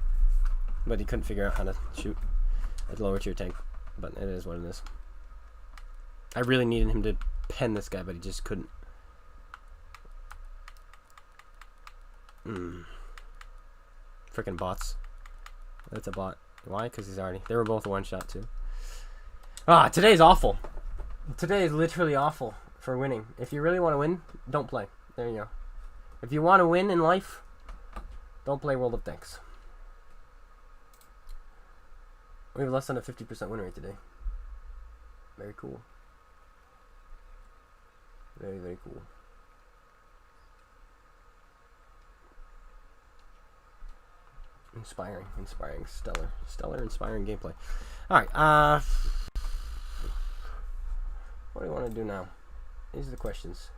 Speaker 1: But he couldn't figure out how to shoot a lower tier tank. But it is what it is. I really needed him to pen this guy, but he just couldn't. Freaking bots. That's a bot. Why? Because he's already... They were both one shot too. Ah, today's awful. Today is literally awful for winning. If you really want to win, don't play. There you go. If you want to win in life, don't play World of Tanks. We have less than a 50% win rate today. Very cool. Very, very cool. Inspiring, stellar, inspiring gameplay. Alright, what do you want to do now? These are the questions.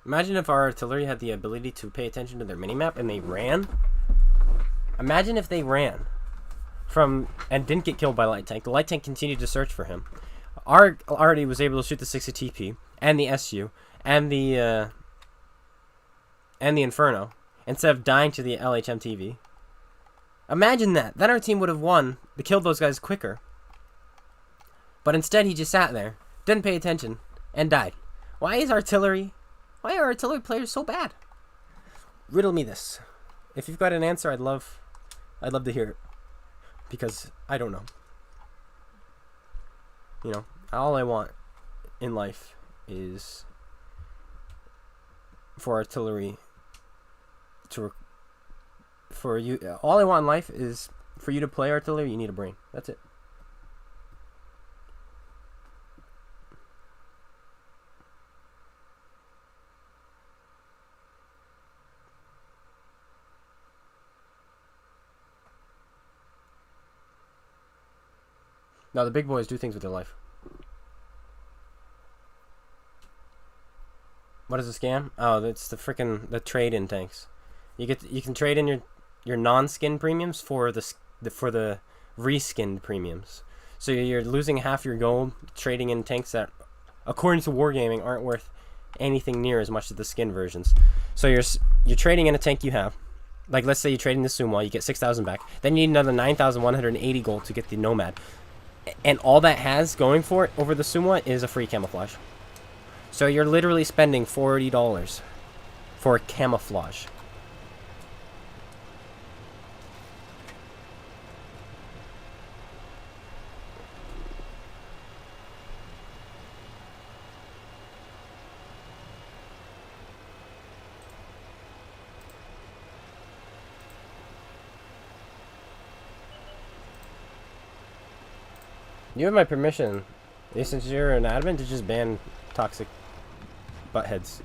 Speaker 1: Imagine if our artillery had the ability to pay attention to their minimap and they ran. Imagine if they ran from and didn't get killed by light tank. The light tank continued to search for him. Our already was able to shoot the 60 TP and the SU and the Inferno instead of dying to the LHM TV. Imagine that. Then our team would have won. They killed those guys quicker. But instead he just sat there, didn't pay attention, and died. Why are artillery players so bad? Riddle me this. If you've got an answer, I'd love to hear it. Because I don't know. You know, all I want in life is for artillery to for you. All I want in life is for you to play artillery. You need a brain. That's it. Now the big boys do things with their life. What is a scam? Oh, it's the trade-in tanks. You can trade in your non-skin premiums for the reskinned premiums. So you're losing half your gold trading in tanks that, according to Wargaming, aren't worth anything near as much as the skin versions. So you're trading in a tank you have. Like let's say you trade in the Sumo, you get 6,000 back. Then you need another 9,180 gold to get the Nomad. And all that has going for it over the Sumo is a free camouflage. So you're literally spending $40 for camouflage. You have my permission, since you're an admin, to just ban toxic buttheads.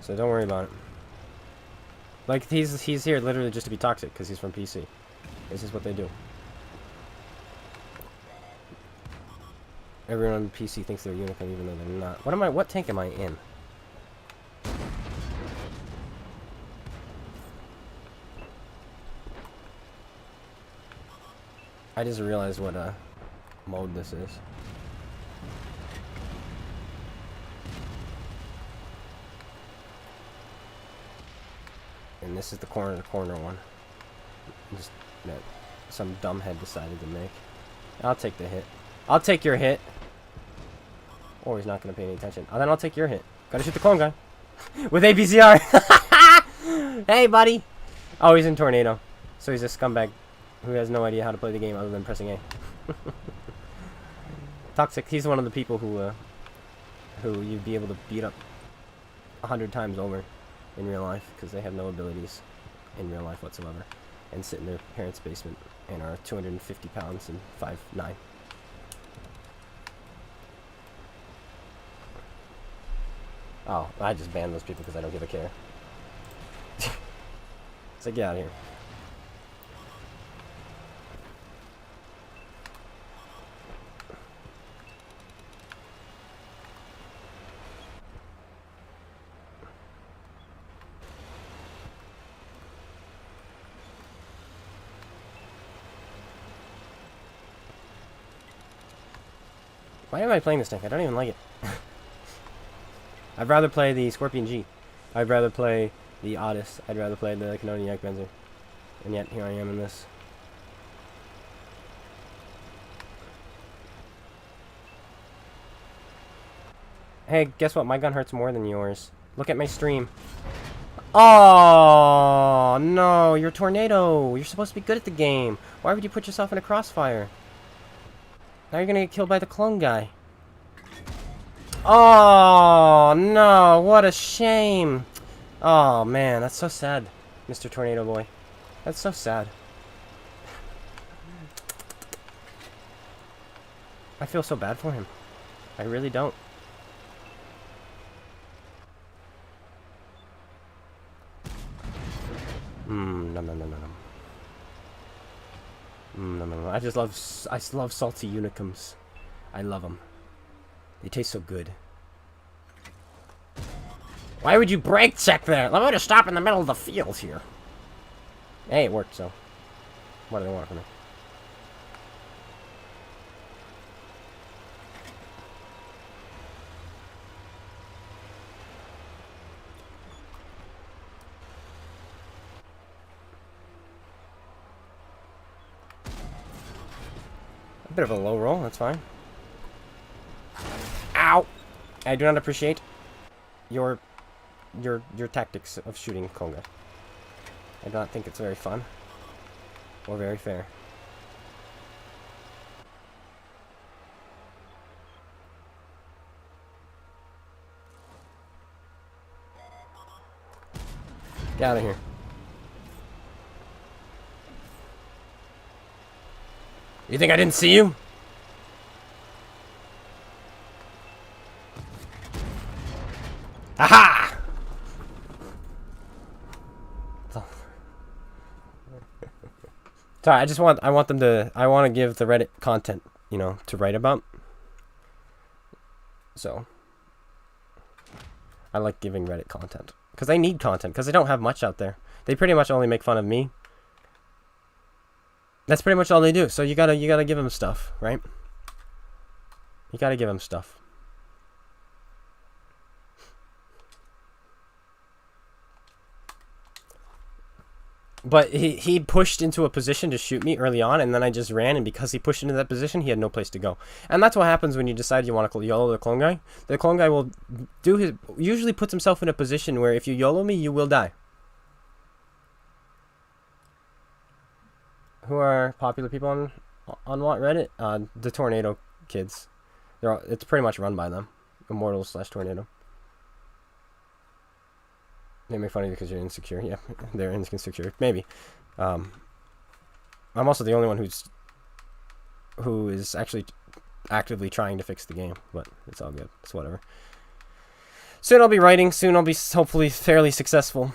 Speaker 1: So don't worry about it. Like, he's here literally just to be toxic because he's from PC. This is what they do. Everyone on PC thinks they're unicorn even though they're not. What tank am I in? I just realized what mode this is. And this is the corner to corner one. Just that some dumbhead decided to make. I'll take the hit. I'll take your hit. Or he's not gonna pay any attention. Oh, then I'll take your hit. Gotta shoot the clone guy. With APCR. Hey, buddy. Oh, he's in tornado. So he's a scumbag who has no idea how to play the game other than pressing A. Toxic. He's one of the people who you'd be able to beat up 100 times over in real life because they have no abilities in real life whatsoever and sit in their parents' basement and are 250 pounds and 5'9". Oh, I just banned those people because I don't give a care. It's like, get out of here. Why am I playing this tank? I don't even like it. I'd rather play the Scorpion G. I'd rather play the Otis. I'd rather play the Canonian Yak Benzer. And yet, here I am in this. Hey, guess what? My gun hurts more than yours. Look at my stream. Oh, no. You're a tornado. You're supposed to be good at the game. Why would you put yourself in a crossfire? Now you're gonna get killed by the clone guy. Oh, no. What a shame. Oh, man. That's so sad, Mr. Tornado Boy. That's so sad. I feel so bad for him. I really don't. Nom nom nom nom nom. Nom nom nom. I love salty unicums. I love them. They taste so good. Why would you brake check there? Let me just stop in the middle of the field here. Hey, it worked, so. What do they want from me? A bit of a low roll, that's fine. Ow! I do not appreciate your tactics of shooting Konga. I do not think it's very fun or very fair. Get out of here. You think I didn't see you? Aha! Sorry, I want to give the Reddit content, you know, to write about. So, I like giving Reddit content. Because they need content, because they don't have much out there. They pretty much only make fun of me. That's pretty much all they do. So you gotta give them stuff, right? You gotta give them stuff. But he pushed into a position to shoot me early on, and then I just ran, and because he pushed into that position, he had no place to go. And that's what happens when you decide you want to YOLO the clone guy. The clone guy will usually puts himself in a position where if you YOLO me, you will die. Who are popular people on what Reddit? The Tornado kids. It's pretty much run by them. Immortals / Tornado. They make fun of you because you're insecure. Yeah, they're insecure. Maybe. I'm also the only one who is actually actively trying to fix the game, but it's all good. It's whatever. Soon I'll be writing. Soon I'll be hopefully fairly successful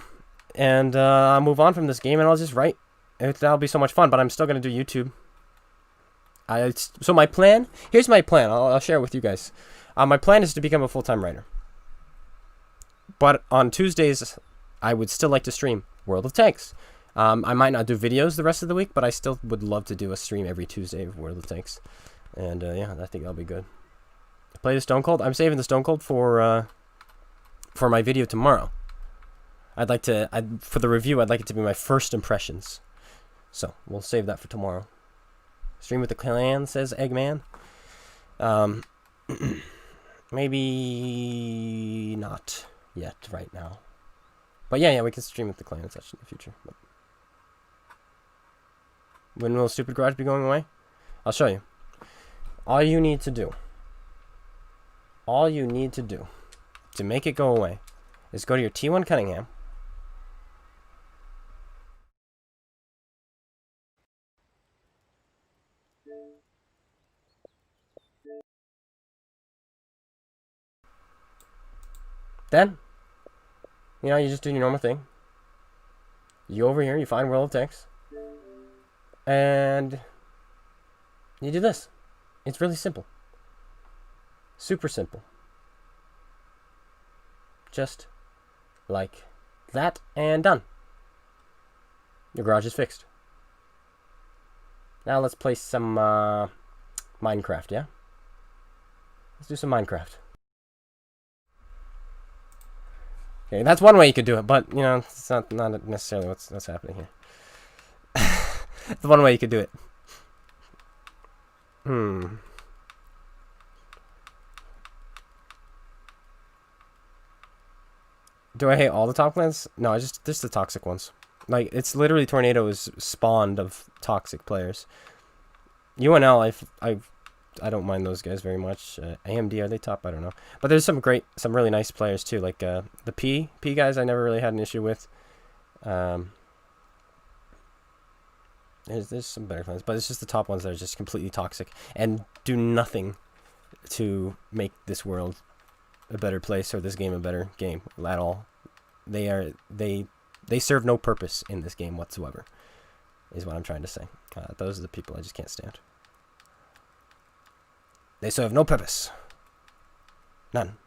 Speaker 1: and I'll move on from this game, and I'll just write. That'll be so much fun, but I'm still going to do YouTube. So my plan, here's my plan. I'll share it with you guys. My plan is to become a full-time writer. But on Tuesdays, I would still like to stream World of Tanks. I might not do videos the rest of the week, but I still would love to do a stream every Tuesday of World of Tanks. And yeah, I think that'll be good. Play the Stone Cold. I'm saving the Stone Cold for my video tomorrow. I'd like to, for the review, I'd like it to be my first impressions. So we'll save that for tomorrow. Stream with the clan, says Eggman. Maybe not yet right now. But yeah, we can stream with the clan and such in the future. But when will Stupid Garage be going away? I'll show you. All you need to do to make it go away is go to your T1 Cunningham. Then, you know, you just do your normal thing. You go over here, you find World of Tanks, and you do this. It's really simple. Super simple. Just like that, and done. Your garage is fixed. Now let's play some Minecraft, yeah? Let's do some Minecraft. Okay, that's one way you could do it, but, you know, it's not necessarily what's happening here. That's one way you could do it. Do I hate all the top clans? No, just the toxic ones. Like, it's literally Tornado is spawned of toxic players. UNL, I don't mind those guys very much. AMD, are they top? I don't know. But there's some really nice players too. Like the P guys, I never really had an issue with. There's some better ones, but it's just the top ones that are just completely toxic and do nothing to make this world a better place or this game a better game at all. They serve no purpose in this game whatsoever, is what I'm trying to say. Those are the people I just can't stand. They serve no purpose. None.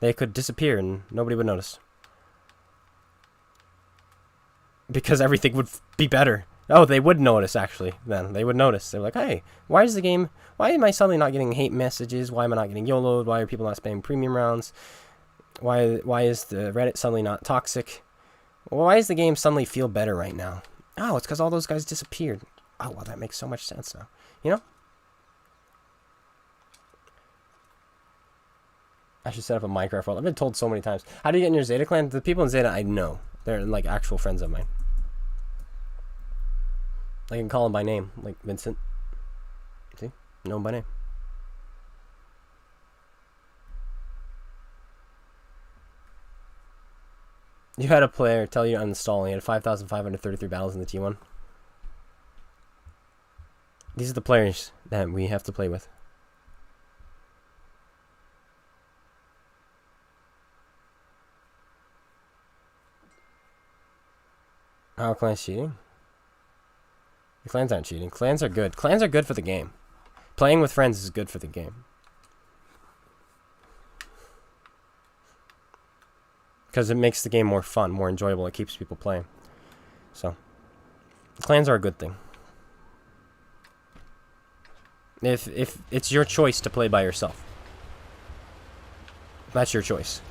Speaker 1: They could disappear and nobody would notice. Because everything would be better. Oh, they would notice, actually, then. They would notice. They're like, hey, why am I suddenly not getting hate messages? Why am I not getting YOLO'd? Why are people not spamming premium rounds? Why is the Reddit suddenly not toxic? Why does the game suddenly feel better right now? Oh, it's because all those guys disappeared. Oh, well, that makes so much sense now. You know? I should set up a Minecraft world. I've been told so many times. How do you get in your Zeta clan? The people in Zeta I know. They're like actual friends of mine. I can call them by name, like Vincent. See? Know him by name. You had a player tell you to uninstall. He had 5,533 battles in the T1. These are the players that we have to play with. How are clans cheating? The clans aren't cheating. Clans are good. Clans are good for the game. Playing with friends is good for the game. Because it makes the game more fun, more enjoyable. It keeps people playing. So, clans are a good thing. If it's your choice to play by yourself, that's your choice.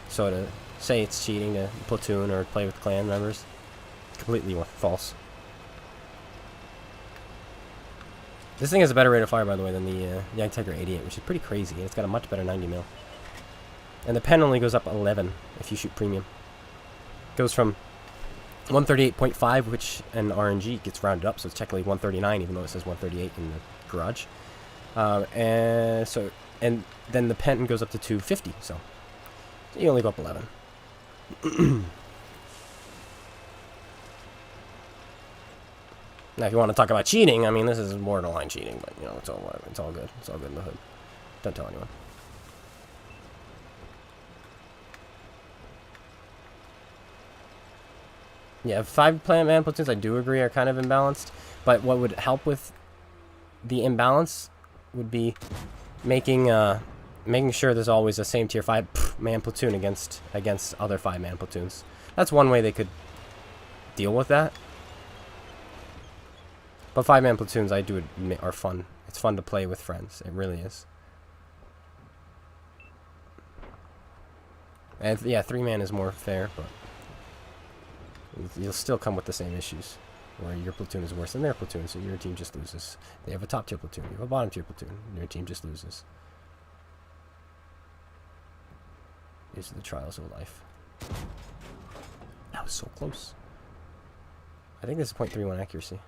Speaker 1: So to say it's cheating to platoon or play with clan members, completely false. This thing has a better rate of fire, by the way, than the Young Tiger 88, which is pretty crazy. And it's got a much better 90 mil. And the pen only goes up 11 if you shoot premium. It goes from 138.5, which an RNG gets rounded up, so it's technically 139, even though it says 138 in the garage. And then the pen goes up to 250, so you only go up 11. Now, if you want to talk about cheating, I mean, this is borderline cheating, but, you know, it's all whatever. It's all good. It's all good in the hood. Don't tell anyone. Yeah, 5-man platoons, I do agree, are kind of imbalanced. But what would help with the imbalance would be making sure there's always a same tier 5-man platoon against other 5-man platoons. That's one way they could deal with that. But 5-man platoons, I do admit, are fun. It's fun to play with friends. It really is. And yeah, 3-man is more fair, but you'll still come with the same issues, where your platoon is worse than their platoon, so your team just loses. They have a top tier platoon, you have a bottom tier platoon, and your team just loses. These are the trials of life. That was so close. I think this is 0.31 accuracy,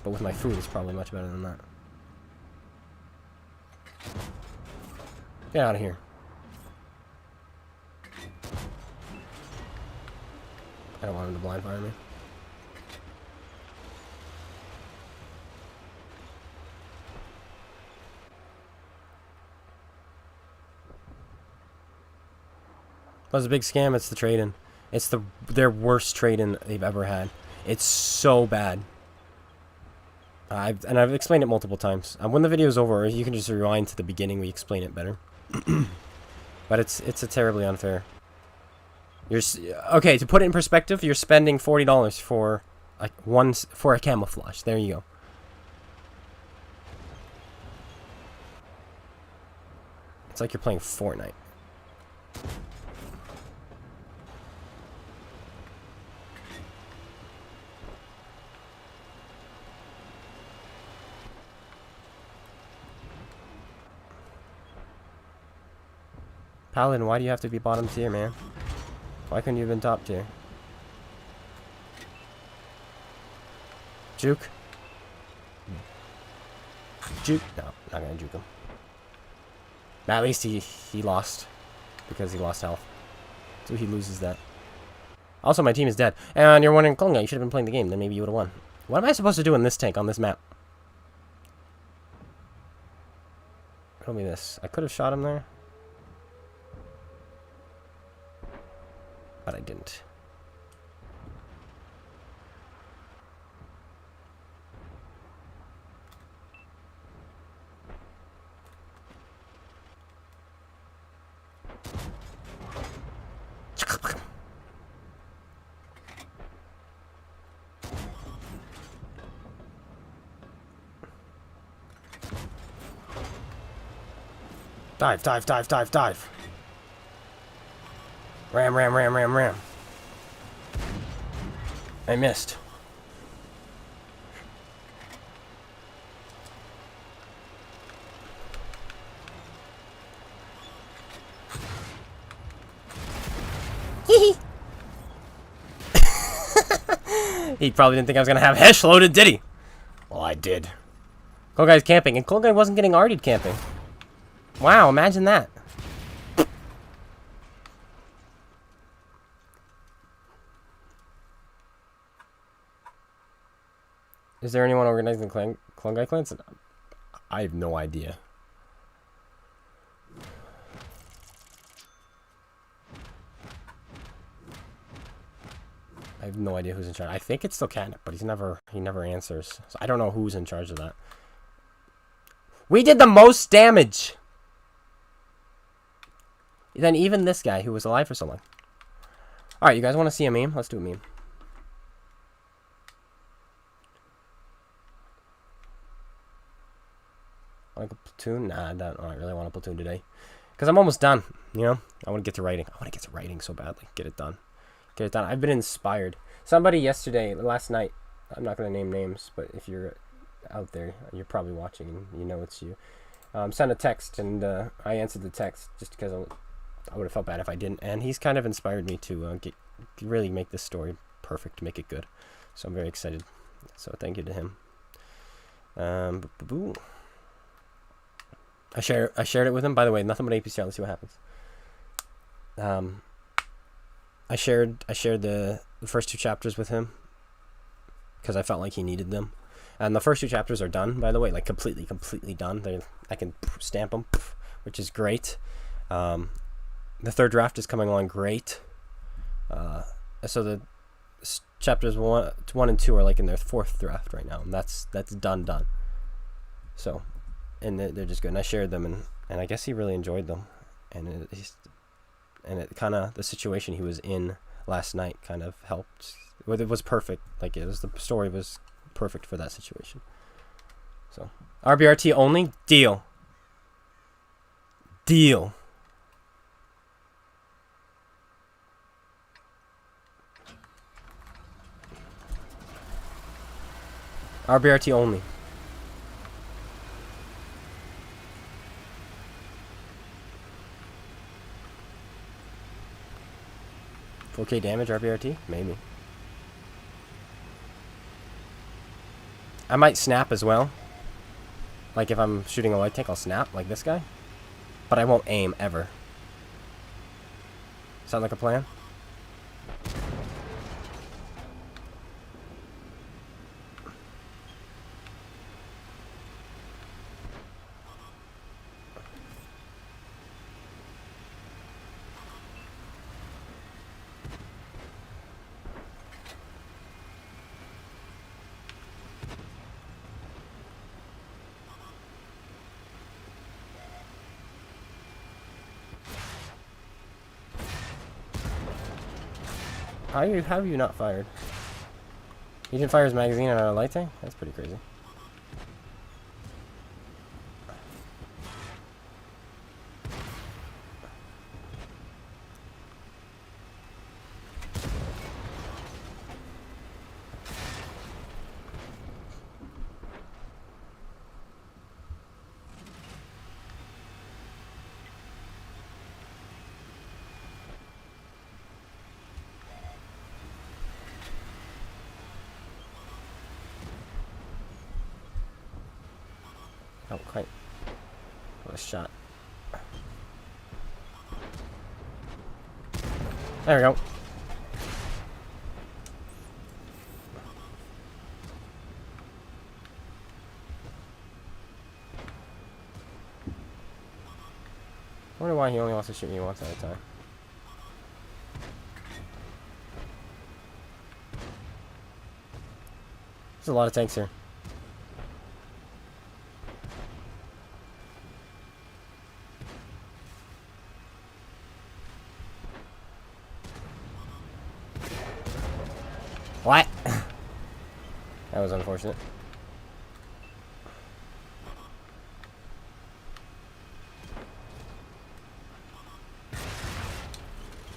Speaker 1: but with my food, it's probably much better than that. Get out of here. I don't want him to blind fire me. That's a big scam. It's the trade-in. It's their worst trade-in they've ever had. It's so bad. I've explained it multiple times. When the video is over, you can just rewind to the beginning. We explain it better. But it's a terribly unfair. Okay, to put it in perspective, you're spending $40 for for a camouflage. There you go. It's like you're playing Fortnite. Paladin, why do you have to be bottom tier, man? Why couldn't you have been top tier? Juke? Juke? No, not gonna juke him. At least he lost. Because he lost health. So he loses that. Also, my team is dead. And you're wondering, Konga, you should have been playing the game. Then maybe you would have won. What am I supposed to do in this tank on this map? Tell me this. I could have shot him there. But I didn't. Dive, dive, dive, dive, dive. Ram, ram, ram, ram, ram. I missed. He probably didn't think I was gonna have Hesh loaded, did he? Well, I did. Cool guy's camping, and Cool Guy wasn't getting artied camping. Wow, imagine that. Is there anyone organizing the Clone Guy clans? I have no idea. I have no idea who's in charge. I think it's still Catnip, but he never answers. So I don't know who's in charge of that. We did the most damage than even this guy who was alive for so long. Alright, you guys want to see a meme? Let's do a meme. Like a platoon? Nah, I don't really want a platoon today. Because I'm almost done, you know? I want to get to writing. I want to get to writing so badly. Get it done. Get it done. I've been inspired. Somebody yesterday, last night, I'm not going to name names, but if you're out there, you're probably watching and you know it's you. Sent a text, and I answered the text just because I would have felt bad if I didn't. And he's kind of inspired me to really make this story perfect, make it good. So I'm very excited. So thank you to him. I shared it with him. By the way, nothing but APCR. Let's see what happens. I shared the first 2 chapters with him because I felt like he needed them. And the first 2 chapters are done, by the way, like completely done. I can stamp them, which is great. The 3rd draft is coming along great. So chapters 1 and 2 are like in their 4th draft right now, and that's done. So, and they're just good. And I shared them, and I guess he really enjoyed them, and it kind of, the situation he was in last night kind of helped. It was perfect. Like, the story was perfect for that situation. So, RBRT only? Deal. RBRT only. $4K damage RBRT? Maybe. I might snap as well. Like if I'm shooting a light tank, I'll snap like this guy. But I won't aim ever. Sound like a plan? How have you not fired? He didn't fire his magazine on a light tank? That's pretty crazy. Oh, quite. What a shot. There we go. I wonder why he only wants to shoot me once at a time. There's a lot of tanks here. What? That was unfortunate.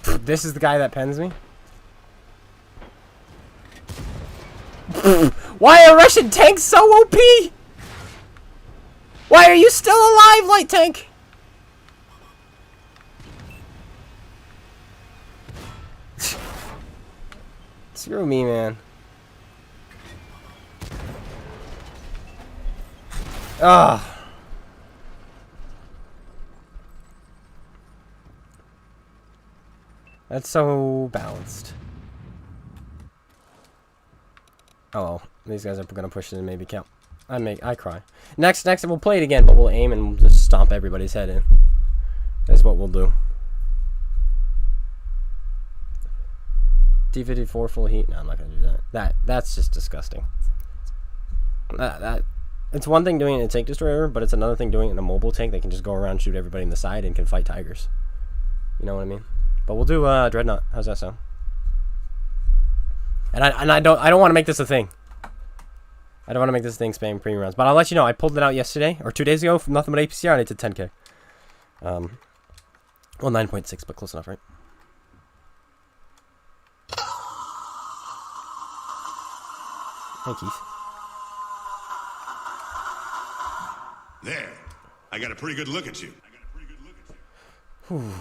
Speaker 1: This is the guy that pens me? Why are Russian tanks so OP? Why are you still alive, light tank? Screw me, man. Ugh. That's so balanced. Oh well, these guys are gonna push it and maybe count. I cry. Next we'll play it again, but we'll aim and we'll just stomp everybody's head in. That's what we'll do. T54 full heat? No, I'm not gonna do that. That's just disgusting. It's one thing doing it in a tank destroyer, but it's another thing doing it in a mobile tank that can just go around, shoot everybody in the side, and can fight tigers. You know what I mean? But we'll do Dreadnought. How's that sound? And I don't want to make this a thing. I don't want to make this a thing spam premium rounds. But I'll let you know. I pulled it out yesterday or 2 days ago from nothing but APCR, and it did 10K. Well, 9.6, but close enough, right? Hey, Keith.
Speaker 4: There. I got a pretty good look at you.
Speaker 1: Whew.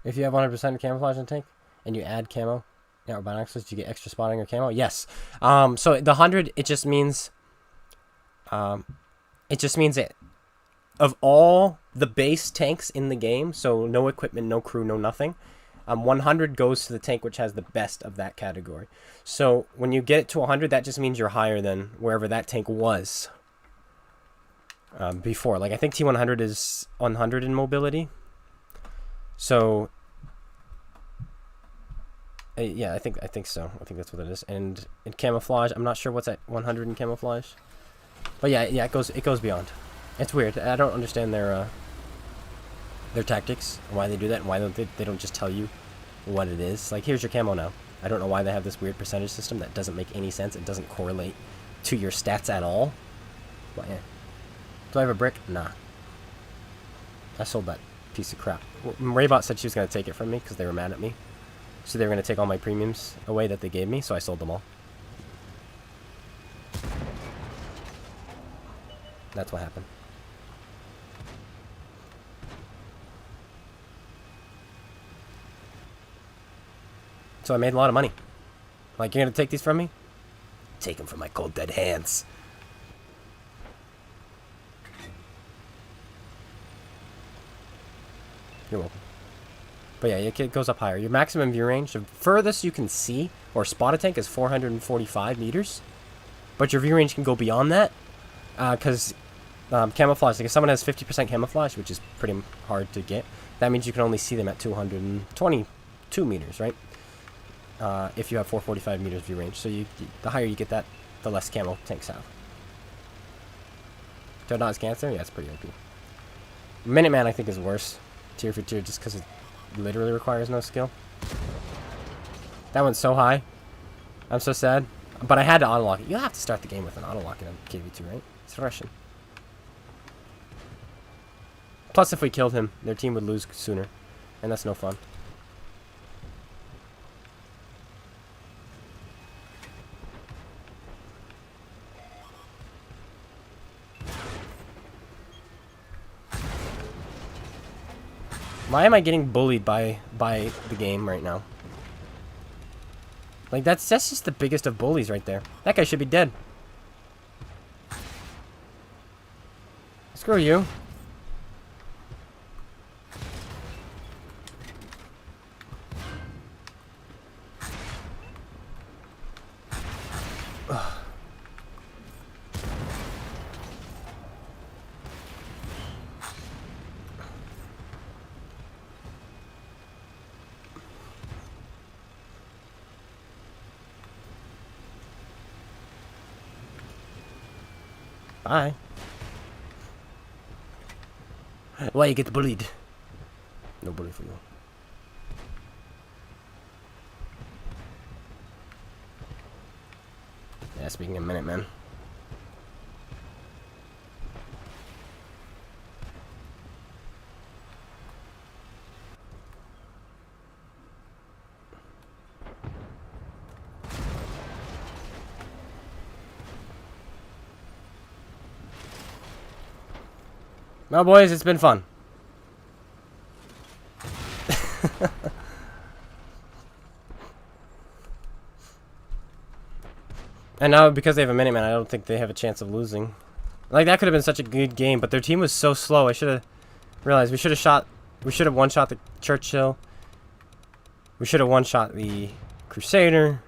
Speaker 1: If you have 100% camouflage in the tank and you add camo or binoculars, do you get extra spotting or camo? Yes. So the 100, it just means that of all the base tanks in the game, so no equipment, no crew, no nothing, 100 goes to the tank which has the best of that category. So when you get to 100, that just means you're higher than wherever that tank was before. Like I think T100 is 100 in mobility. So yeah, I think so. I think that's what it is. And in camouflage, I'm not sure what's at 100 in camouflage. But yeah, it goes beyond. It's weird. I don't understand their tactics, why they do that, and why they don't just tell you what it is. Like, here's your camo now. I don't know why they have this weird percentage system that doesn't make any sense. It doesn't correlate to your stats at all. But yeah. Do I have a brick? Nah. I sold that piece of crap. Raybot said she was going to take it from me because they were mad at me. So they were going to take all my premiums away that they gave me, so I sold them all. That's what happened. So I made a lot of money. Like, you're going to take these from me? Take them from my cold dead hands. You're welcome. But yeah, it goes up higher. Your maximum view range, the furthest you can see or spot a tank is 445 meters. But your view range can go beyond that. Because camouflage, like if someone has 50% camouflage, which is pretty hard to get, that means you can only see them at 222 meters, right? If you have 445 meters view range. So the higher you get that, the less camo tanks have. Dreadnought's cancer? Yeah, it's pretty OP. Minuteman, I think, is worse. Tier for tier, just because it literally requires no skill. That one's so high. I'm so sad. But I had to auto-lock it. You have to start the game with an auto-lock in KV2, right? It's Russian. Plus, if we killed him, their team would lose sooner. And that's no fun. Why am I getting bullied by the game right now? Like, that's just the biggest of bullies right there. That guy should be dead. Screw you. Ugh. Bye. Why you get bullied? No bully for you. Yeah, speaking of Minutemen. Well, boys, it's been fun. And now, because they have a Minuteman, I don't think they have a chance of losing. Like, that could have been such a good game, but their team was so slow. I should have realized we should have one-shot the Churchill. We should have one-shot the Crusader.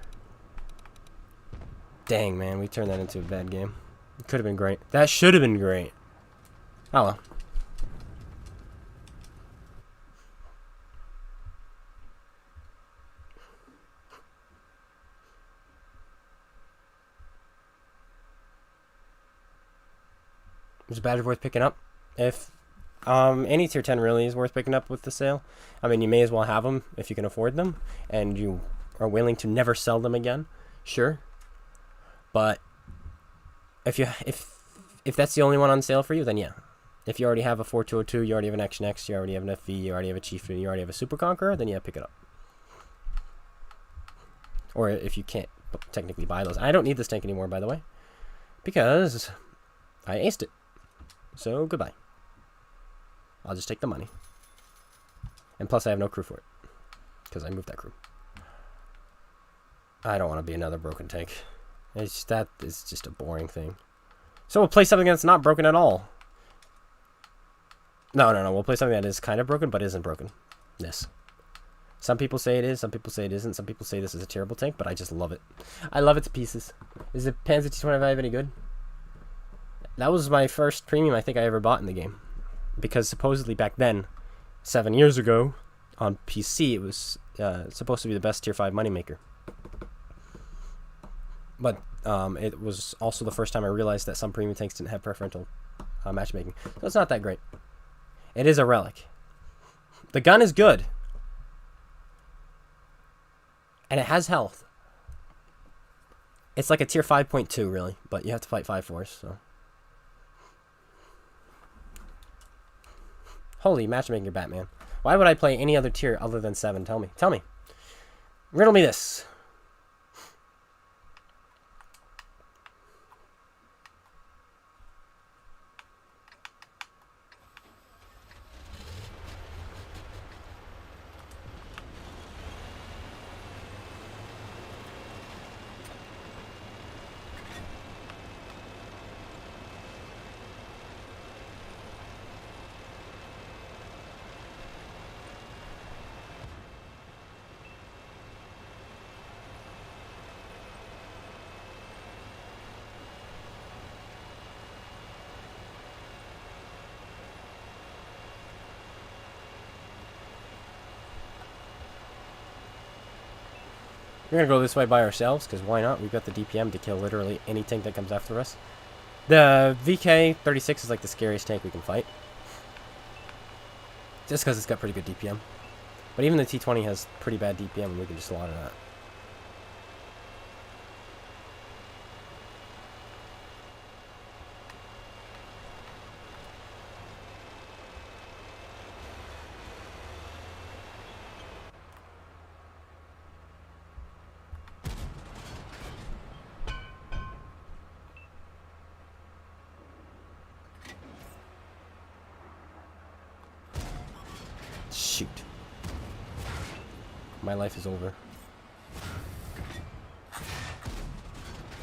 Speaker 1: Dang, man, we turned that into a bad game. It could have been great. That should have been great. Oh well. Is badge worth picking up? If any tier 10 really is worth picking up with the sale. I mean, you may as well have them if you can afford them and you are willing to never sell them again. Sure. But if that's the only one on sale for you, then yeah. If you already have a 4202, you already have an Action X, you already have an FV, you already have a Chieftain, you already have a Super Conqueror, then yeah, pick it up. Or if you can't technically buy those. I don't need this tank anymore, by the way, because I aced it. So, goodbye. I'll just take the money. And plus, I have no crew for it, because I moved that crew. I don't want to be another broken tank. That is just a boring thing. So we'll play something that's not broken at all. No. We'll play something that is kind of broken, but isn't broken. This. Some people say it is, some people say it isn't, some people say this is a terrible tank, but I just love it. I love it to pieces. Is the Panzer T-25 any good? That was my first premium I think I ever bought in the game. Because supposedly back then, 7 years ago, on PC, it was supposed to be the best Tier 5 moneymaker. But it was also the first time I realized that some premium tanks didn't have preferential matchmaking. So it's not that great. It is a relic. The gun is good. And it has health. It's like a tier 5.2, really. But you have to fight 5-4s, so. Holy matchmaker, Batman. Why would I play any other tier other than 7? Tell me. Tell me. Riddle me this. We're going to go this way by ourselves, because why not? We've got the DPM to kill literally any tank that comes after us. The VK-36 is like the scariest tank we can fight. Just because it's got pretty good DPM. But even the T-20 has pretty bad DPM, and we can just slaughter that. Shoot. My life is over.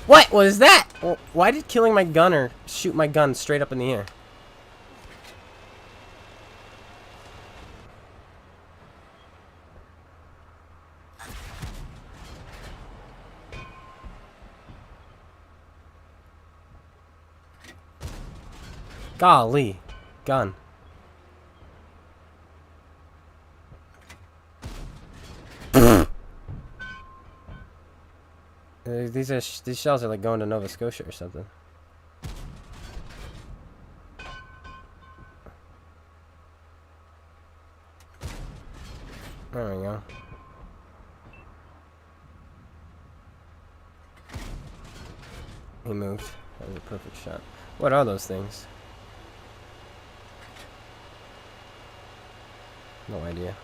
Speaker 1: What was that? Well, why did killing my gunner shoot my gun straight up in the air? Golly. Gun. These shells are like going to Nova Scotia or something. There we go. He moved. That was a perfect shot. What are those things? No idea.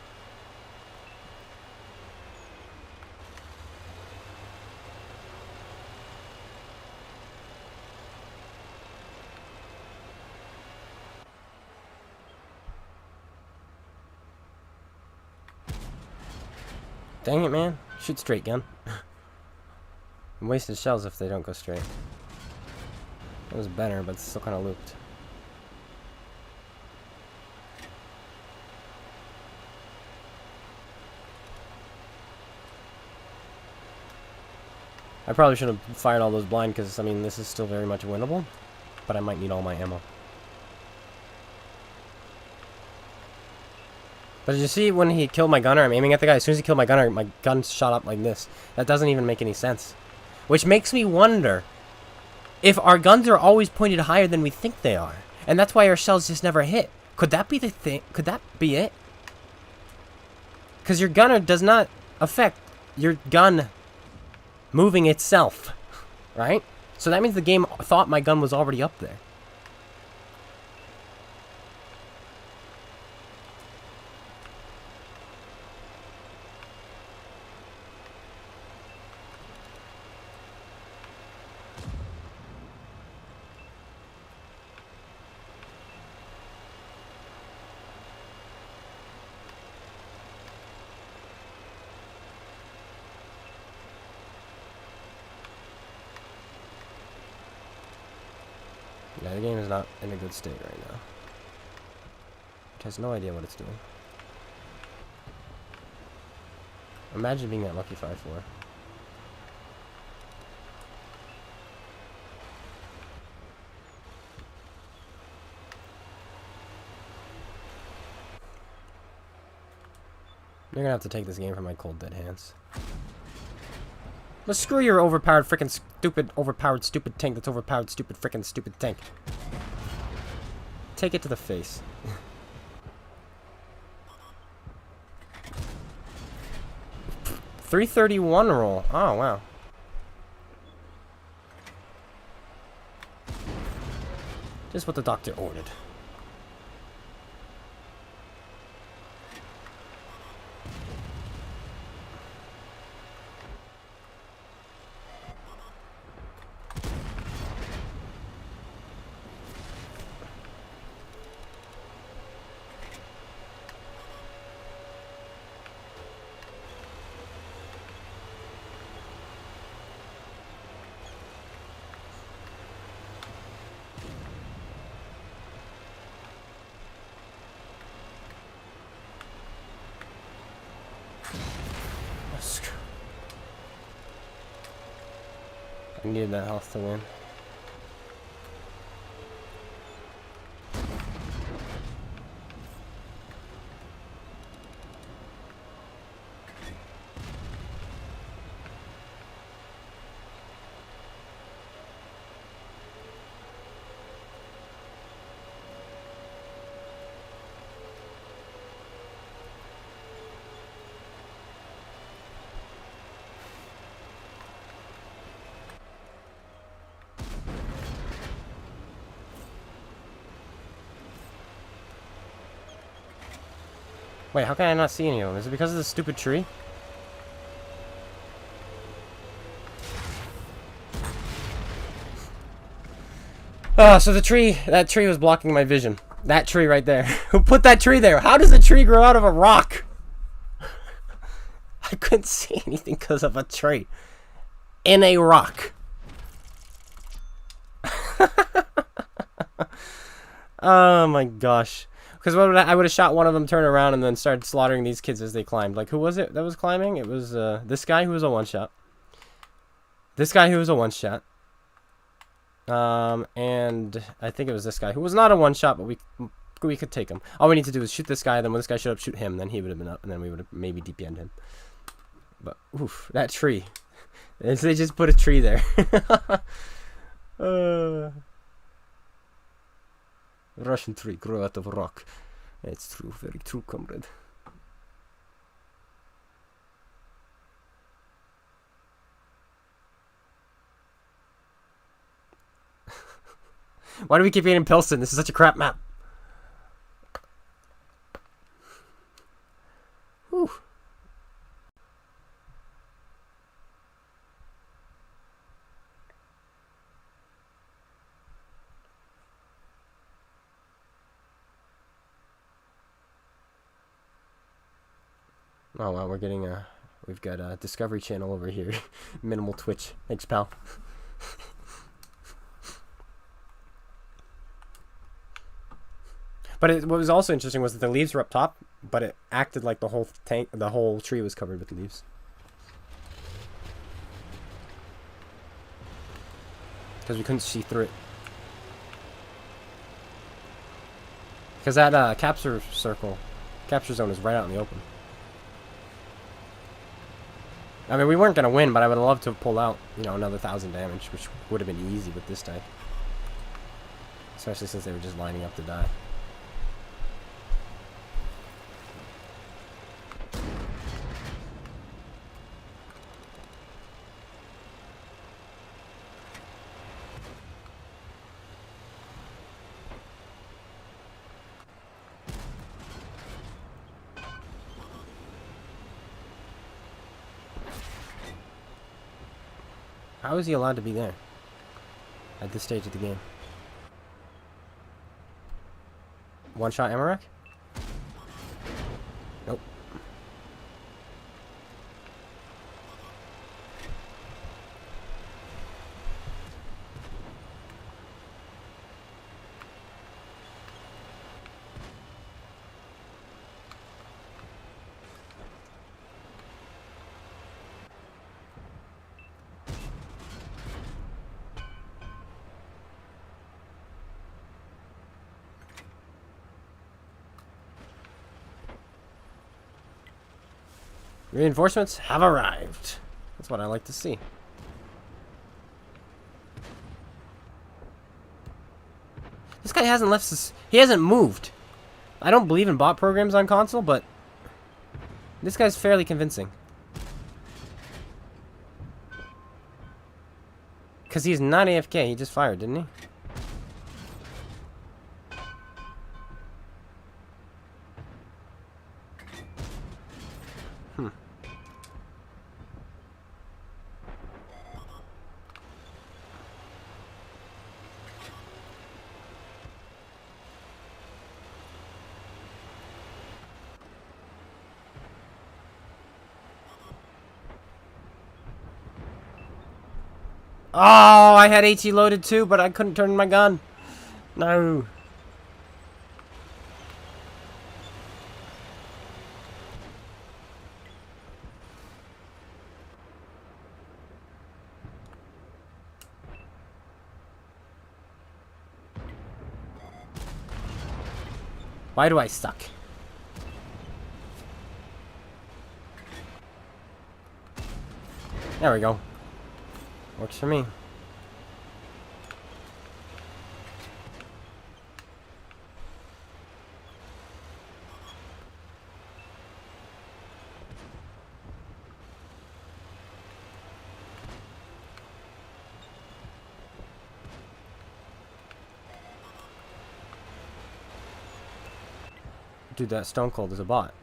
Speaker 1: Dang it, man. Shoot straight, gun. I'm wasting shells if they don't go straight. It was better, but it's still kind of looped. I probably should have fired all those blind because, I mean, this is still very much winnable. But I might need all my ammo. But did you see when he killed my gunner? I'm aiming at the guy. As soon as he killed my gun shot up like this. That doesn't even make any sense. Which makes me wonder if our guns are always pointed higher than we think they are. And that's why our shells just never hit. Could that be the thing? Could that be it? Because your gunner does not affect your gun moving itself. Right? So that means the game thought my gun was already up there. Yeah, the game is not in a good state right now. It has no idea what it's doing. Imagine being that lucky 5-4. You're gonna have to take this game from my cold dead hands. But screw your overpowered freaking stupid tank that's overpowered stupid tank. Take it to the face. 331 roll. Oh, wow. Just what the doctor ordered. I needed that health to win. Wait, how can I not see any of them? Is it because of the stupid tree? So that tree was blocking my vision. That tree right there. Who put that tree there? How does a tree grow out of a rock? I couldn't see anything because of a tree. In a rock. Oh my gosh. Because I would have shot one of them, turn around, and then started slaughtering these kids as they climbed. Like, who was it that was climbing? It was this guy who was a one-shot. This guy who was a one-shot. And I think it was this guy who was not a one-shot, but we could take him. All we need to do is shoot this guy, then when this guy showed up, shoot him, then he would have been up, and then we would have maybe DPN'd him. But, oof, that tree. They just put a tree there. Russian tree grew out of a rock. It's true, very true, comrade. Why do we keep getting Pilsen? This is such a crap map. Whew. Oh wow, we're getting we've got a Discovery Channel over here. Minimal Twitch. Thanks, pal. But what was also interesting was that the leaves were up top, but it acted like the whole tree was covered with leaves. Because we couldn't see through it. Because that capture zone is right out in the open. I mean, we weren't going to win, but I would have loved to have pulled out, another 1,000 damage, which would have been easy with this type. Especially since they were just lining up to die. How is he allowed to be there at this stage of the game? One shot Amarak? Nope. Reinforcements have arrived. That's what I like to see. This guy hasn't left us. He hasn't moved. I don't believe in bot programs on console, but this guy's fairly convincing. Because he's not AFK. He just fired, didn't he? Oh, I had AT loaded too, but I couldn't turn my gun. No. Why do I suck? There we go. Works for me. Dude, that Stone Cold is a bot.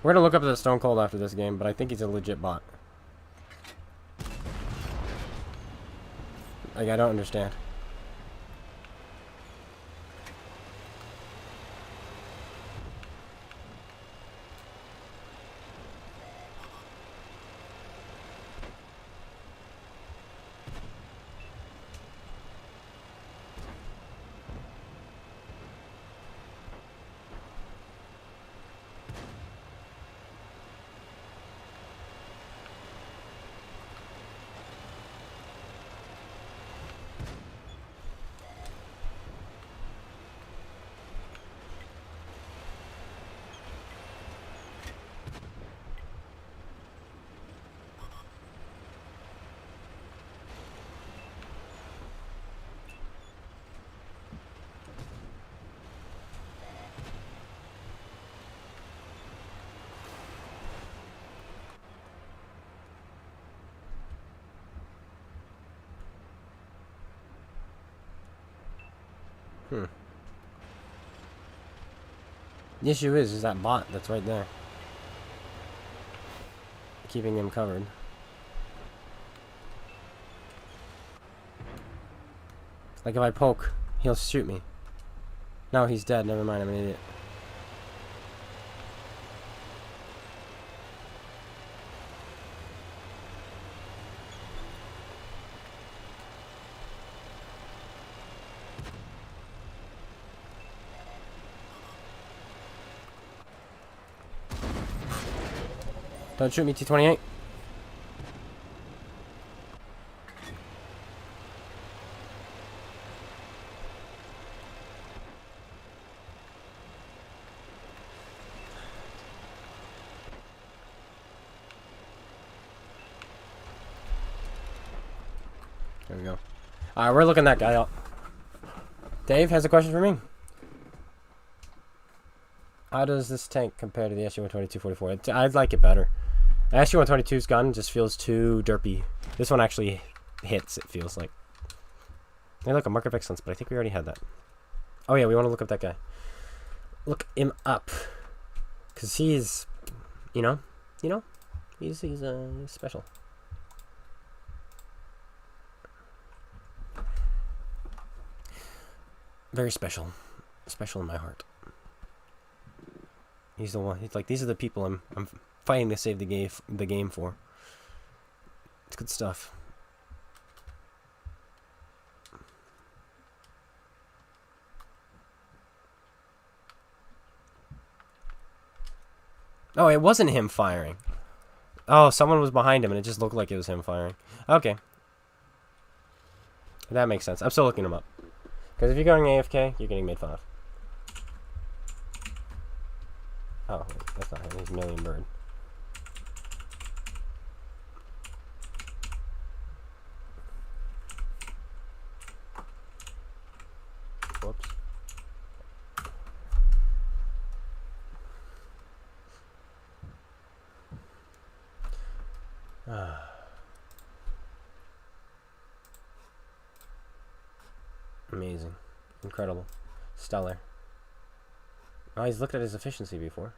Speaker 1: We're gonna look up the Stone Cold after this game, but I think he's a legit bot. Like, I don't understand. The issue is that bot that's right there. Keeping him covered. Like if I poke, he'll shoot me. No, he's dead. Never mind, I'm an idiot. Don't shoot me, T-28. There we go. Alright, we're looking that guy up. Dave has a question for me. How does this tank compare to the SU-122-44? I'd like it better. The SU-122's gun just feels too derpy. This one actually hits, it feels like. Hey, look, a Mark of Excellence, but I think we already had that. Oh yeah, we want to look up that guy. Look him up. Because he's, he's special. Very special. Special in my heart. He's the one. He's like, these are the people I'm fighting to save the game for. It's good stuff. Oh, it wasn't him firing. Oh, someone was behind him and it just looked like it was him firing. Okay. That makes sense. I'm still looking him up. Because if you're going AFK, you're getting made fun of. Oh, that's not him. He's Million Bird. Whoops. Amazing. Incredible. Stellar. Oh, he's looked at his efficiency before.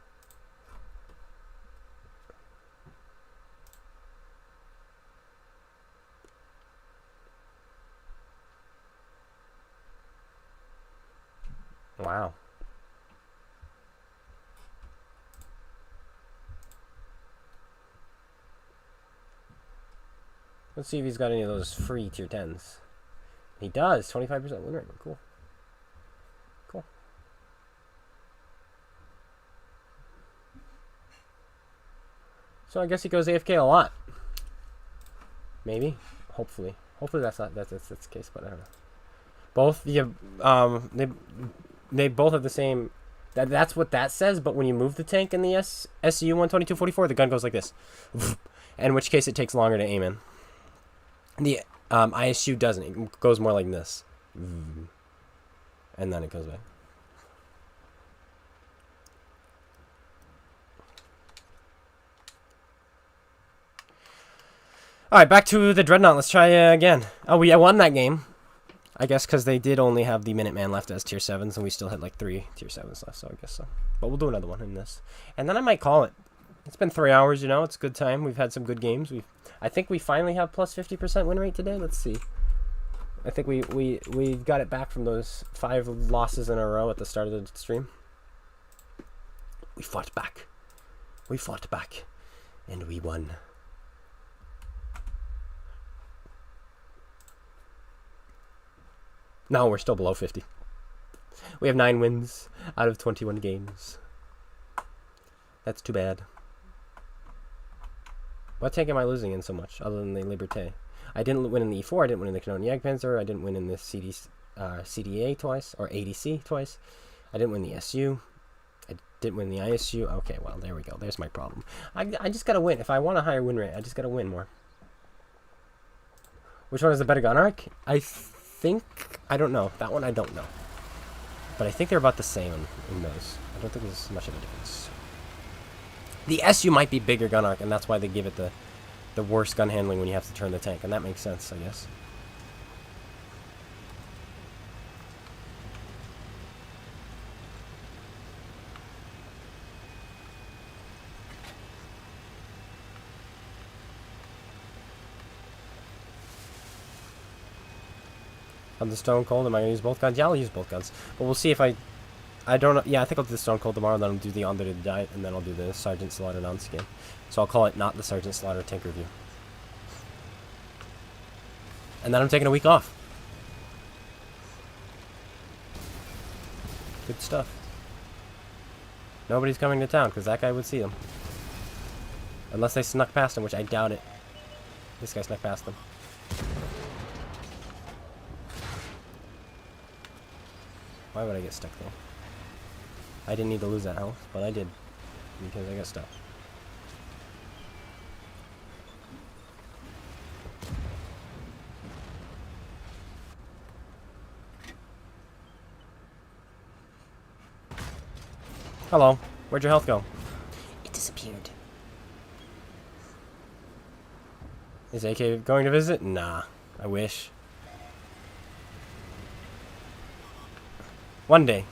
Speaker 1: Wow. Let's see if he's got any of those free tier 10s. He does. 25% win rate. Cool. Cool. So I guess he goes AFK a lot. Maybe. Hopefully. Hopefully that's the case, but I don't know. Both they both have the same. That's what that says. But when you move the tank in the SU 12244, the gun goes like this, in which case it takes longer to aim in. The ISU doesn't. It goes more like this, and then it goes back. All right, back to the Dreadnought. Let's try again. Oh, I won that game. I guess because they did only have the Minuteman left as tier 7s, and we still had like 3 tier 7s left, so I guess so. But we'll do another one in this. And then I might call it. It's been 3 hours, you know. It's a good time. We've had some good games. I think we finally have plus 50% win rate today. Let's see. I think we got it back from those 5 losses in a row at the start of the stream. We fought back. We fought back. And we won. No, we're still below 50. We have 9 wins out of 21 games. That's too bad. What tank am I losing in so much, other than the Liberté? I didn't win in the E4, I didn't win in the Canonian Jagdpanzer, I didn't win in the CDA twice, or ADC twice. I didn't win the SU. I didn't win the ISU. Okay, well, there we go. There's my problem. I just gotta win. If I want a higher win rate, I just gotta win more. Which one is the better gun arc? I don't know. That one I don't know. But I think they're about the same in those. I don't think there's much of a difference. The SU might be bigger gun arc, and that's why they give it the worst gun handling when you have to turn the tank, and that makes sense, I guess. On the Stone Cold, am I going to use both guns? Yeah, I'll use both guns. But we'll see if I don't know. Yeah, I think I'll do the Stone Cold tomorrow, then I'll do the Under the Diet, and then I'll do the Sergeant Slaughter non-skin. So I'll call it not the Sergeant Slaughter tank review. And then I'm taking a week off. Good stuff. Nobody's coming to town, because that guy would see them. Unless they snuck past him, which I doubt it. This guy snuck past them. Why would I get stuck there? I didn't need to lose that health, but I did. Because I got stuck. Hello. Where'd your health go?
Speaker 2: It disappeared.
Speaker 1: Is AK going to visit? Nah. I wish. One day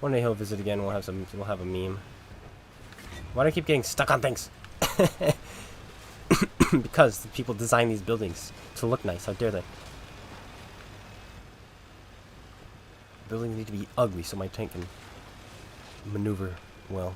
Speaker 1: he'll visit again. We'll have a meme. Why do I keep getting stuck on things? Because the people design these buildings to look nice. How dare they? Buildings need to be ugly so my tank can maneuver well.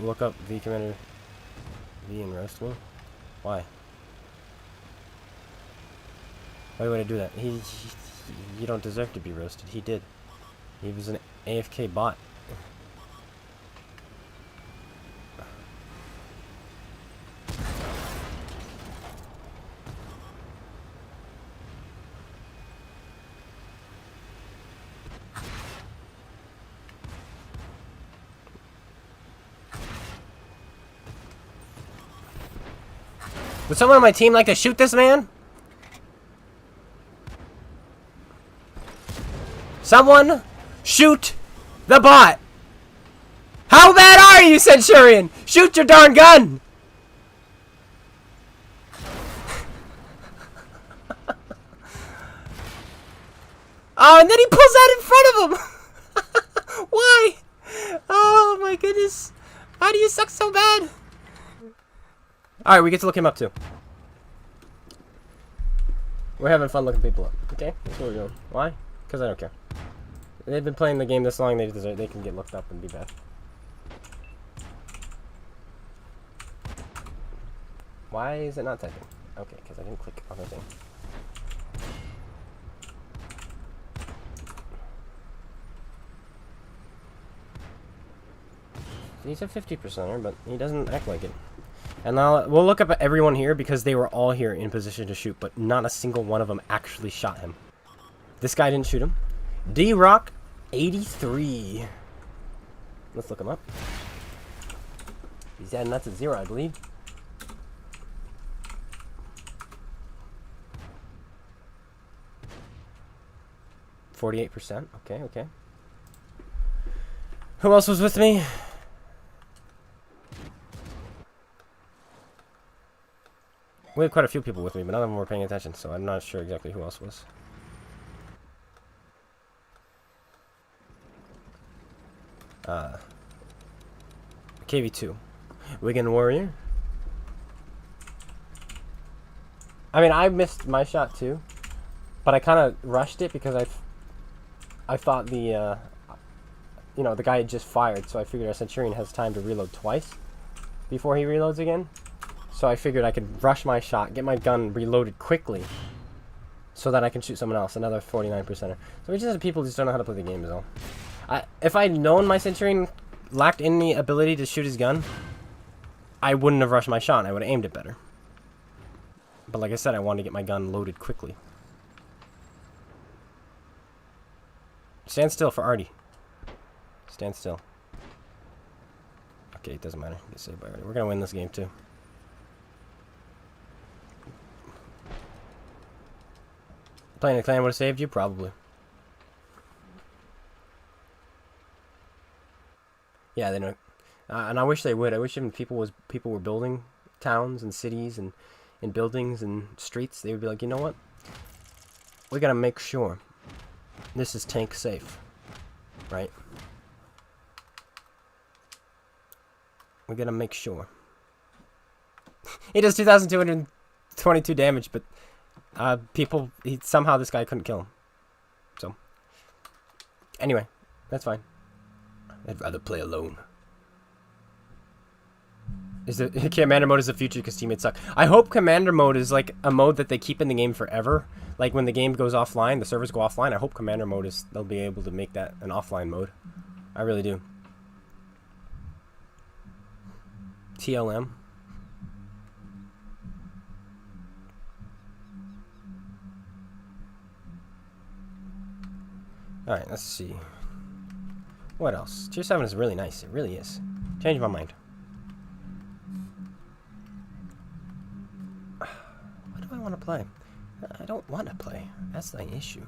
Speaker 1: Look up V Commander V and roast me. Why? Why would I do that? You don't deserve to be roasted. He did. He was an AFK bot. Would someone on my team like to shoot this man? Someone shoot the bot! How bad are you, Centurion? Shoot your darn gun! Oh, and then he pulls out in front of him! Why? Oh my goodness. Why do you suck so bad? Alright, we get to look him up too. We're having fun looking people up. Okay? That's what we're doing. Why? Because I don't care. They've been playing the game this long, they can get looked up and be bad. Why is it not typing? Okay, because I didn't click on the thing. He's a 50%er, but he doesn't act like it. And now we'll look up at everyone here because they were all here in position to shoot, but not a single one of them actually shot him. This guy didn't shoot him. D-Rock 83. Let's look him up. He's adding that to 0, I believe. %. Okay, okay. Who else was with me? We had quite a few people with me, but none of them were paying attention, so I'm not sure exactly who else was. KV2. Wigan Warrior. I mean, I missed my shot too, but I kind of rushed it because I thought the, you know, the guy had just fired, so I figured our Centurion has time to reload twice before he reloads again. So I figured I could rush my shot, get my gun reloaded quickly, so that I can shoot someone else, another 49%er. So we just have people who just don't know how to play the game, is all. If I'd known my Centurion lacked any ability to shoot his gun, I wouldn't have rushed my shot. I would have aimed it better. But like I said, I wanted to get my gun loaded quickly. Stand still for Artie. Stand still. Okay, it doesn't matter. Get saved by Artie. We're gonna win this game too. Playing a clan would have saved you? Probably. Yeah, they know. And I wish they would. I wish even people were building towns and cities and buildings and streets, they would be like, you know what? We gotta make sure this is tank safe. Right? We gotta make sure. He does 2,222 damage, but somehow this guy couldn't kill him. So, anyway, that's fine. I'd rather play alone. Commander mode is the future because teammates suck. I hope Commander mode is like a mode that they keep in the game forever. Like when the game goes offline, the servers go offline. I hope Commander mode they'll be able to make that an offline mode. I really do. TLM. Alright, let's see. What else? Tier 7 is really nice. It really is. Changed my mind. What do I want to play? I don't want to play. That's the issue.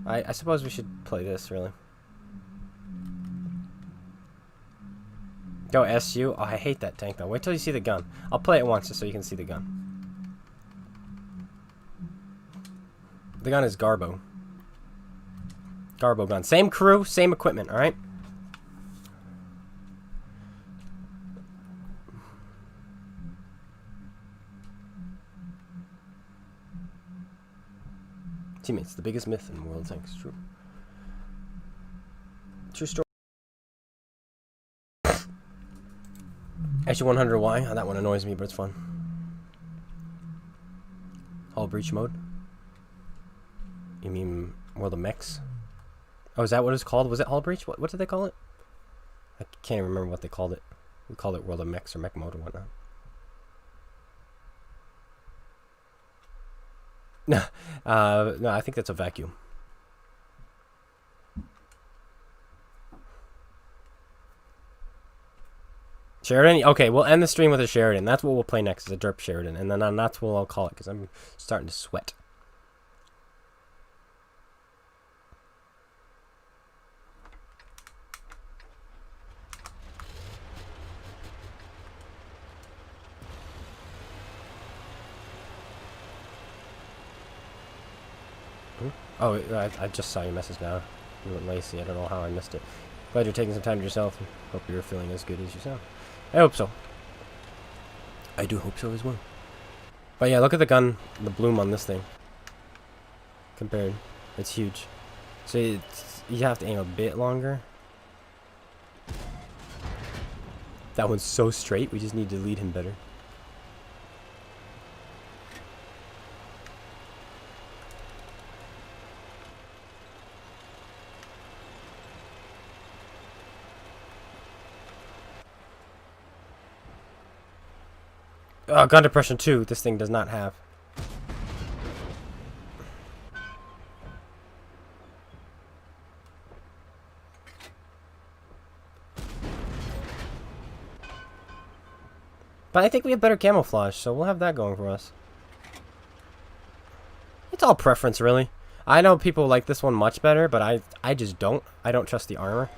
Speaker 1: I suppose we should play this, really. Go SU. Oh, I hate that tank though. Wait till you see the gun. I'll play it once just so you can see the gun. The gun is Garbo. Garbo gun. Same crew, same equipment, alright? Teammates, the biggest myth in world tanks. True. True story. Actually, 100 Y. Oh, that one annoys me, but it's fun. Hull breach mode. You mean World of Mechs? Oh, is that what it's called? Was it Hull breach? What did they call it? I can't even remember what they called it. We called it World of Mechs or Mech mode or whatnot. No, no, I think that's a vacuum. Sheridan? Okay, we'll end the stream with a Sheridan. That's what we'll play next, is a derp Sheridan. And then that's what I'll call it, because I'm starting to sweat. Oh, I just saw your message now. You went lazy. I don't know how I missed it. Glad you're taking some time to yourself. Hope you're feeling as good as you sound. I hope so. I do hope so as well. But yeah, look at the gun, the bloom on this thing. Compared. It's huge. So you have to aim a bit longer. That one's so straight, we just need to lead him better. Gun depression 2, this thing does not have. But I think we have better camouflage, so we'll have that going for us. It's all preference, really. I know people like this one much better, but I just don't. I don't trust the armor.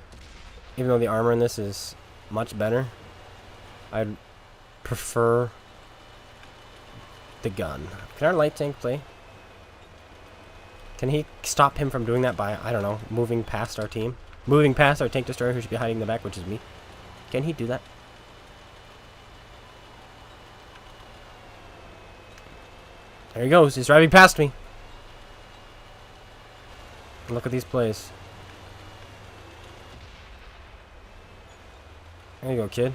Speaker 1: Even though the armor in this is much better, I'd prefer the gun. Can our light tank play? Can he stop him from doing that by, I don't know, moving past our team? Moving past our tank destroyer who should be hiding in the back, which is me. Can he do that? There he goes. He's driving past me. Look at these plays. There you go, kid.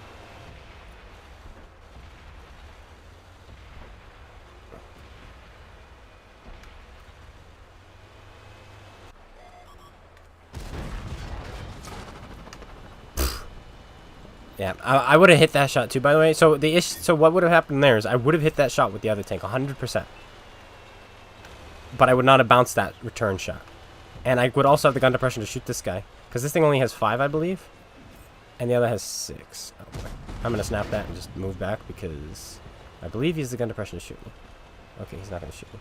Speaker 1: Yeah, I would have hit that shot too, by the way. So so what would have happened there is I would have hit that shot with the other tank 100%. But I would not have bounced that return shot. And I would also have the gun depression to shoot this guy. Because this thing only has 5, I believe. And the other has 6. Oh, boy. I'm going to snap that and just move back because I believe he has the gun depression to shoot me. Okay, he's not going to shoot me.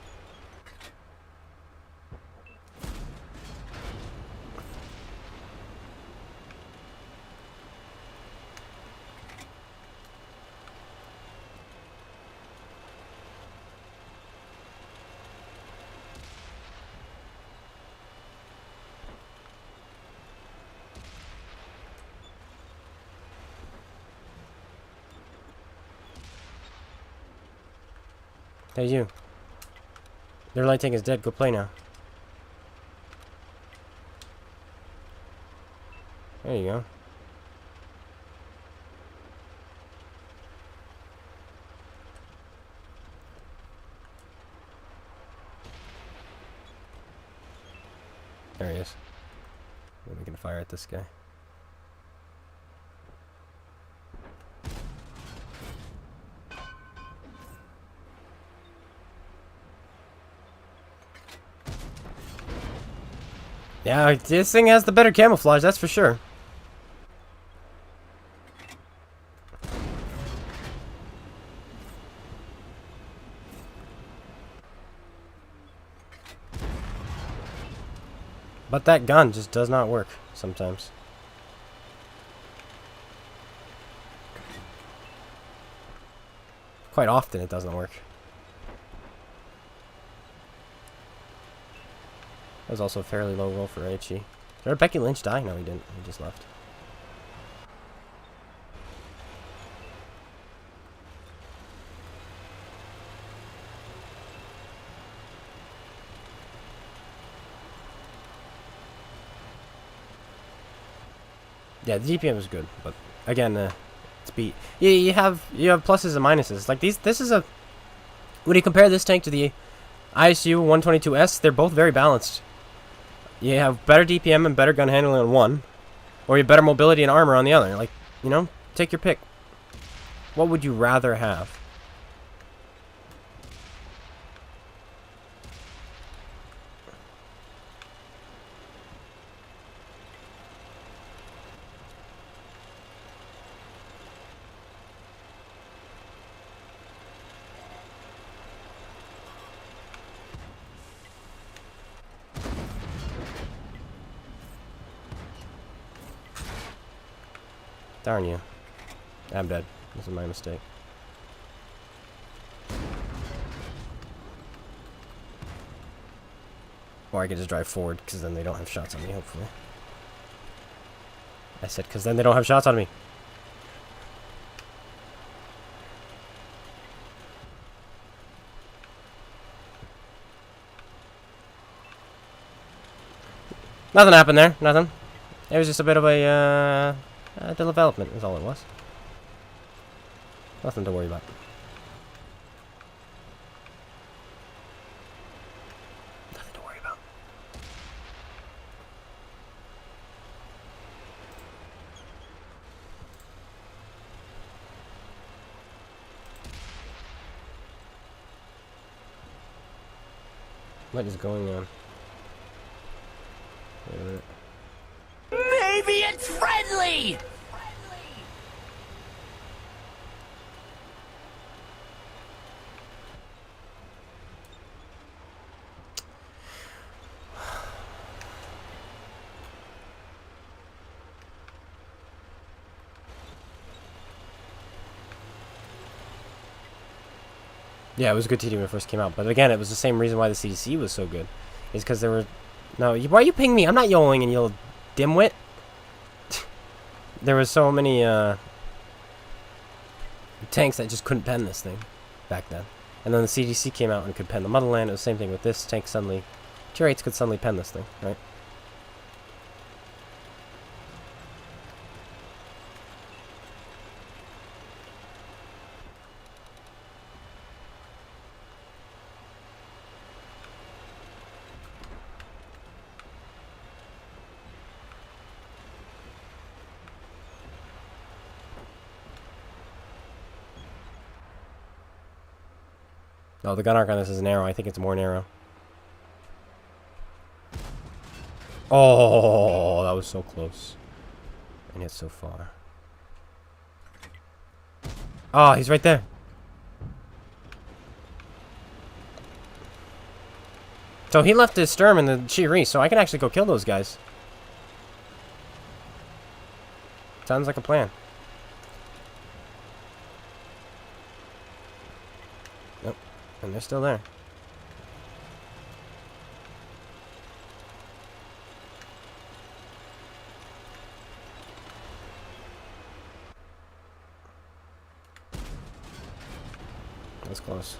Speaker 1: Hey, you. Their light tank is dead. Go play now. There you go. There he is. Then we can fire at this guy. Yeah, this thing has the better camouflage, that's for sure. But that gun just does not work sometimes. Quite often it doesn't work. That was also a fairly low roll for Aichi. Did Becky Lynch die? No, he didn't. He just left. Yeah, the DPM is good, but again, it's beat. You have pluses and minuses. Like this is a. When you compare this tank to the ISU 122S, they're both very balanced. You have better DPM and better gun handling on one, or you have better mobility and armor on the other. Like, you know, take your pick. What would you rather have? Darn you. I'm dead. This is my mistake. Or I could just drive forward, because then they don't have shots on me, hopefully. I said, because then they don't have shots on me. Nothing happened there. Nothing. It was just a bit of a, development is all it was. Nothing to worry about. Nothing to worry about. What is going on? Wait a minute.
Speaker 2: Maybe it's friendly!
Speaker 1: Yeah, it was a good TD when it first came out. But again, it was the same reason why the CDC was so good. Is because there were... No, why are you pinging me? I'm not YOLOing and you little dimwit. There was so many tanks that just couldn't pen this thing back then. And then the CDC came out and could pen the Motherland. It was the same thing with this tank suddenly. Tier 8s could suddenly pen this thing, right? Oh, the gun arc on this is narrow. I think it's more narrow. Oh, that was so close. And yet so far. Oh, he's right there. So he left his Sturm in the Chiri, so I can actually go kill those guys. Sounds like a plan. Nope. And they're still there. That's close.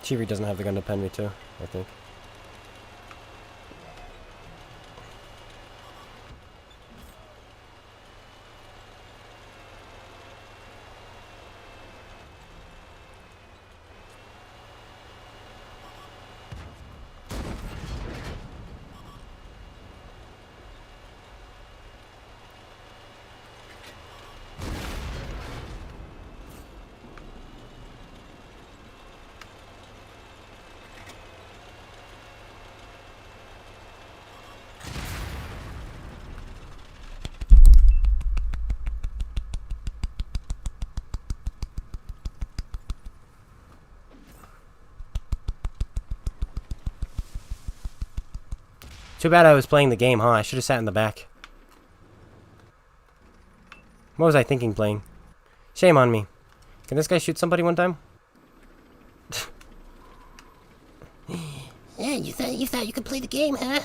Speaker 1: Chiri doesn't have the gun to pen me too, I think. Too bad I was playing the game, huh? I should have sat in the back. What was I thinking playing? Shame on me. Can this guy shoot somebody one time?
Speaker 2: Yeah, you thought you could play the game, huh?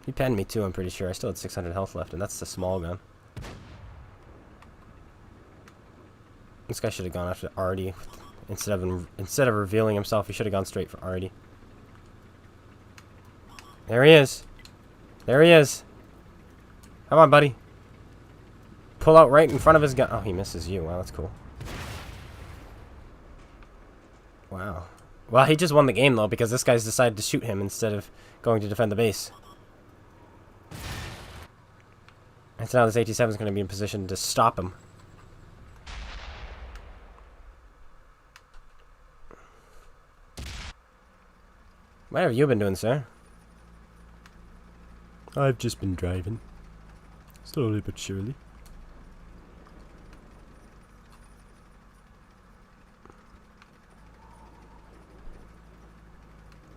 Speaker 1: He penned me too, I'm pretty sure. I still had 600 health left, and that's the small gun. This guy should have gone after Artie. Instead of revealing himself, he should have gone straight for Artie. There he is. There he is. Come on, buddy. Pull out right in front of his gun. Oh, he misses you. Wow, that's cool. Wow. Well, he just won the game, though, because this guy's decided to shoot him instead of going to defend the base. And so now this 87 is going to be in position to stop him. What have you been doing, sir? I've just been driving. Slowly but surely.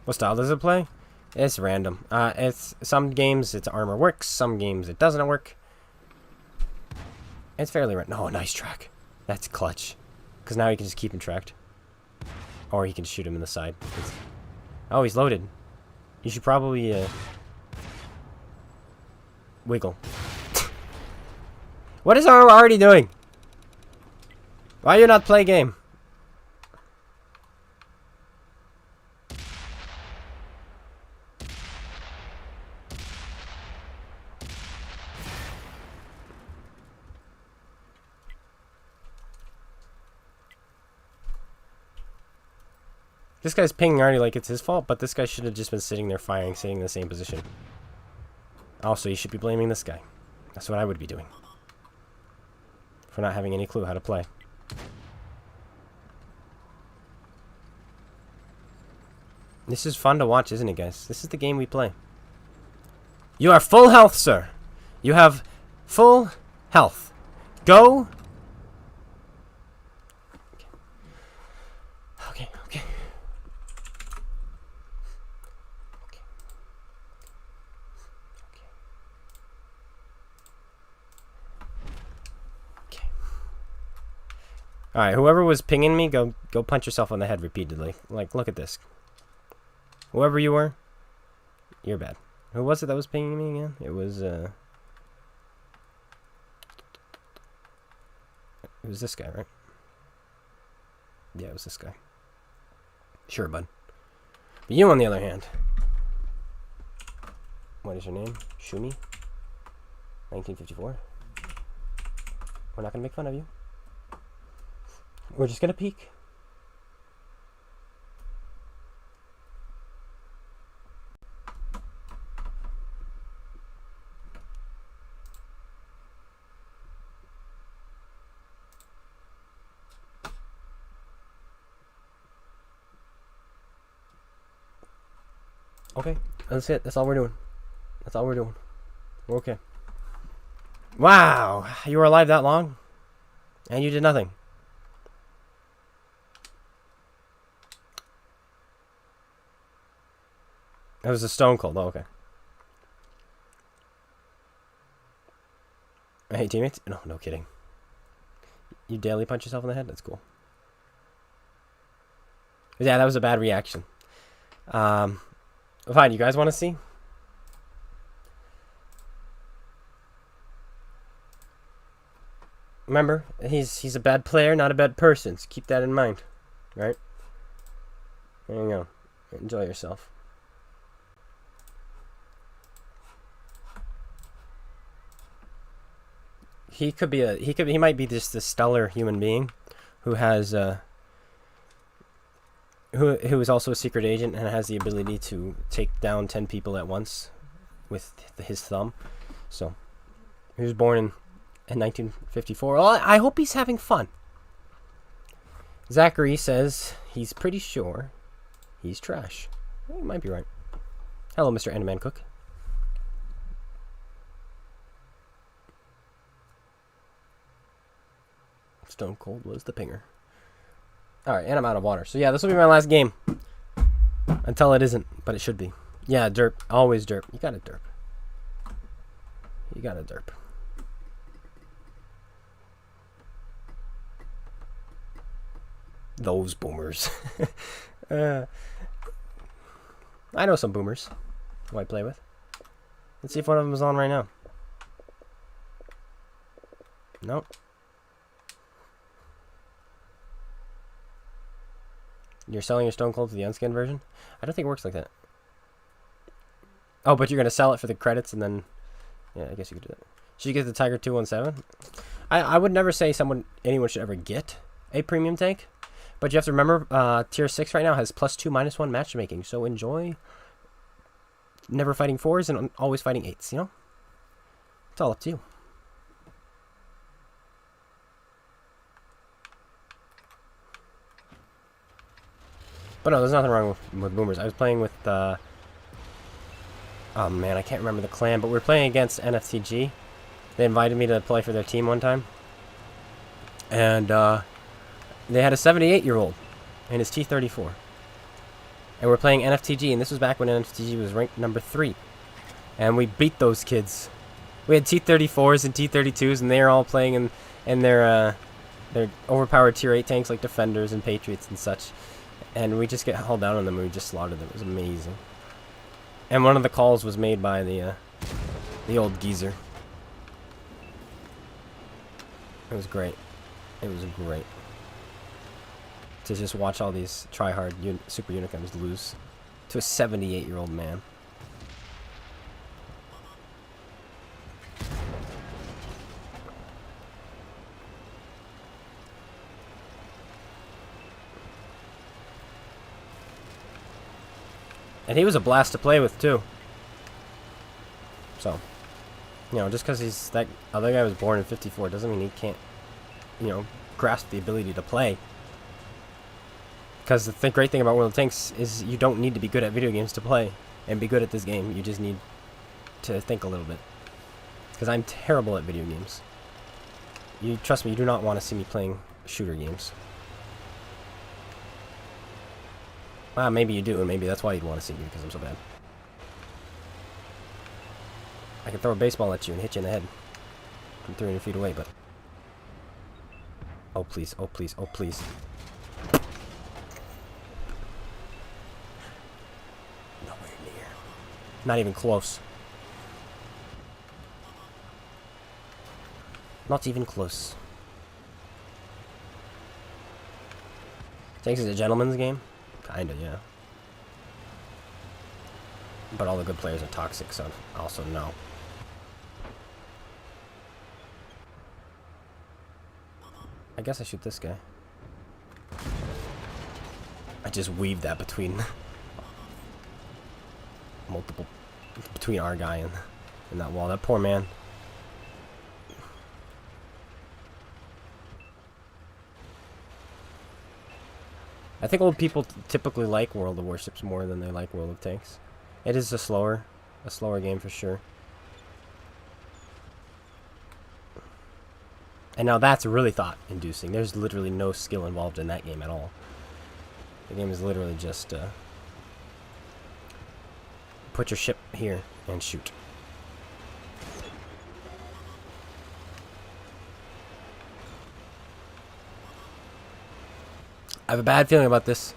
Speaker 1: What style does it play? It's random. It's some games it's armor works, some games it doesn't work. It's fairly random. Oh, nice track. That's clutch. Because now you can just keep him tracked. Or he can shoot him in the side. Oh, he's loaded. You should probably wiggle. What is our already doing? Why you not play game? This guy's pinging already like it's his fault, but this guy should have just been sitting there firing, sitting in the same position. Also, you should be blaming this guy. That's what I would be doing. For not having any clue how to play. This is fun to watch, isn't it, guys? This is the game we play. You are full health, sir. You have full health. Go. Okay, okay. Alright, whoever was pinging me, go punch yourself on the head repeatedly. Like, look at this. Whoever you were, you're bad. Who was it that was pinging me again? It was this guy, right? Yeah, it was this guy. Sure, bud. But you, on the other hand. What is your name? Shumi? 1954? We're not gonna make fun of you. We're just gonna peek. Okay, that's it. That's all we're doing. That's all we're doing. We're okay. Wow, you were alive that long? And you did nothing. That was a stone cold. Oh, okay. Hey, teammates. No, no kidding. You daily punch yourself in the head? That's cool. Yeah, that was a bad reaction. Fine, you guys want to see? Remember, he's a bad player, not a bad person. So keep that in mind. Right? There you go. Enjoy yourself. He might be just this stellar human being who has who is also a secret agent and has the ability to take down 10 people at once with his thumb. So he was born in 1954. Well, I hope he's having fun. Zachary says he's pretty sure he's trash. He might be right. Hello, Mr. Enderman Cook. Stone Cold was the pinger. Alright, and I'm out of water. So yeah, this will be my last game. Until it isn't, but it should be. Yeah, derp. Always derp. You gotta derp. You gotta derp. Those boomers. I know some boomers who I play with. Let's see if one of them is on right now. Nope. You're selling your Stone Cold to the unskinned version? I don't think it works like that. Oh, but you're going to sell it for the credits and then... Yeah, I guess you could do that. Should you get the Tiger 217? I would never say anyone should ever get a premium tank. But you have to remember, tier 6 right now has +2, -1 matchmaking. So enjoy never fighting 4s and always fighting 8s, you know? It's all up to you. But no, there's nothing wrong with boomers. I was playing with, oh man, I can't remember the clan, but we were playing against NFTG. They invited me to play for their team one time. And, they had a 78-year-old and his T-34. And we're playing NFTG, and this was back when NFTG was ranked number 3. And we beat those kids. We had T-34s and T-32s, and they were all playing in their overpowered tier 8 tanks like Defenders and Patriots and such. And we just get hauled down on them, and we just slaughtered them. It was amazing. And one of the calls was made by the old geezer. It was great. It was great. To just watch all these try-hard super unicorns lose to a 78-year-old man. And he was a blast to play with, too. So, you know, just because that other guy was born in 54 doesn't mean he can't, you know, grasp the ability to play. Because the great thing about World of Tanks is you don't need to be good at video games to play and be good at this game. You just need to think a little bit. Because I'm terrible at video games. You trust me, you do not want to see me playing shooter games. Well, maybe you do, and maybe that's why you'd want to see me, because I'm so bad. I can throw a baseball at you and hit you in the head from 300 feet away, but... Oh, please, oh, please, oh, please. Nowhere near. Not even close. Not even close. Tanks is a gentleman's game? Kinda, yeah. But all the good players are toxic, so also no. I guess I shoot this guy. I just weaved that between between our guy and that wall. That poor man. I think old people typically like World of Warships more than they like World of Tanks. It is a slower game for sure. And now that's really thought-inducing. There's literally no skill involved in that game at all. The game is literally just put your ship here and shoot. I have a bad feeling about this.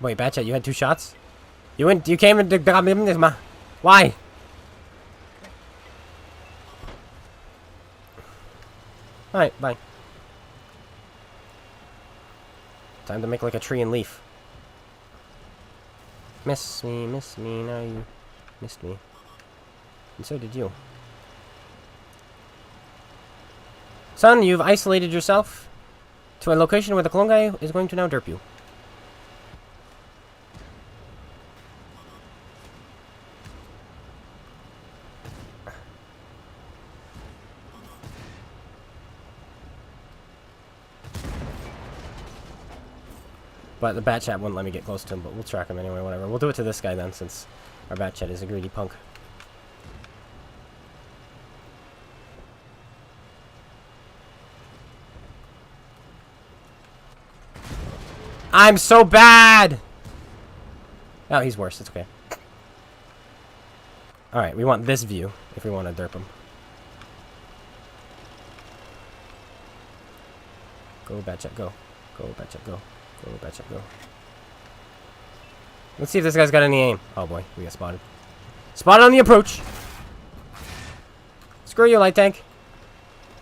Speaker 1: Wait, Batchat, you had 2 shots? You came into why? Alright, bye. Time to make like a tree and leaf. Miss me, now you missed me. And so did you. Son, you've isolated yourself to a location where the clone guy is going to now derp you. But the bat chat wouldn't let me get close to him, but we'll track him anyway, whatever. We'll do it to this guy then, since our bat chat is a greedy punk. I'm so bad! Oh, he's worse. It's okay. Alright, we want this view if we want to derp him. Go, Batchet, go. Go, Batchet, go. Go, Batchet, go. Let's see if this guy's got any aim. Oh boy, we got spotted. Spotted on the approach! Screw you, light tank.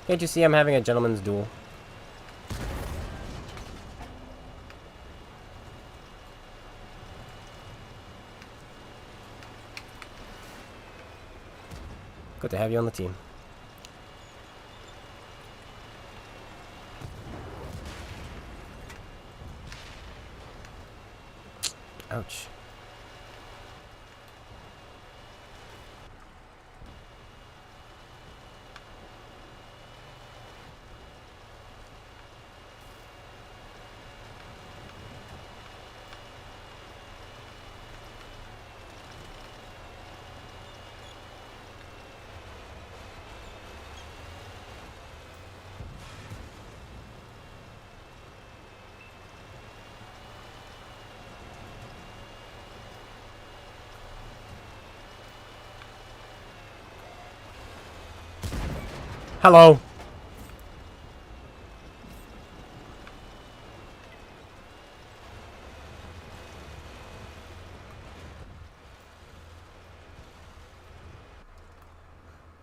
Speaker 1: Can't you see I'm having a gentleman's duel? Good to have you on the team. Ouch. Hello.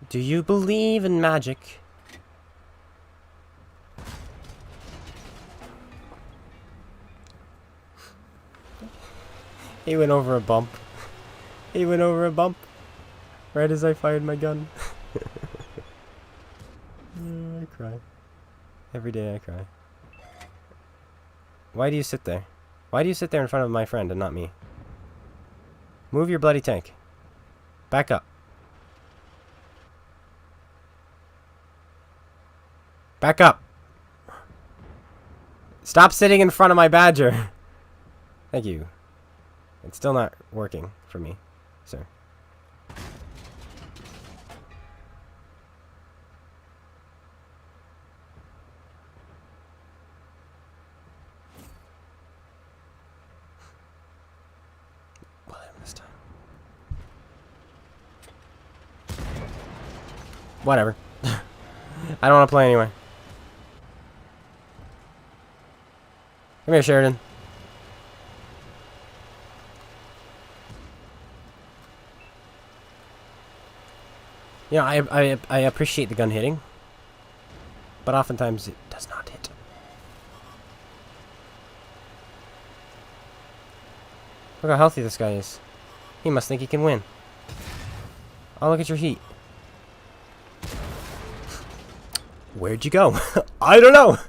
Speaker 1: Do you believe in magic? He went over a bump. He went over a bump. Right as I fired my gun. I cry. Every day I cry. Why do you sit there? Why do you sit there in front of my friend and not me? Move your bloody tank. Back up. Back up. Stop sitting in front of my badger. Thank you. It's still not working for me, sir. This time. Whatever. I don't want to play anyway. Come here, Sheridan. You know, I appreciate the gun hitting, but oftentimes it does not hit. Look how healthy this guy is. He must think he can win. Oh, look at your heat. Where'd you go? I don't know.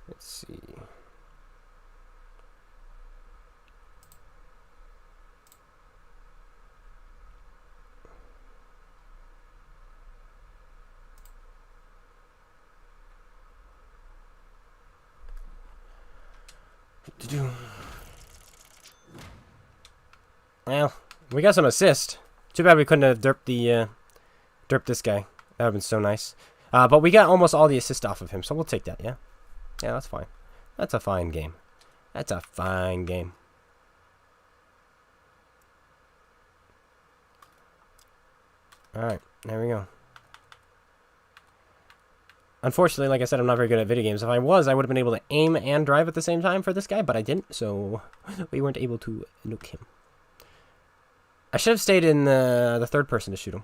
Speaker 1: Let's see. Well, we got some assist. Too bad we couldn't have derped this guy. That would have been so nice. But we got almost all the assist off of him, so we'll take that, yeah? Yeah, that's fine. That's a fine game. That's a fine game. Alright, there we go. Unfortunately, like I said, I'm not very good at video games. If I was, I would have been able to aim and drive at the same time for this guy, but I didn't, so we weren't able to nuke him. I should have stayed in the third person to shoot him.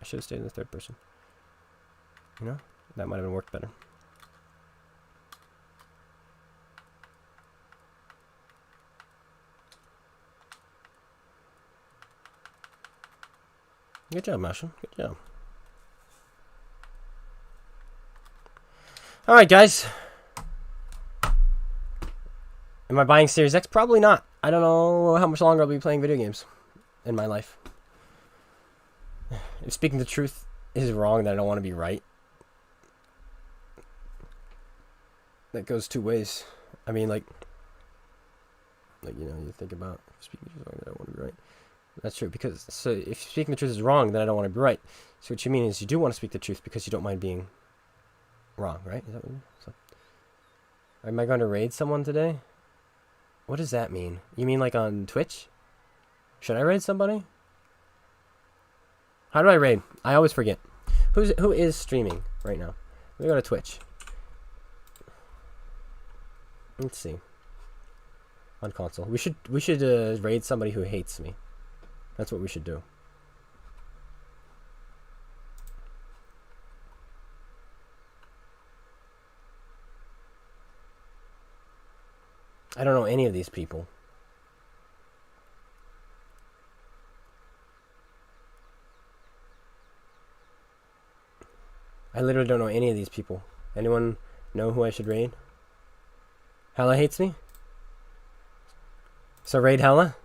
Speaker 1: I should have stayed in the third person. You know? That might have worked better. Good job, Marshall. Good job. Alright, guys. Am I buying Series X? Probably not. I don't know how much longer I'll be playing video games in my life. If speaking the truth is wrong, then I don't want to be right. That goes two ways. I mean, like you know, you think about speaking the truth is wrong, then I don't want to be right. That's true, because so if speaking the truth is wrong, then I don't want to be right. So what you mean is you do want to speak the truth because you don't mind being wrong, right? Is that what you mean? So, am I going to raid someone today? What does that mean? You mean like on Twitch? Should I raid somebody? How do I raid? I always forget. Who is streaming right now? Let me go to Twitch. Let's see. On console, we should raid somebody who hates me. That's what we should do. I don't know any of these people. I literally don't know any of these people. Anyone know who I should raid? Hella hates me? So raid Hella?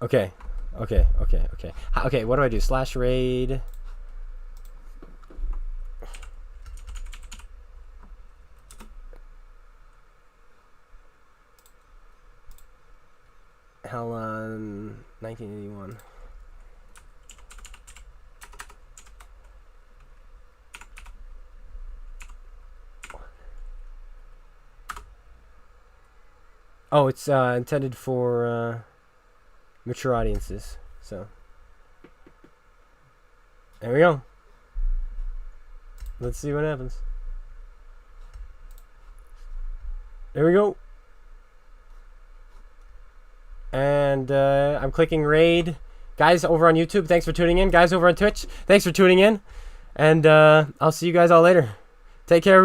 Speaker 1: Okay. Okay, what do I do? Slash raid. Helen 1981. Oh, it's intended for mature audiences. So there we go. Let's see what happens. There we go. And I'm clicking raid. Guys over on YouTube, thanks for tuning in. Guys over on Twitch, thanks for tuning in. And I'll see you guys all later. Take care.